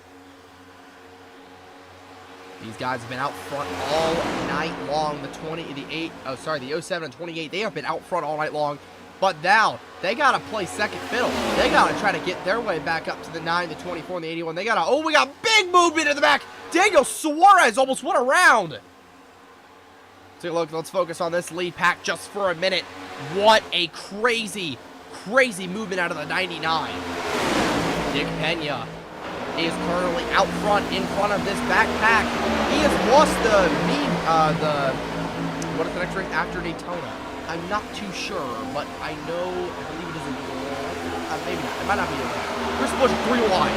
These guys have been out front all night long. The 07 and 28, they have been out front all night long. But now, they got to play second fiddle. They got to try to get their way back up to the 9, the 24, and the 81. They got to, oh, we got big movement in the back. Daniel Suarez almost went around. Take a look, let's focus on this lead pack just for a minute. What a crazy, crazy movement out of the 99. Nick Pena is currently out front in front of this backpack. He has lost what is the next race after Daytona? I'm not too sure, but I believe it is in maybe not. It might not be in Chris Busch 3 wide.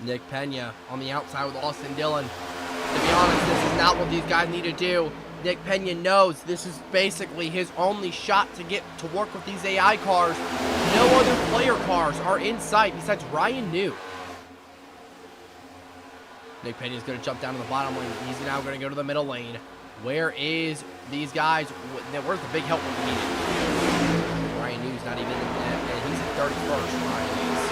Nick Pena on the outside with Austin Dillon. To be honest, this is not what these guys need to do. Nick Pena knows this is basically his only shot to get to work with these AI cars. No other player cars are in sight besides Ryan New. Nick Pena is going to jump down to the bottom lane. He's now going to go to the middle lane. Where is these guys? Where's the big help we needed? Ryan New's not even in that, and he's at 31st. Ryan New's.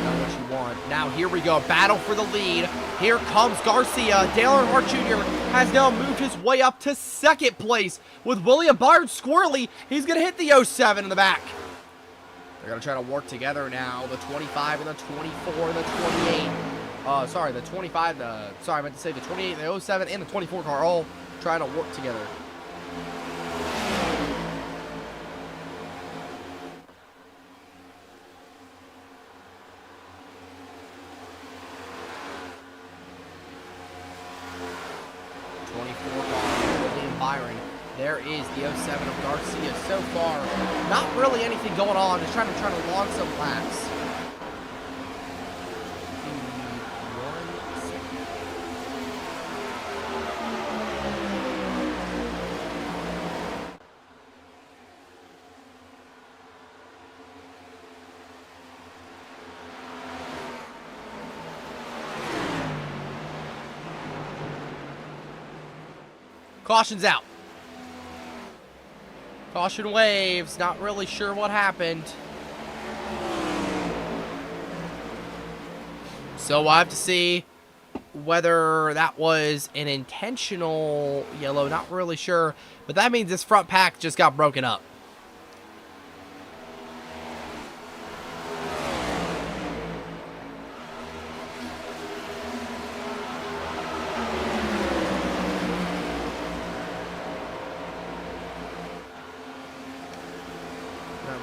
Not what you want. Now here we go. Battle for the lead. Here comes Garcia. Dale Earnhardt Jr. has now moved his way up to second place with William Byron squirrely. He's going to hit the 07 in the back. They're going to try to work together now. The 25 and the 24 and the 28. Sorry, the 25, I meant to say the 28, the 07, and the 24 car all trying to work together. Byron. There is the 07 of Garcia. So far, not really anything going on. Just trying to log some laps. Caution's out. Caution waves. Not really sure what happened. So we'll have to see whether that was an intentional yellow. Not really sure. But that means this front pack just got broken up.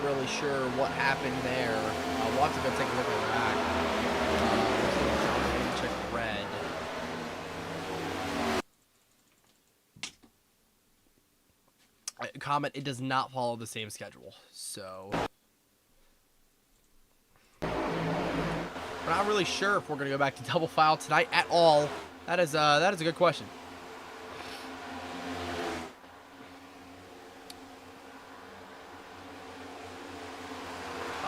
Really sure what happened there. We'll have to go take a look at the back. Check red. Comment, it does not follow the same schedule, so we're not really sure if we're gonna go back to double file tonight at all. That is a good question.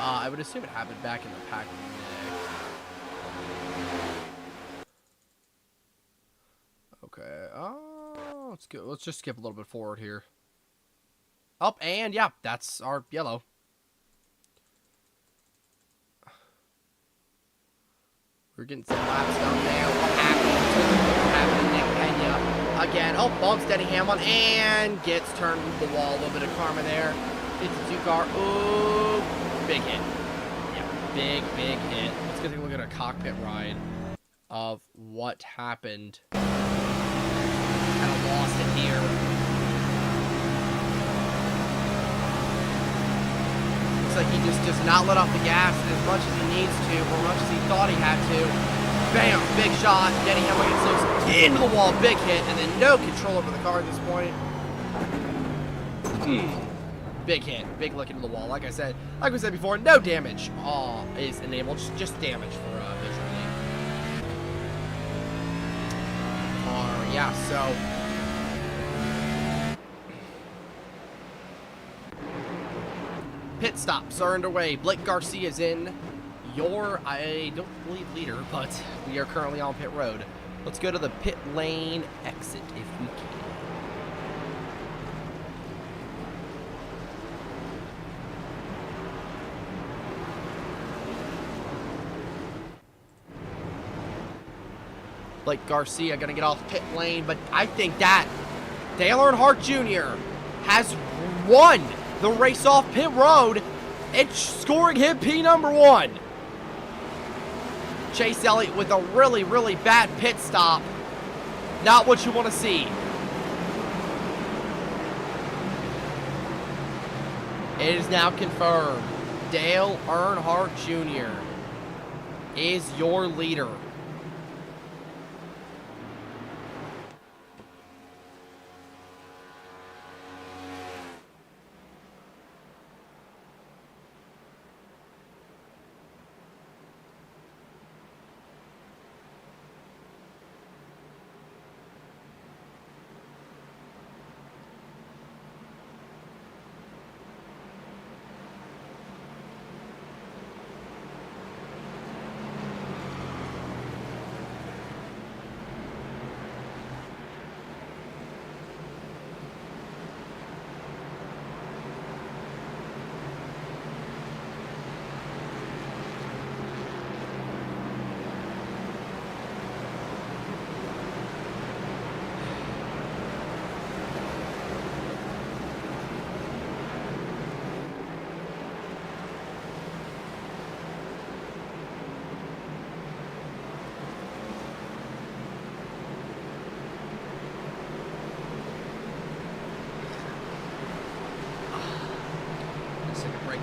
I would assume it happened back in the pack next. Okay. Let's go. Let's just skip a little bit forward here. Up, and yeah, that's our yellow. We're getting some laps down there. What happened to Nick Pena? Again, oh, bumps Denny Hamlin and gets turned into the wall. A little bit of karma there. It's a two-car. Ooh, big hit. Yeah, big hit. Let's go take a look at a cockpit ride of what happened. Kind of lost it here. Looks like he just does not let off the gas as much as he needs to, or as much as he thought he had to. Bam! Big shot. Denny Hamlin gets loose into the wall. Big hit, and then no control over the car at this point. Big hit. Big look into the wall. Like we said before, no damage is enabled. Just damage for visually. Yeah, so pit stops are underway. Blake Garcia's in. I don't believe leader, but we are currently on pit road. Let's go to the pit lane exit if we can. Blake Garcia gonna get off pit lane, but I think that Dale Earnhardt Jr. has won the race off pit road and scoring him P1. Chase Elliott with a really bad pit stop. Not what you want to see. It is now confirmed. Dale Earnhardt Jr. is your leader.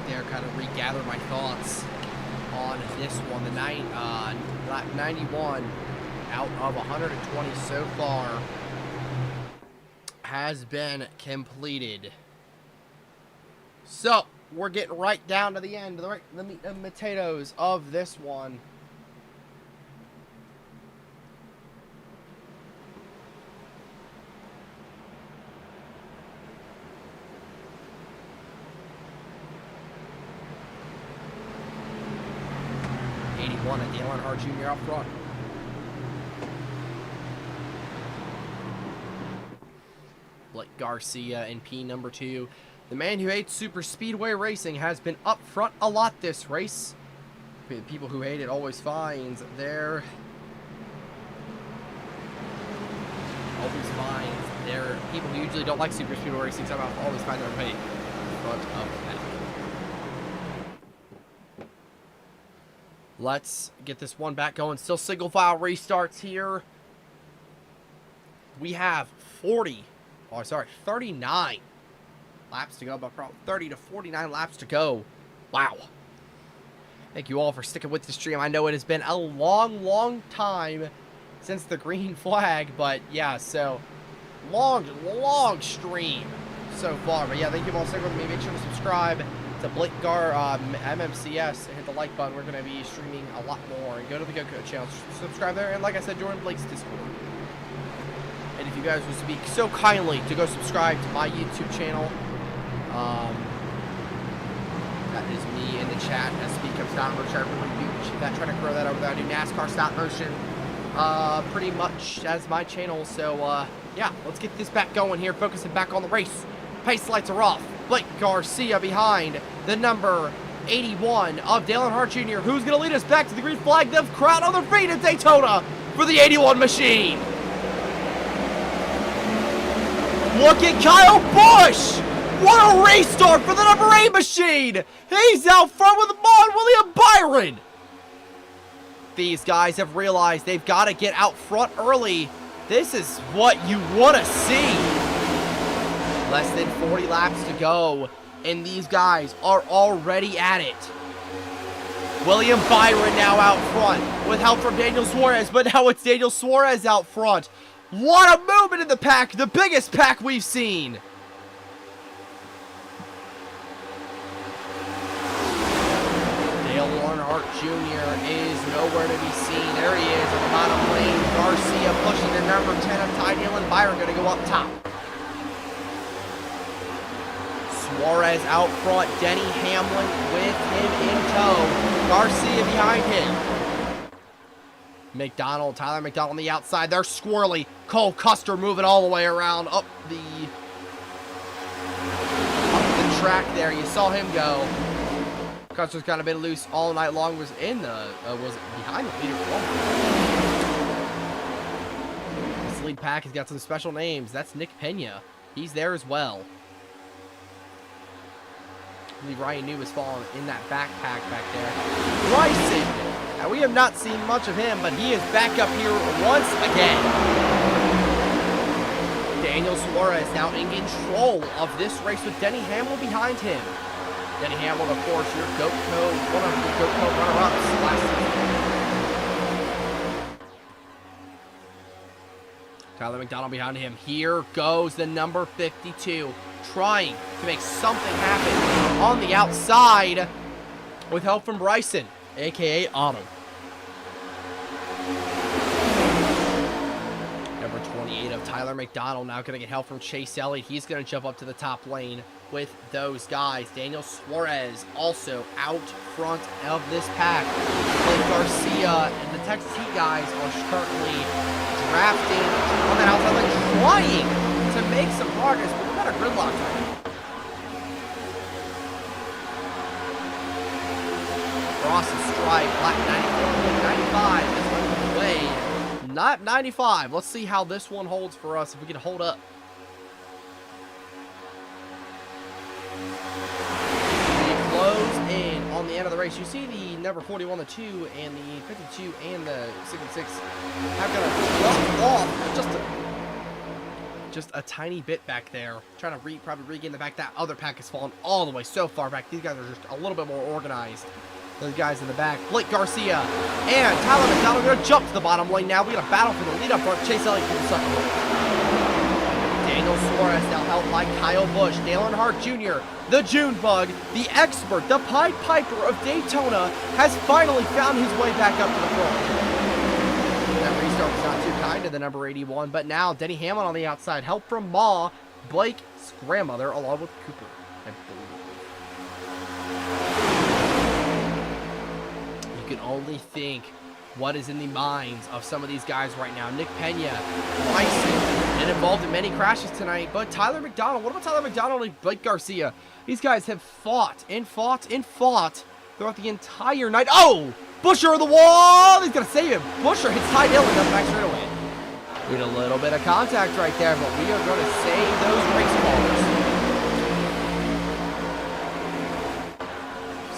There, kind of regather my thoughts on this one. The 91 out of 120 so far has been completed. So we're getting right down to the end, the meat and potatoes of this one. And Dale Earnhardt Jr. up front. Blake Garcia in P2. The man who hates super speedway racing has been up front a lot this race. The people who hate it always finds their people who usually don't like super speedway racing somehow always find their way in front of that. Let's get this one back going. Still single file restarts here. We have 39 laps to go, but probably 30 to 49 laps to go. Wow. Thank you all for sticking with the stream. I know it has been a long time since the green flag, but yeah, so long stream so far. But yeah, thank you all for sticking with me. Make sure to subscribe to MMCS and hit the like button. We're going to be streaming a lot more. And go to the Goatco channel, subscribe there, and like I said, join Blake's Discord. And if you guys would speak so kindly to go subscribe to my YouTube channel, that is me in the chat. Speak of stop motion. I really do that. Trying to grow that over there. I do NASCAR stop motion pretty much as my channel. So Yeah, let's get this back going here. Focusing back on the race. Pace lights are off. Blake Garcia behind the number 81 of Dale Earnhardt Jr. Who's going to lead us back to the green flag? The crowd on their feet at Daytona for the 81 machine. Look at Kyle Busch. What a restart for the number 8 machine. He's out front with William Byron. These guys have realized they've got to get out front early. This is what you want to see. Less than 40 laps to go, and these guys are already at it. William Byron now out front with help from Daniel Suarez, but now it's Daniel Suarez out front. What a movement in the pack, the biggest pack we've seen. Dale Earnhardt Jr. is nowhere to be seen. There he is at the bottom lane. Garcia pushing the number 10 of Ty Dillon. Byron going to go up top. Suarez out front. Denny Hamlin with him in tow. Garcia behind him. McDonald, Tyler McDonald on the outside. They're squirrely. Cole Custer moving all the way around up the track there. You saw him go. Custer's kind of been loose all night long. Was in the was behind the leader for one. This lead pack has got some special names. That's Nick Pena. He's there as well. I believe Ryan New was falling in that backpack back there. Bryson. Now, we have not seen much of him, but he is back up here once again. Daniel Suarez now in control of this race with Denny Hamlin behind him. Denny Hamlin, of course, your Goatco, one of the Goatco runner-ups last season. Tyler McDonald behind him. Here goes the number 52, trying to make something happen on the outside with help from Bryson, a.k.a. Autumn. Number 28 of Tyler McDonald now going to get help from Chase Elliott. He's going to jump up to the top lane with those guys. Daniel Suarez also out front of this pack. Blake Garcia and the Texas Heat guys are currently drafting on that outside lane, trying to make some progress, but we've got a gridlock right now. Cross the stripe, lap 94.95 is underway. Not 95. Let's see how this one holds for us, if we can hold up. We close in on the end of the race. You see the number 41, the 2, and the 52, and the 66 have got a drop off just a tiny bit back there. Trying to probably regain the back. That other pack has fallen all the way so far back. These guys are just a little bit more organized. Those guys in the back. Blake Garcia and Tyler McDonald are going to jump to the bottom lane now. We got a battle for the lead up front. Chase Elliott for the second one. Daniel Suarez now held by Kyle Busch. Dale Earnhardt Jr., the June Bug, the expert, the Pied Piper of Daytona, has finally found his way back up to the front. That restart was not too kind to the number 81, but now Denny Hamlin on the outside. Help from Ma, Blake's grandmother, along with Cooper, I believe. You can only think what is in the minds of some of these guys right now. Nick Pena, Bryson, and involved in many crashes tonight. But Tyler McDonald, what about Tyler McDonald and Blake Garcia? These guys have fought and fought and fought throughout the entire night. Oh! Busher of the wall! He's going to save him. Busher hits Ty Dillon up back straight away. We had a little bit of contact right there, but we are going to save those race cars.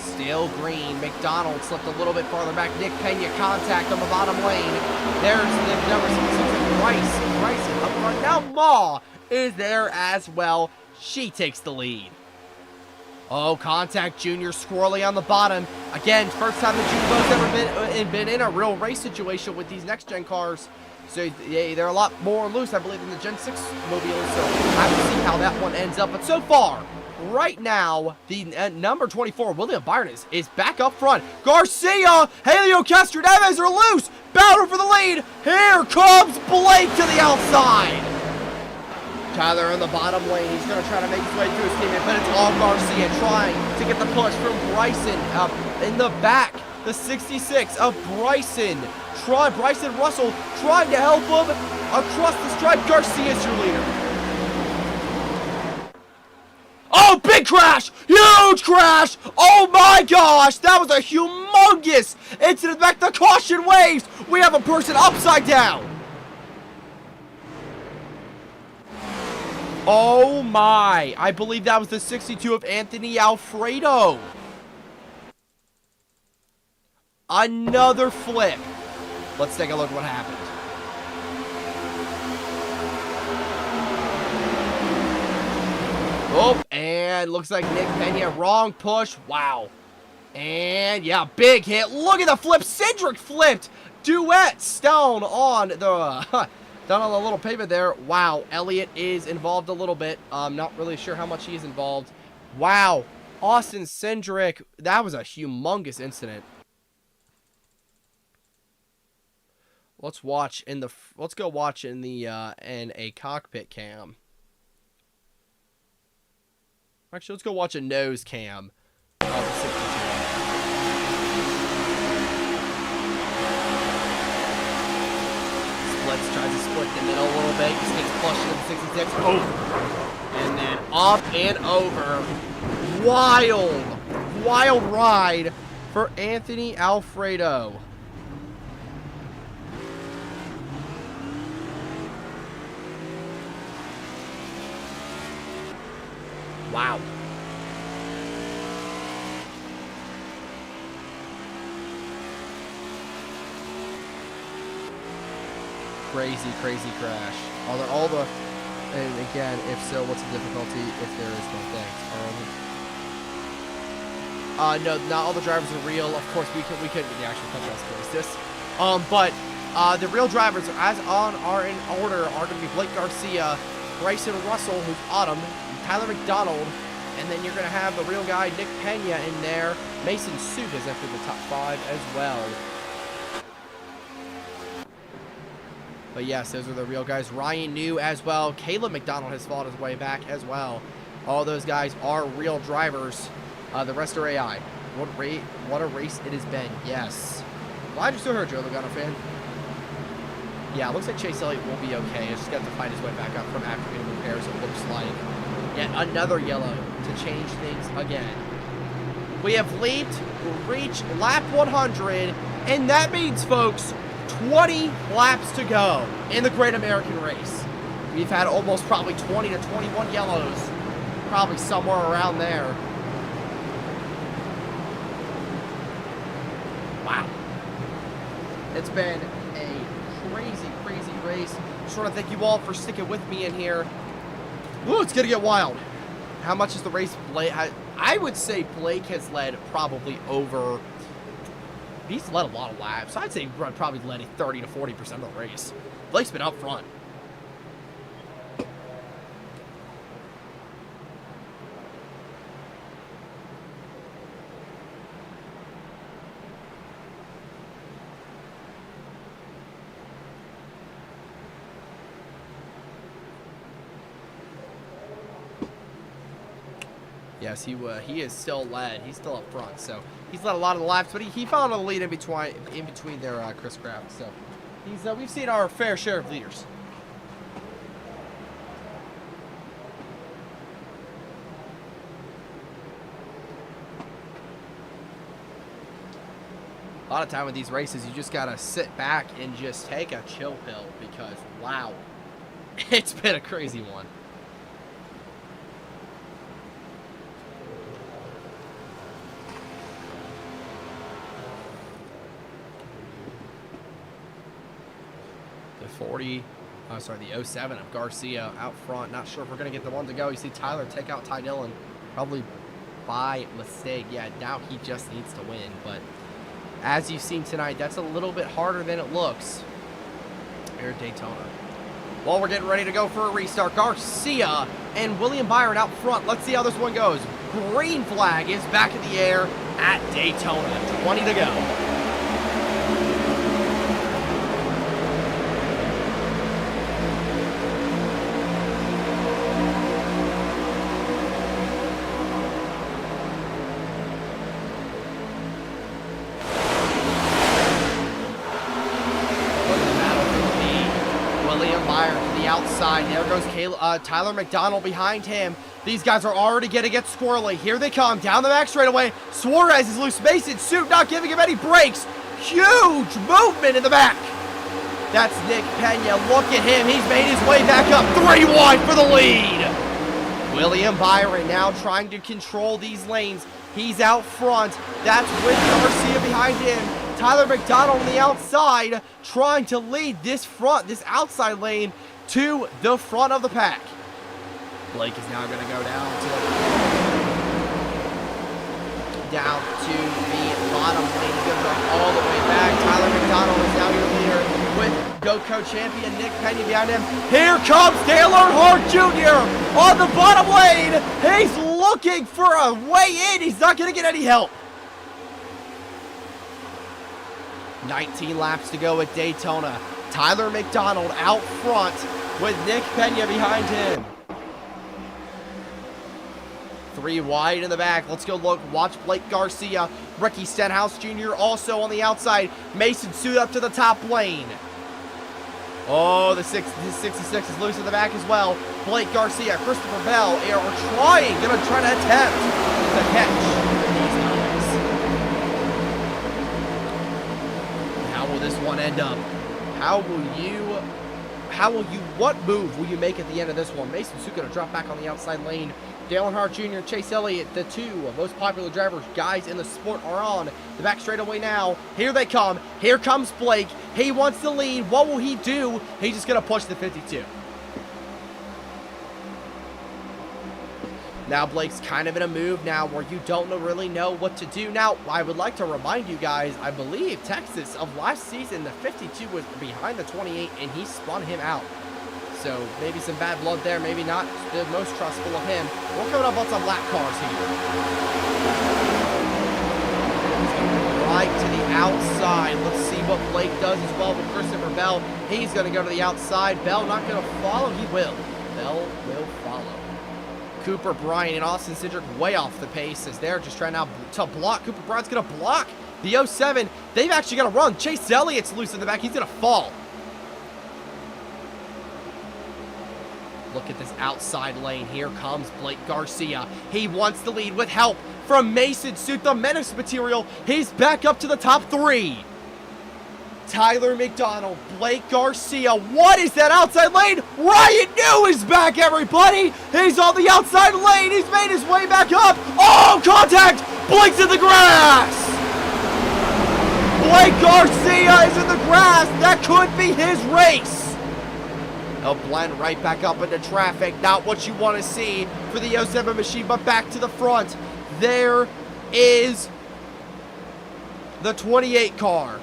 Still green. McDonald slipped a little bit farther back. Nick Pena contact on the bottom lane. There's the number 66, Bryson up front. Now Ma is there as well. She takes the lead. Oh, contact Junior squirrely on the bottom. Again, first time the Junior's ever been in a real race situation with these next-gen cars. So they're a lot more loose, I believe, than the Gen 6 mobiles. So I will see how that one ends up. But so far, right now, the number 24, William Byron, is back up front. Garcia, Helio Castroneves are loose. Battle for the lead. Here comes Blake to the outside. Tyler in the bottom lane. He's going to try to make his way through his teammate, but it's all Garcia trying to get the push from Bryson up in the back. the 66 of Bryson Russell trying to help him across the stripe. Garcia's your leader. Oh, big crash! Huge crash! Oh my gosh! That was a humongous incident. Back the caution waves! We have a person upside down! Oh my! I believe that was the 62 of Anthony Alfredo. Another flip. Let's take a look at what happened. Oh, and looks like Nick Pena, wrong push. Wow. And yeah, big hit. Look at the flip. Cedric flipped. Duet Stone on the down on the little pavement there. Wow. Elliott is involved a little bit. I'm not really sure how much he is involved. Wow. Austin Cedric. That was a humongous incident. Let's watch in the. Let's go watch in the in a cockpit cam. Actually, let's go watch a nose cam of the 62. Splits, tries to split the middle a little bit. Just gets flushed into the 66. Oh! And then up and over. Wild ride for Anthony Alfredo. Wow. Crazy crash. All the, and again, if so, what's the difficulty? If there is no thanks. No, not all the drivers are real. Of course, we could the actual country has this. But the real drivers, as on are in order, are going to be Blake Garcia, Bryson Russell, who's Autumn, Tyler McDonald, and then you're going to have the real guy, Nick Pena, in there. Mason Soup is after the top 5 as well. But yes, those are the real guys. Ryan New as well. Caleb McDonald has fought his way back as well. All those guys are real drivers. The rest are AI. What a race it has been. Yes. Glad you're still here, Joe Logano fan. Yeah, it looks like Chase Elliott will be okay. He's just got to find his way back up from after getting repairs, it looks like. Yet another yellow to change things again. We have reached lap 100, and that means, folks, 20 laps to go in the Great American Race. We've had almost probably 20 to 21 yellows, probably somewhere around there. Wow. It's been a crazy race. Just want to thank you all for sticking with me in here. Ooh, it's gonna get wild. How much is the race? I would say Blake has led probably over. He's led a lot of laps. I'd say probably led 30 to 40% of the race. Blake's been up front. Yes, he is still led. He's still up front, so he's led a lot of the laps, but he found a lead in between their Chris Craft. So he's we've seen our fair share of leaders. A lot of time with these races, you just gotta sit back and just take a chill pill because wow, it's been a crazy one. The 07 of Garcia out front. Not sure if we're going to get the one to go. You see Tyler take out Ty Dillon, probably by mistake. Yeah, now he just needs to win. But as you've seen tonight, that's a little bit harder than it looks here at Daytona. Well, we're getting ready to go for a restart. Garcia and William Byron out front. Let's see how this one goes. Green flag is back in the air at Daytona. 20 to go. outside. There goes Tyler McDonald behind him. These guys are already going to get squirrely. Here they come down the back straightaway. Suarez is loose. Mason Suit not giving him any breaks. Huge movement in the back. That's Nick Pena. Look at him. He's made his way back up. 3 wide for the lead. William Byron now trying to control these lanes. He's out front. That's with Garcia behind him. Tyler McDonald on the outside trying to lead this outside lane to the front of the pack. Blake is now going to go down to the bottom lane. He goes all the way back. Tyler McDonald is now your leader with Goatco champion Nick Pena behind him. Here comes Dale Earnhardt Jr. on the bottom lane. He's looking for a way in. He's not going to get any help. 19 laps to go at Daytona. Tyler McDonald out front with Nick Pena behind him. 3 wide in the back. Let's go watch Blake Garcia. Ricky Stenhouse Jr. also on the outside. Mason Suit up to the top lane. Oh, the 66 is loose in the back as well. Blake Garcia, Christopher Bell are gonna try to attempt the catch. How will this one end up? What move will you make at the end of this one? Mason Suit gonna drop back on the outside lane. Dale Earnhardt Jr. and Chase Elliott, the 2 most popular guys in the sport, are on the back straightaway now. Here they come. Here comes Blake. He wants to lead. What will he do? He's just going to push the 52. Now Blake's kind of in a move now where you don't really know what to do. Now, I would like to remind you guys, I believe Texas of last season, the 52 was behind the 28, and he spun him out. So maybe some bad blood there, maybe not the most trustful of him. We're coming up on some lap cars here. Right to the outside. Let's see what Blake does as well with Christopher Bell. He's going to go to the outside. Bell not going to follow. He will. Bell will follow. Cooper Bryant and Austin Cindric way off the pace as they're just trying now to block. Cooper Bryant's going to block the 07. They've actually got to run. Chase Elliott's loose in the back. He's going to fall. Look at this outside lane. Here comes Blake Garcia. He wants the lead with help from Mason Suit, the menace material. He's back up to the top 3. Tyler McDonald, Blake Garcia. What is that outside lane? Ryan New is back, everybody. He's on the outside lane. He's made his way back up. Oh, contact. Blake's in the grass. Blake Garcia is in the grass. That could be his race. He'll blend right back up into traffic. Not what you want to see for the 07 machine, but back to the front. There is the 28 car.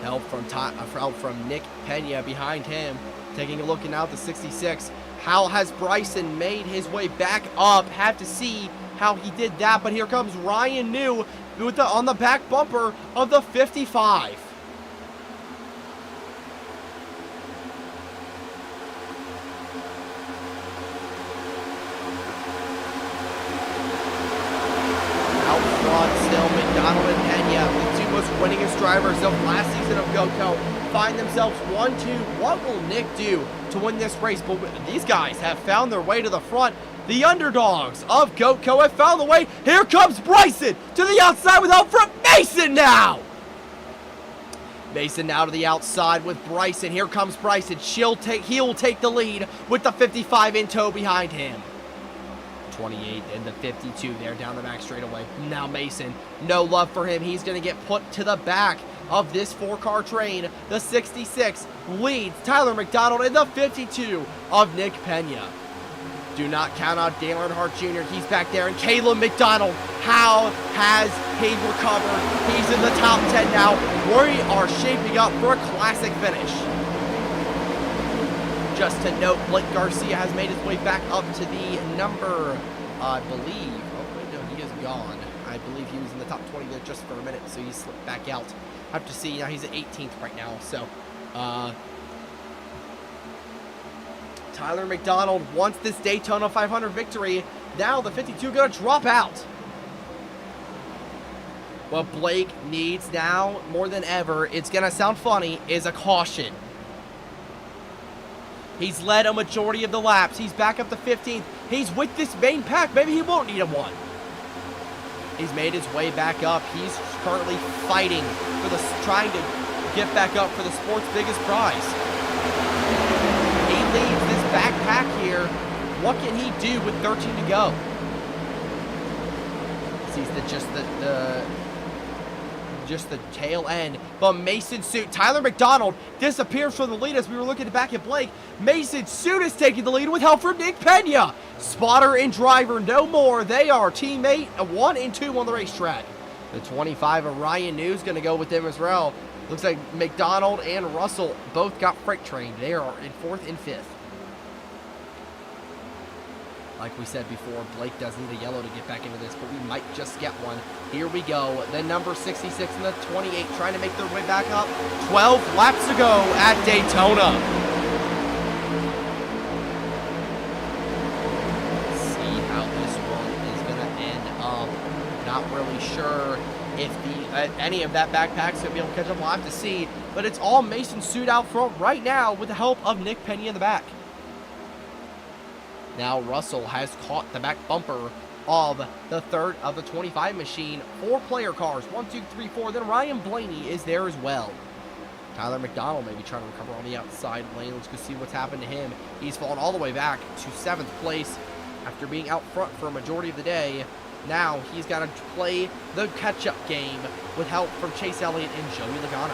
Help from Nick Pena behind him. Taking a look now at the 66. How has Bryson made his way back up? Have to see how he did that, but here comes Ryan New with on the back bumper of the 55. Out front still, McDonald and Pena, the 2 most winningest drivers of last season of Goatco, find themselves 1-2. What will Nick do to win this race? But these guys have found their way to the front. The underdogs of Goatco have found the way. Here comes Bryson to the outside with help from Mason now. Mason now to the outside with Bryson. Here comes Bryson. He will take the lead with the 55 in tow behind him. 28 and the 52 there down the back straightaway. Now Mason, no love for him. He's going to get put to the back of this 4-car train. The 66 leads Tyler McDonald in the 52 of Nick Pena. Do not count out Dale Earnhardt Jr. He's back there. And Caleb McDonald, how has he recovered? He's in the top 10 now. We are shaping up for a classic finish. Just to note, Blake Garcia has made his way back up to the number, I believe. Oh, wait, no, he is gone. I believe he was in the top 20 there just for a minute, so he slipped back out. Have to see. Now he's at 18th right now, so Tyler McDonald wants this Daytona 500 victory. Now the 52 going to drop out. What Blake needs now, more than ever, it's going to sound funny, is a caution. He's led a majority of the laps. He's back up to 15th. He's with this main pack. Maybe he won't need a one. He's made his way back up. He's currently fighting for the, trying to get back up for the sport's biggest prize. He leads this backpack here. What can he do with 13 to go? Sees just the tail end. But Mason Suit, Tyler McDonald disappears from the lead as we were looking back at Blake. Mason Suit is taking the lead with help from Nick Pena. Spotter and driver no more. They are teammate 1 and 2 on the racetrack. The 25 of Ryan News going to go with them as well. Looks like McDonald and Russell both got freight trained. They are in 4th and 5th. Like we said before, Blake does need a yellow to get back into this, but we might just get one. Here we go. The number 66 and the 28 trying to make their way back up. 12 laps to go at Daytona. Let's see how this one is going to end up. Not really sure if any of that backpack's going to be able to catch up. We'll have to see. But it's all Mason Suit out front right now with the help of Nick Pena in the back. Now Russell has caught the back bumper of the third of the 25 machine. 4 player cars, 1, 2, 3, 4. Then Ryan Blaney is there as well. Tyler McDonald maybe trying to recover on the outside lane. Let's go see what's happened to him. He's fallen all the way back to 7th place after being out front for a majority of the day. Now he's got to play the catch-up game with help from Chase Elliott and Joey Logano.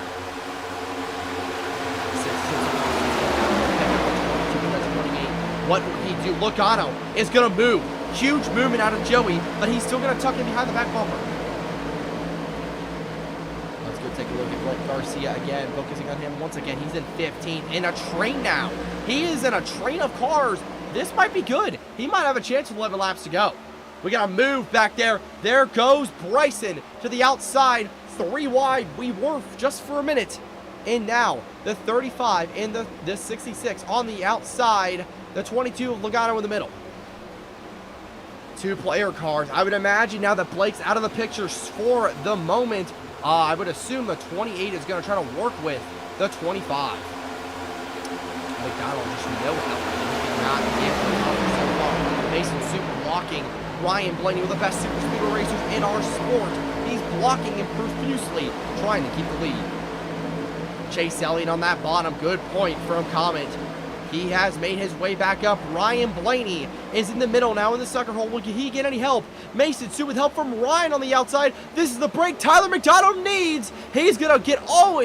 What will he do? Logano is going to move. Huge movement out of Joey, but he's still going to tuck in behind the back bumper. Let's go take a look at Garcia again, focusing on him once again. He's in 15th in a train now. He is in a train of cars. This might be good. He might have a chance with 11 laps to go. We got to move back there. There goes Bryson to the outside. 3 wide. We were just for a minute. And now the 35 and the 66 on the outside. The 22 of Logano in the middle. 2 player cars. I would imagine now that Blake's out of the picture for the moment, I would assume the 28 is going to try to work with the 25. McDonald just no help. Not get so far. Mason Super blocking Ryan Blaney, one of the best super speedway racers in our sport. He's blocking him profusely, trying to keep the lead. Chase Elliott on that bottom. Good point from Comet. He has made his way back up. Ryan Blaney is in the middle now in the sucker hole. Will he get any help? Mason Sue with help from Ryan on the outside. This is the break Tyler McDonald needs. He's going to get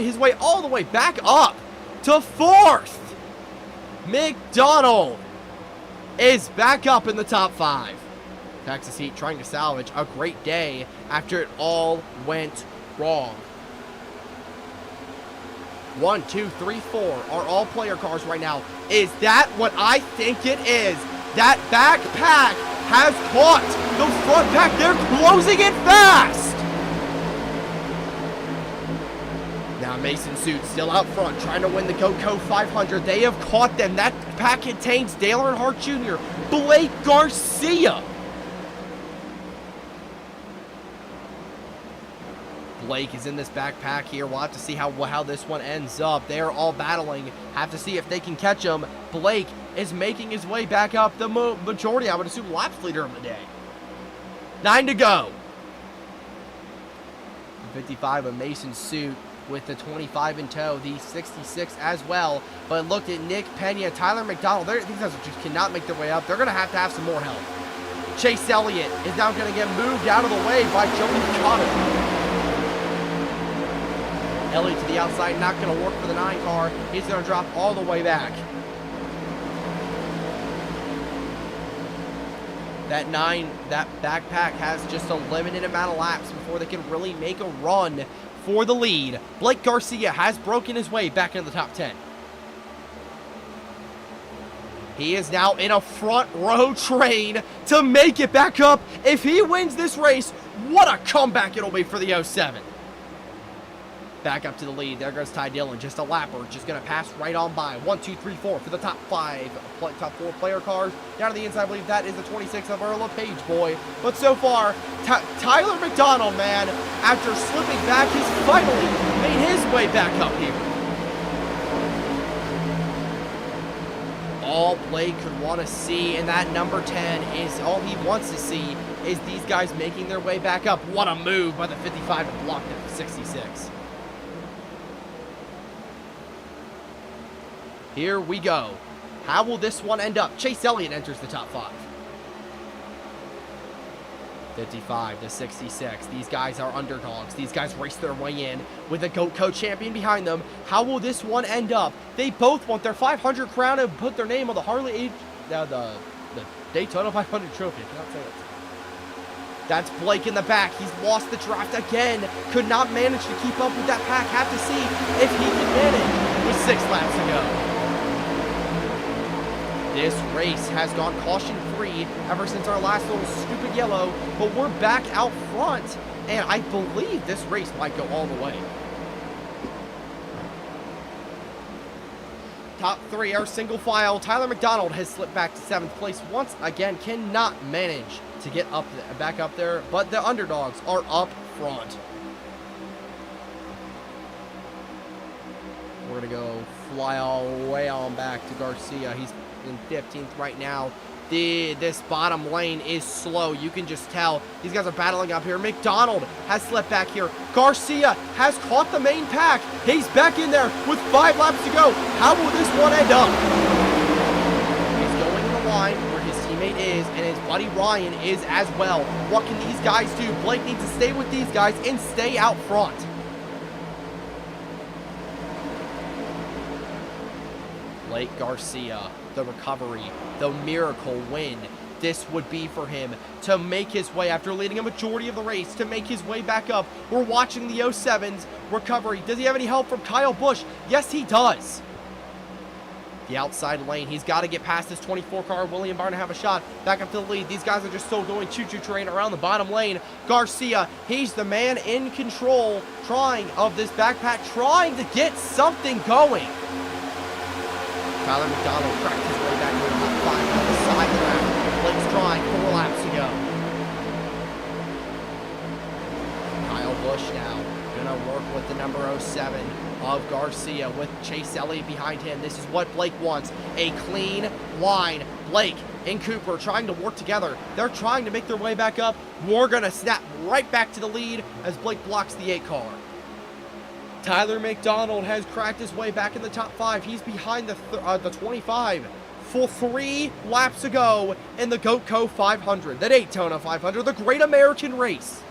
his way all the way back up to 4th. McDonald is back up in the top 5. Texas Heat trying to salvage a great day after it all went wrong. 1, 2, 3, 4 are all player cars right now. Is that what I think it is? That backpack has caught the front pack. They're closing it fast. Now Mason Suit still out front trying to win the Goatco 500. They have caught them. That pack contains Dale Earnhardt Jr., Blake Garcia. Blake is in this backpack here. We'll have to see how this one ends up. They're all battling. Have to see if they can catch him. Blake is making his way back up. The majority, I would assume, laps leader of the day. 9 to go. 55 of Mason Suit with the 25 in tow. The 66 as well. But look at Nick Pena, Tyler McDonald. These guys just cannot make their way up. They're going to have some more help. Chase Elliott is now going to get moved out of the way by Joey Logano. Elliott to the outside, not going to work for the 9 car. He's going to drop all the way back. That backpack has just a limited amount of laps before they can really make a run for the lead. Blake Garcia has broken his way back into the top 10. He is now in a front row train to make it back up. If he wins this race, what a comeback it'll be for the 07. Back up to the lead. There goes Ty Dillon. Just a lapper. Just going to pass right on by. 1, 2, 3, 4 for the top 5. Top 4 player cars. Down to the inside, I believe that is the 26 of Earl Page boy. But so far, Tyler McDonald, man, after slipping back, he's finally made his way back up here. All Blake could want to see, and that number 10 is all he wants to see is these guys making their way back up. What a move by the 55 to block the 66. Here we go. How will this one end up? Chase Elliott enters the top 5. 55 to 66. These guys are underdogs. These guys race their way in with the Goatco champion behind them. How will this one end up? They both want their 500 crown and put their name on the the Daytona 500 trophy. I cannot say that. That's Blake in the back. He's lost the draft again. Could not manage to keep up with that pack. Have to see if he can manage with 6 laps to go. This race has gone caution-free ever since our last little stupid yellow, but we're back out front, and I believe this race might go all the way. Top 3 are single file. Tyler McDonald has slipped back to 7th place once again, cannot manage to get back up there, but the underdogs are up front. We're going to go fly all the way on back to Garcia. He's in 15th right now. This bottom lane is slow. You can just tell these guys are battling up here. McDonald has slipped back here. Garcia has caught the main pack. He's back in there with 5 laps to go. How will this one end up? He's going in the line where his teammate is, and his buddy Ryan is as well. What can these guys do? Blake needs to stay with these guys and stay out front. Blake Garcia, the recovery, the miracle win. This would be for him to make his way, after leading a majority of the race, to make his way back up. We're watching the 07's recovery. Does he have any help from Kyle Busch? Yes, he does. The outside lane, he's got to get past this 24 car. William Barr to have a shot. Back up to the lead. These guys are just still going choo-choo train around the bottom lane. Garcia, he's the man in control, of this backpack, trying to get something going. Tyler McDonald cracked his way back to the top 5 on the side lap. Blake's trying, 4 laps to go. Kyle Busch now gonna work with the number 07 of Garcia with Chase Elliott behind him. This is what Blake wants, a clean line. Blake and Cooper trying to work together. They're trying to make their way back up. We're gonna snap right back to the lead as Blake blocks the 8 car. Tyler McDonald has cracked his way back in the top 5. He's behind the 25. For 3 laps to go in the Goatco 500, the Daytona 500, the Great American Race.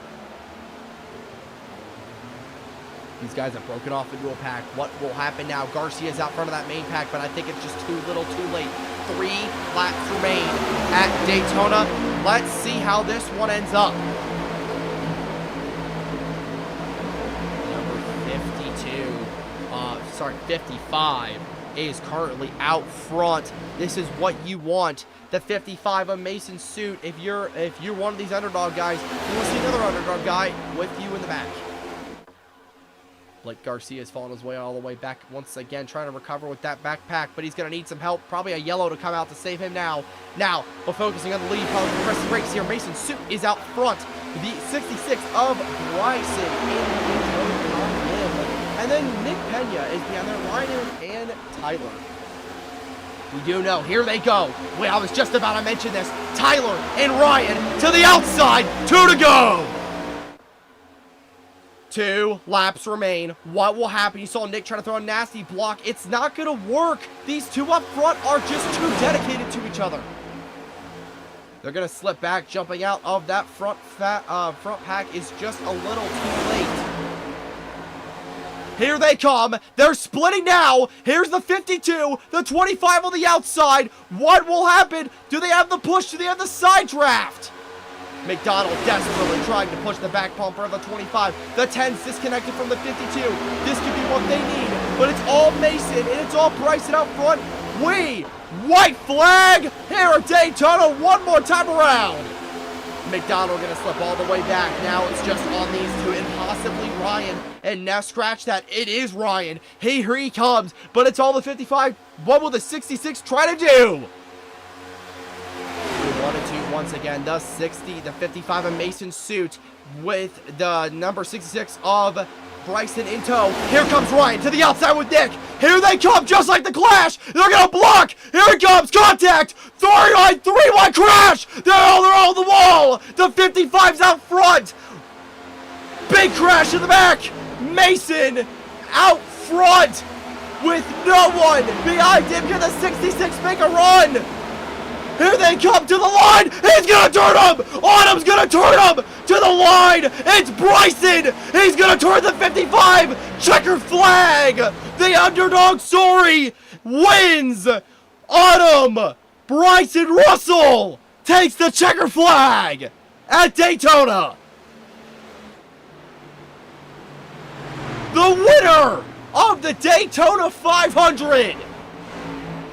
These guys have broken off into a pack. What will happen now? Garcia's out front of that main pack, but I think it's just too little too late. 3 laps remain at Daytona. Let's see how this one ends up. 55 is currently out front. This is what you want. The 55 of Mason Suit. If you're one of these underdog guys, you will see another underdog guy with you in the back. Blake Garcia has fallen his way all the way back once again, trying to recover with that backpack, but he's going to need some help. Probably a yellow to come out to save him now. Now, we're focusing on the lead. Probably the rest of the race here. Mason Suit is out front. The 66 of Bryson. And then Nick Pena is behind there, Ryan and Tyler. We do know. Here they go. Wait, I was just about to mention this. Tyler and Ryan to the outside. 2 to go. 2 laps remain. What will happen? You saw Nick trying to throw a nasty block. It's not going to work. These 2 up front are just too dedicated to each other. They're going to slip back. Jumping out of that front pack is just a little too late. Here they come. They're splitting now. Here's the 52, the 25 on the outside. What will happen? Do they have the push? Do they have the side draft? McDonald desperately trying to push the back bumper of the 25. The 10's disconnected from the 52. This could be what they need, but it's all Mason, and it's all Bryson out front. White flag here at Daytona one more time around. McDonald gonna slip all the way back. Now it's just on these two and possibly Ryan. And now scratch that. It is Ryan. Here he comes. But it's all the 55. What will the 66 try to do? 1 and 2 once again. The 60, the 55 of Mason Suit with the number 66 of Bryson in tow. Here comes Ryan to the outside with Nick. Here they come, just like the Clash. They're gonna block. Here it comes, contact. 3-1 crash. They're all on the wall. The 55's out front. Big crash in the back. Mason out front with no one behind him. Can the 66 make a run? Here they come to the line. He's going to turn him. Autumn's going to turn him to the line. It's Bryson. He's going to turn the 55. Checker flag. The underdog story wins. Autumn. Bryson Russell takes the checker flag at Daytona. The winner of the Daytona 500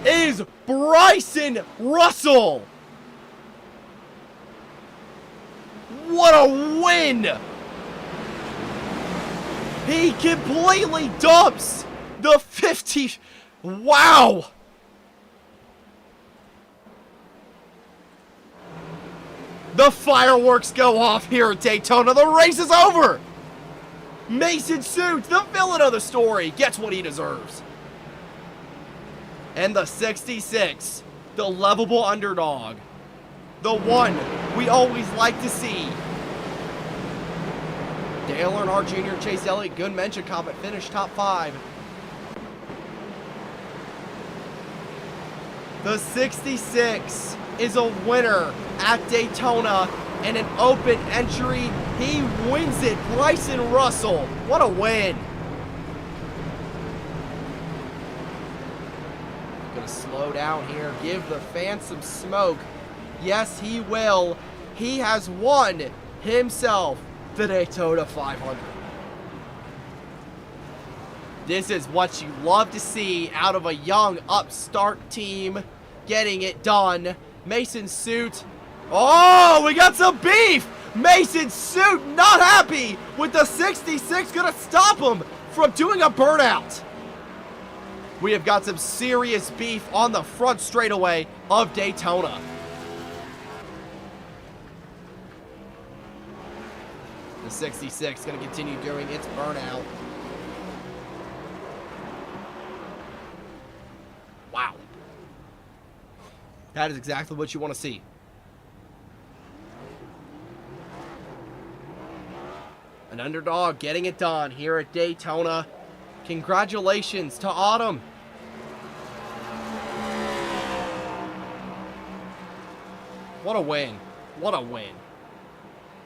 is Bryson Russell. What a win! He completely dumps the 50. Wow! The fireworks go off here at Daytona. The race is over. Mason Suit, the villain of the story, gets what he deserves. And the 66, the lovable underdog. The one we always like to see. Dale Earnhardt Jr., Chase Elliott, good mention, Comet finished top 5. The 66 is a winner at Daytona and an open entry. He wins it. Bryson Russell, what a win. Gonna slow down here, give the fans some smoke. Yes, he will. He has won himself the Daytona 500. This is what you love to see out of a young upstart team getting it done. Mason Suit. Oh, we got some beef. Mason Suit not happy with the 66. Gonna stop him from doing a burnout. We have got some serious beef on the front straightaway of Daytona. The 66 going to continue doing its burnout. Wow. That is exactly what you want to see. An underdog getting it done here at Daytona. Congratulations to Autumn. What a win. What a win.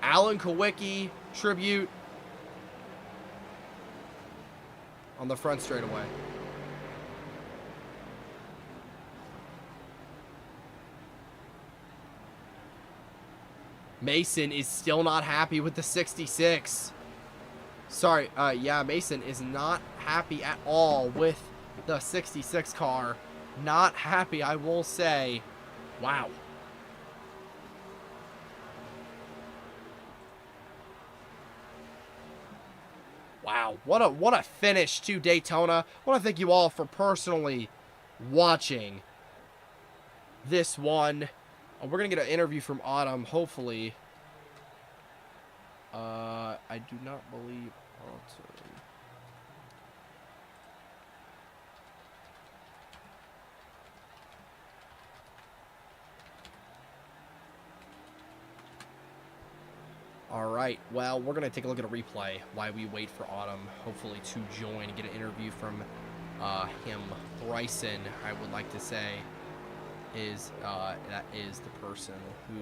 Alan Kowicki tribute on the front straightaway. Mason is still not happy with the 66. Sorry, yeah, Mason is not happy at all with the 66 car. Not happy, I will say. Wow. Wow, what a finish to Daytona. I want to thank you all for personally watching this one. We're going to get an interview from Autumn, hopefully. I do not believe Autumn. All right, well, we're going to take a look at a replay while we wait for Autumn, hopefully, to join and get an interview from him. Bryson, I would like to say, is that is the person who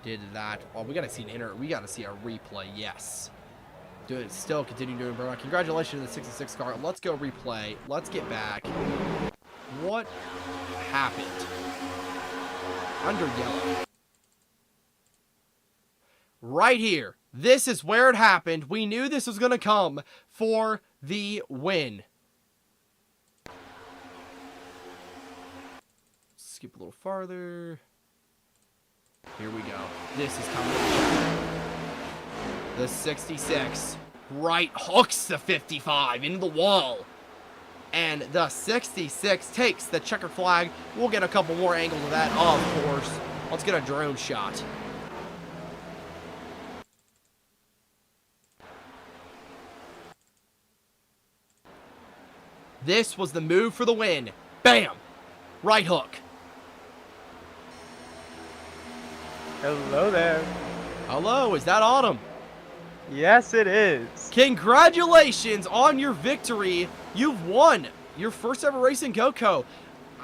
did that. Oh, we got to see we got to see a replay. Yes. Still continue doing burnout. Congratulations to the 66 car. Let's go replay. Let's get back. What happened? Under yellow. Right here. This is where it happened. We knew this was going to come for the win. Skip a little farther. Here we go. This is coming. The 66 right hooks the 55 into the wall. And the 66 takes the checkered flag. We'll get a couple more angles of that, of course. Let's get a drone shot. This was the move for the win. Bam! Right hook. Hello there. Hello, is that Autumn? Yes, it is. Congratulations on your victory. You've won your first ever race in Goatco.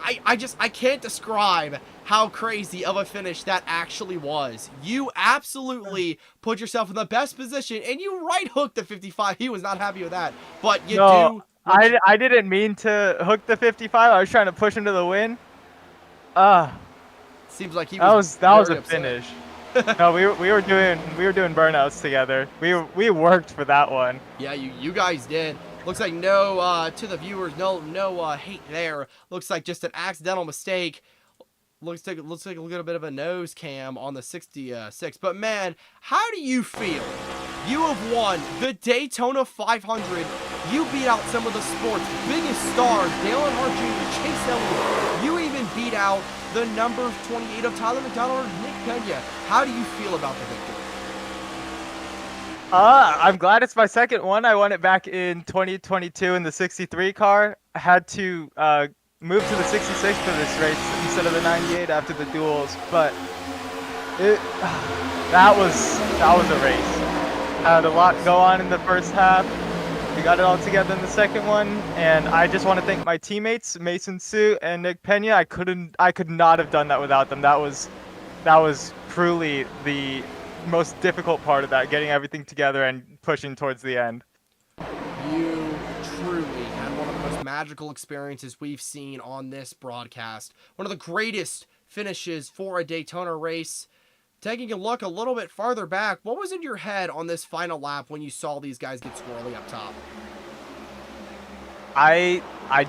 I can't describe how crazy of a finish that actually was. You absolutely put yourself in the best position, and you right hooked the 55. He was not happy with that, but you do. I didn't mean to hook the 55. I was trying to push him to the win. Seems like he that was a upset. finish. No, we were doing burnouts together. We worked for that one. Yeah, you guys did. Looks like no to the viewers, no hate there. Looks like just an accidental mistake. Looks like a little bit of a nose cam on the 66. But man, how do you feel? You have won the Daytona 500. You beat out some of the sport's biggest stars, Dale Earnhardt Jr., Chase Elliott. You even beat out the number 28 of Tyler McDonald, Nick Pena. How do you feel about the victory? I'm glad it's my second one. I won it back in 2022 in the 63 car. I had to move to the 66 for this race instead of the 98 after the duels, but that was a race. Had a lot go on in the first half. We got it all together in the second one, and I just want to thank my teammates, Mason Sue and Nick Pena. I could not have done that without them. That was truly the most difficult part of that, getting everything together and pushing towards the end. You truly had one of the most magical experiences we've seen on this broadcast. One of the greatest finishes for a Daytona race. Taking a look a little bit farther back, what was in your head on this final lap when you saw these guys get squirrely up top? I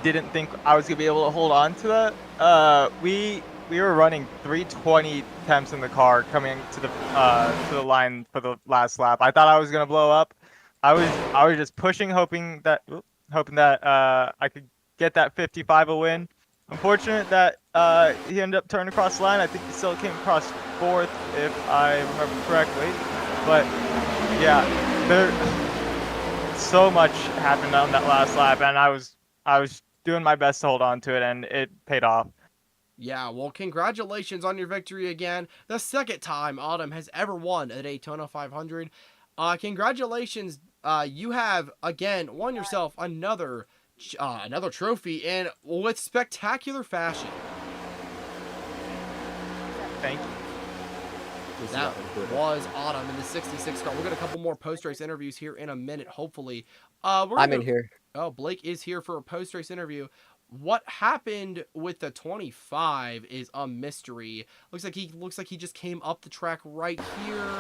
didn't think I was gonna be able to hold on to that. We were running 320 temps in the car coming to the line for the last lap. I thought I was gonna blow up. I was just pushing, hoping that I could get that 55 a win. Unfortunate that he ended up turning across the line. I think he still came across fourth, if I remember correctly. But yeah, so much happened on that last lap, and I was doing my best to hold on to it, and it paid off. Yeah, well, congratulations on your victory again. The second time Autumn has ever won a Daytona 500. Congratulations. You have, again, won yourself another trophy, and with spectacular fashion. Thank you. That was Autumn in the 66 car. We'll get a couple more post-race interviews here in a minute, hopefully. I'm in here. Oh, Blake is here for a post-race interview. What happened with the 25 is a mystery. Looks like he just came up the track right here,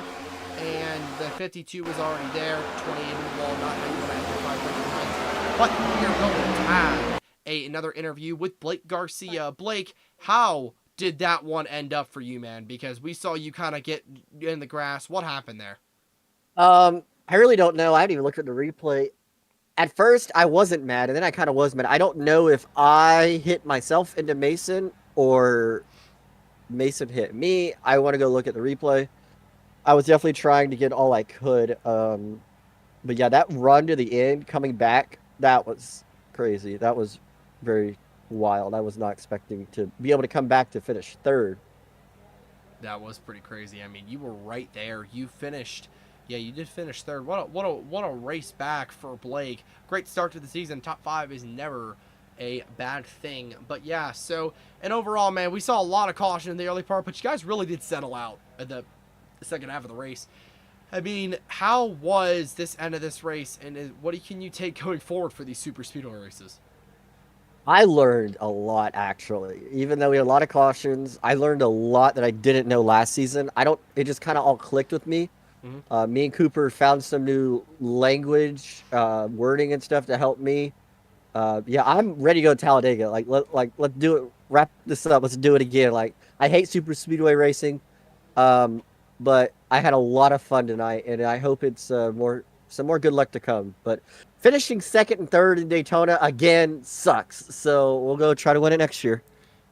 and the 52 was already there. 28 in the wall, not able to enter 500. But we are going to have another interview with Blake Garcia. Blake, how did that one end up for you, man? Because we saw you kind of get in the grass. What happened there? I really don't know. I haven't even looked at the replay. At first, I wasn't mad, and then I kind of was mad. I don't know if I hit myself into Mason or Mason hit me. I want to go look at the replay. I was definitely trying to get all I could. But yeah, that run to the end, coming back, that was crazy. That was very wild. I was not expecting to be able to come back to finish third. That was pretty crazy. I mean, you were right there. You finished. Yeah, you did finish third. What a race back for Blake. Great start to the season. Top 5 is never a bad thing. But yeah, so, and overall, man, we saw a lot of caution in the early part, but you guys really did settle out at the second half of the race. I mean, how was this end of this race, and what can you take going forward for these super speedway races? I learned a lot, actually. Even though we had a lot of cautions, I learned a lot that I didn't know last season. It just kind of all clicked with me. Mm-hmm. Me and Cooper found some new language, wording and stuff to help me. Yeah, I'm ready to go to Talladega. Let's do it. Wrap this up. Let's do it again. Like, I hate super speedway racing. But I had a lot of fun tonight, and I hope it's some more good luck to come. But finishing second and third in Daytona again sucks. So we'll go try to win it next year.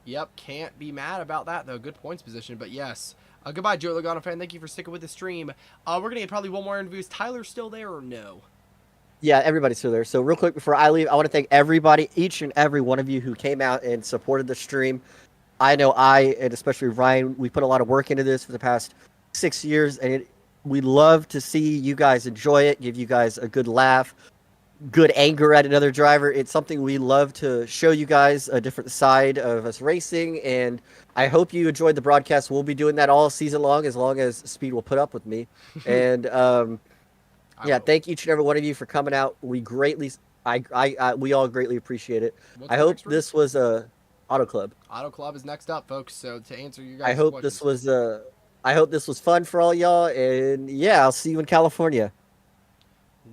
Yep, can't be mad about that, though. Good points position, but yes. Goodbye, Joe Logano fan. Thank you for sticking with the stream. We're going to get probably one more interview. Is Tyler still there or no? Yeah, everybody's still there. So real quick before I leave, I want to thank everybody, each and every one of you who came out and supported the stream. I know and especially Ryan, we put a lot of work into this for the past 6 years, and we love to see you guys enjoy it, give you guys a good laugh, good anger at another driver. It's something we love to show you guys a different side of us racing, and I hope you enjoyed the broadcast. We'll be doing that all season long as Speed will put up with me. And yeah, thank each and every one of you for coming out. We greatly, we all greatly appreciate it. What's I the hope next race? this was a Auto Club. Auto Club is next up, folks. So to answer your guys' I hope questions. this was I hope this was fun for all y'all, and yeah, I'll see you in California.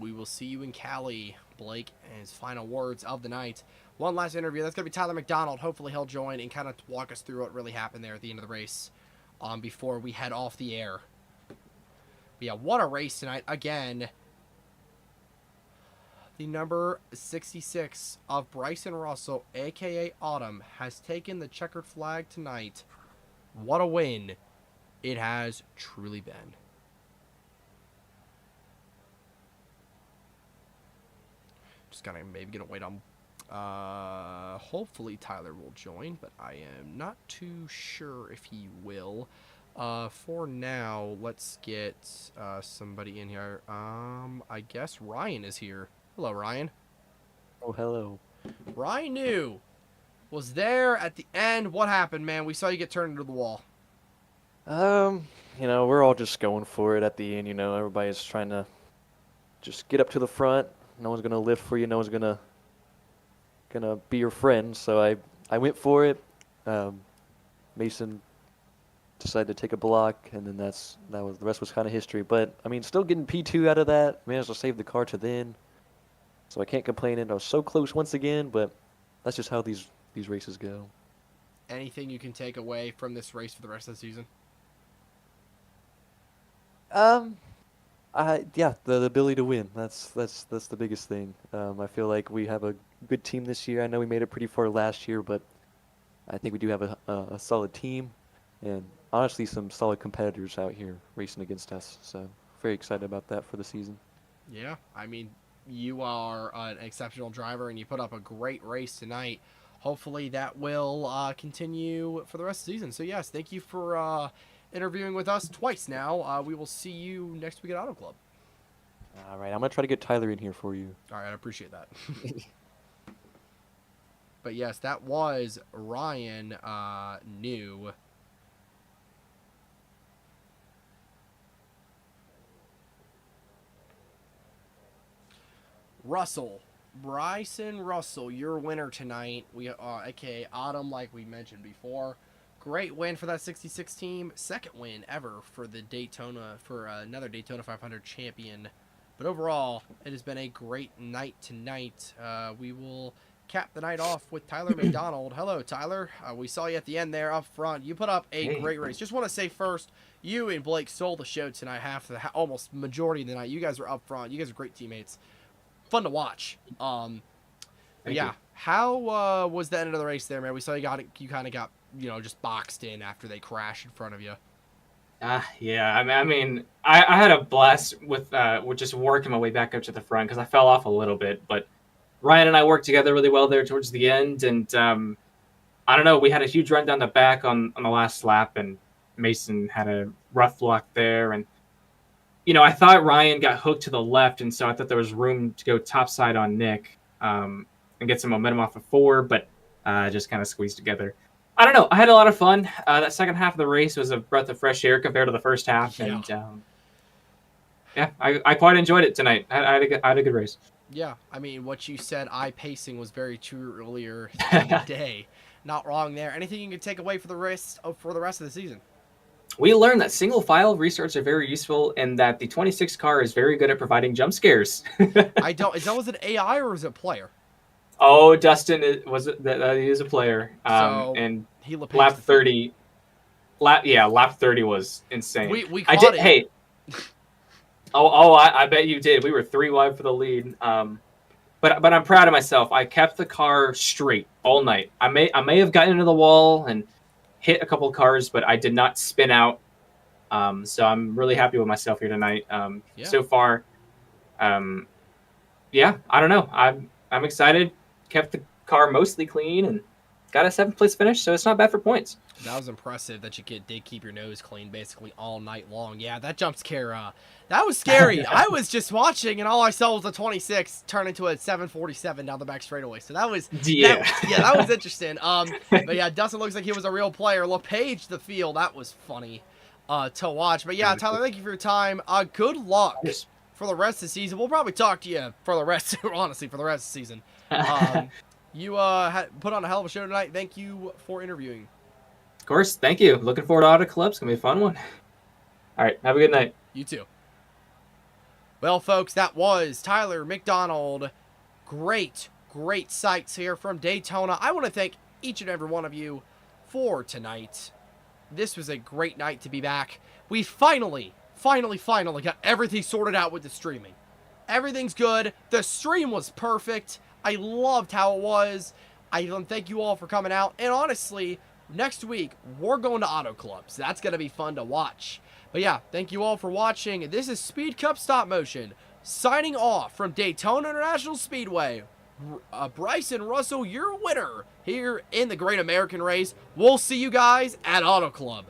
We will see you in Cali. Blake and his final words of the night. One last interview. That's going to be Tyler McDonald. Hopefully he'll join and kind of walk us through what really happened there at the end of the race before we head off the air. But yeah, what a race tonight. Again, the number 66 of Bryson Russell, a.k.a. Autumn, has taken the checkered flag tonight. What a win it has truly been. Just gonna wait on hopefully Tyler will join, but I am not too sure if he will. For now, let's get somebody in here. I guess Ryan is here. Hello, Ryan. Oh, hello. Ryan New was there at the end. What happened, man? We saw you get turned into the wall. We're all just going for it at the end. Everybody's trying to just get up to the front. No one's gonna lift for you. No one's gonna be your friend. So I went for it. Mason decided to take a block, and then the rest was kind of history. But I mean, still getting P2 out of that. Managed to save the car to the end. So I can't complain. And I was so close once again, but that's just how these races go. Anything you can take away from this race for the rest of the season? Yeah, the ability to win. That's the biggest thing. I feel like we have a good team this year. I know we made it pretty far last year, but I think we do have a solid team, and honestly, some solid competitors out here racing against us. So very excited about that for the season. Yeah, I mean, you are an exceptional driver, and you put up a great race tonight. Hopefully that will continue for the rest of the season. So yes, thank you for interviewing with us twice now. We will see you next week at Auto Club. All right, I'm going to try to get Tyler in here for you. All right, I appreciate that. But yes, that was Ryan New. Bryson Russell, your winner tonight. We a.k.a. Autumn, like we mentioned before. Great win for that 66 team. Second win ever for the Daytona, for another Daytona 500 champion. But overall, it has been a great night tonight. We will cap the night off with Tyler McDonald. Hello, Tyler. We saw you at the end there up front. You put up a great race. Just want to say first, you and Blake stole the show tonight, almost majority of the night. You guys were up front. You guys are great teammates. Fun to watch. Thank yeah. you. How was the end of the race there, man? We saw you kind of got just boxed in after they crashed in front of you. Yeah. I mean, I had a blast with just working my way back up to the front because I fell off a little bit, but Ryan and I worked together really well there towards the end, and I don't know, we had a huge run down the back on the last lap, and Mason had a rough block there, and I thought Ryan got hooked to the left, and so I thought there was room to go topside on Nick and get some momentum off of 4, but just kind of squeezed together. I don't know. I had a lot of fun. That second half of the race was a breath of fresh air compared to the first half, and yeah, I quite enjoyed it tonight. I had a good race. Yeah, I mean, what you said, eye pacing, was very true earlier in the day. Not wrong there. Anything you can take away for the rest of the season? We learned that single file restarts are very useful, and that the 26 car is very good at providing jump scares. Was it AI or was it player? Oh, Dustin he is a player. So and he lap 30. lap 30 was insane. We I caught did. it. Hey. I bet you did. We were 3 wide for the lead. But I'm proud of myself. I kept the car straight all night. I may have gotten into the wall and hit a couple cars, but I did not spin out. So I'm really happy with myself here tonight. Yeah. So far, yeah, I don't know. I'm excited. Kept the car mostly clean and got a 7th place finish, so it's not bad for points. That was impressive that you did keep your nose clean basically all night long. Yeah, that jump scare, that was scary. I was just watching, and all I saw was a 26 turn into a 747 down the back straightaway. So that was that was interesting. But yeah, Dustin looks like he was a real player. LePage the field, that was funny to watch. But yeah, Tyler, thank you for your time. Good luck for the rest of the season. We'll probably talk to you for the rest, honestly, for the rest of the season. You put on a hell of a show tonight. Thank you for interviewing. Of course, thank you. Looking forward to Auto Club. It's going to be a fun one. All right, have a good night. You too. Well, folks, that was Tyler McDonald. Great sights here from Daytona. I want to thank each and every one of you for tonight. This was a great night to be back. We finally got everything sorted out with the streaming. Everything's good. The stream was perfect. I loved how it was. I thank you all for coming out. And honestly, next week, we're going to Auto Club, so that's going to be fun to watch. But yeah, thank you all for watching. This is Speed Cup Stop Motion, signing off from Daytona International Speedway. Bryson Russell, your winner here in the Great American Race. We'll see you guys at Auto Club.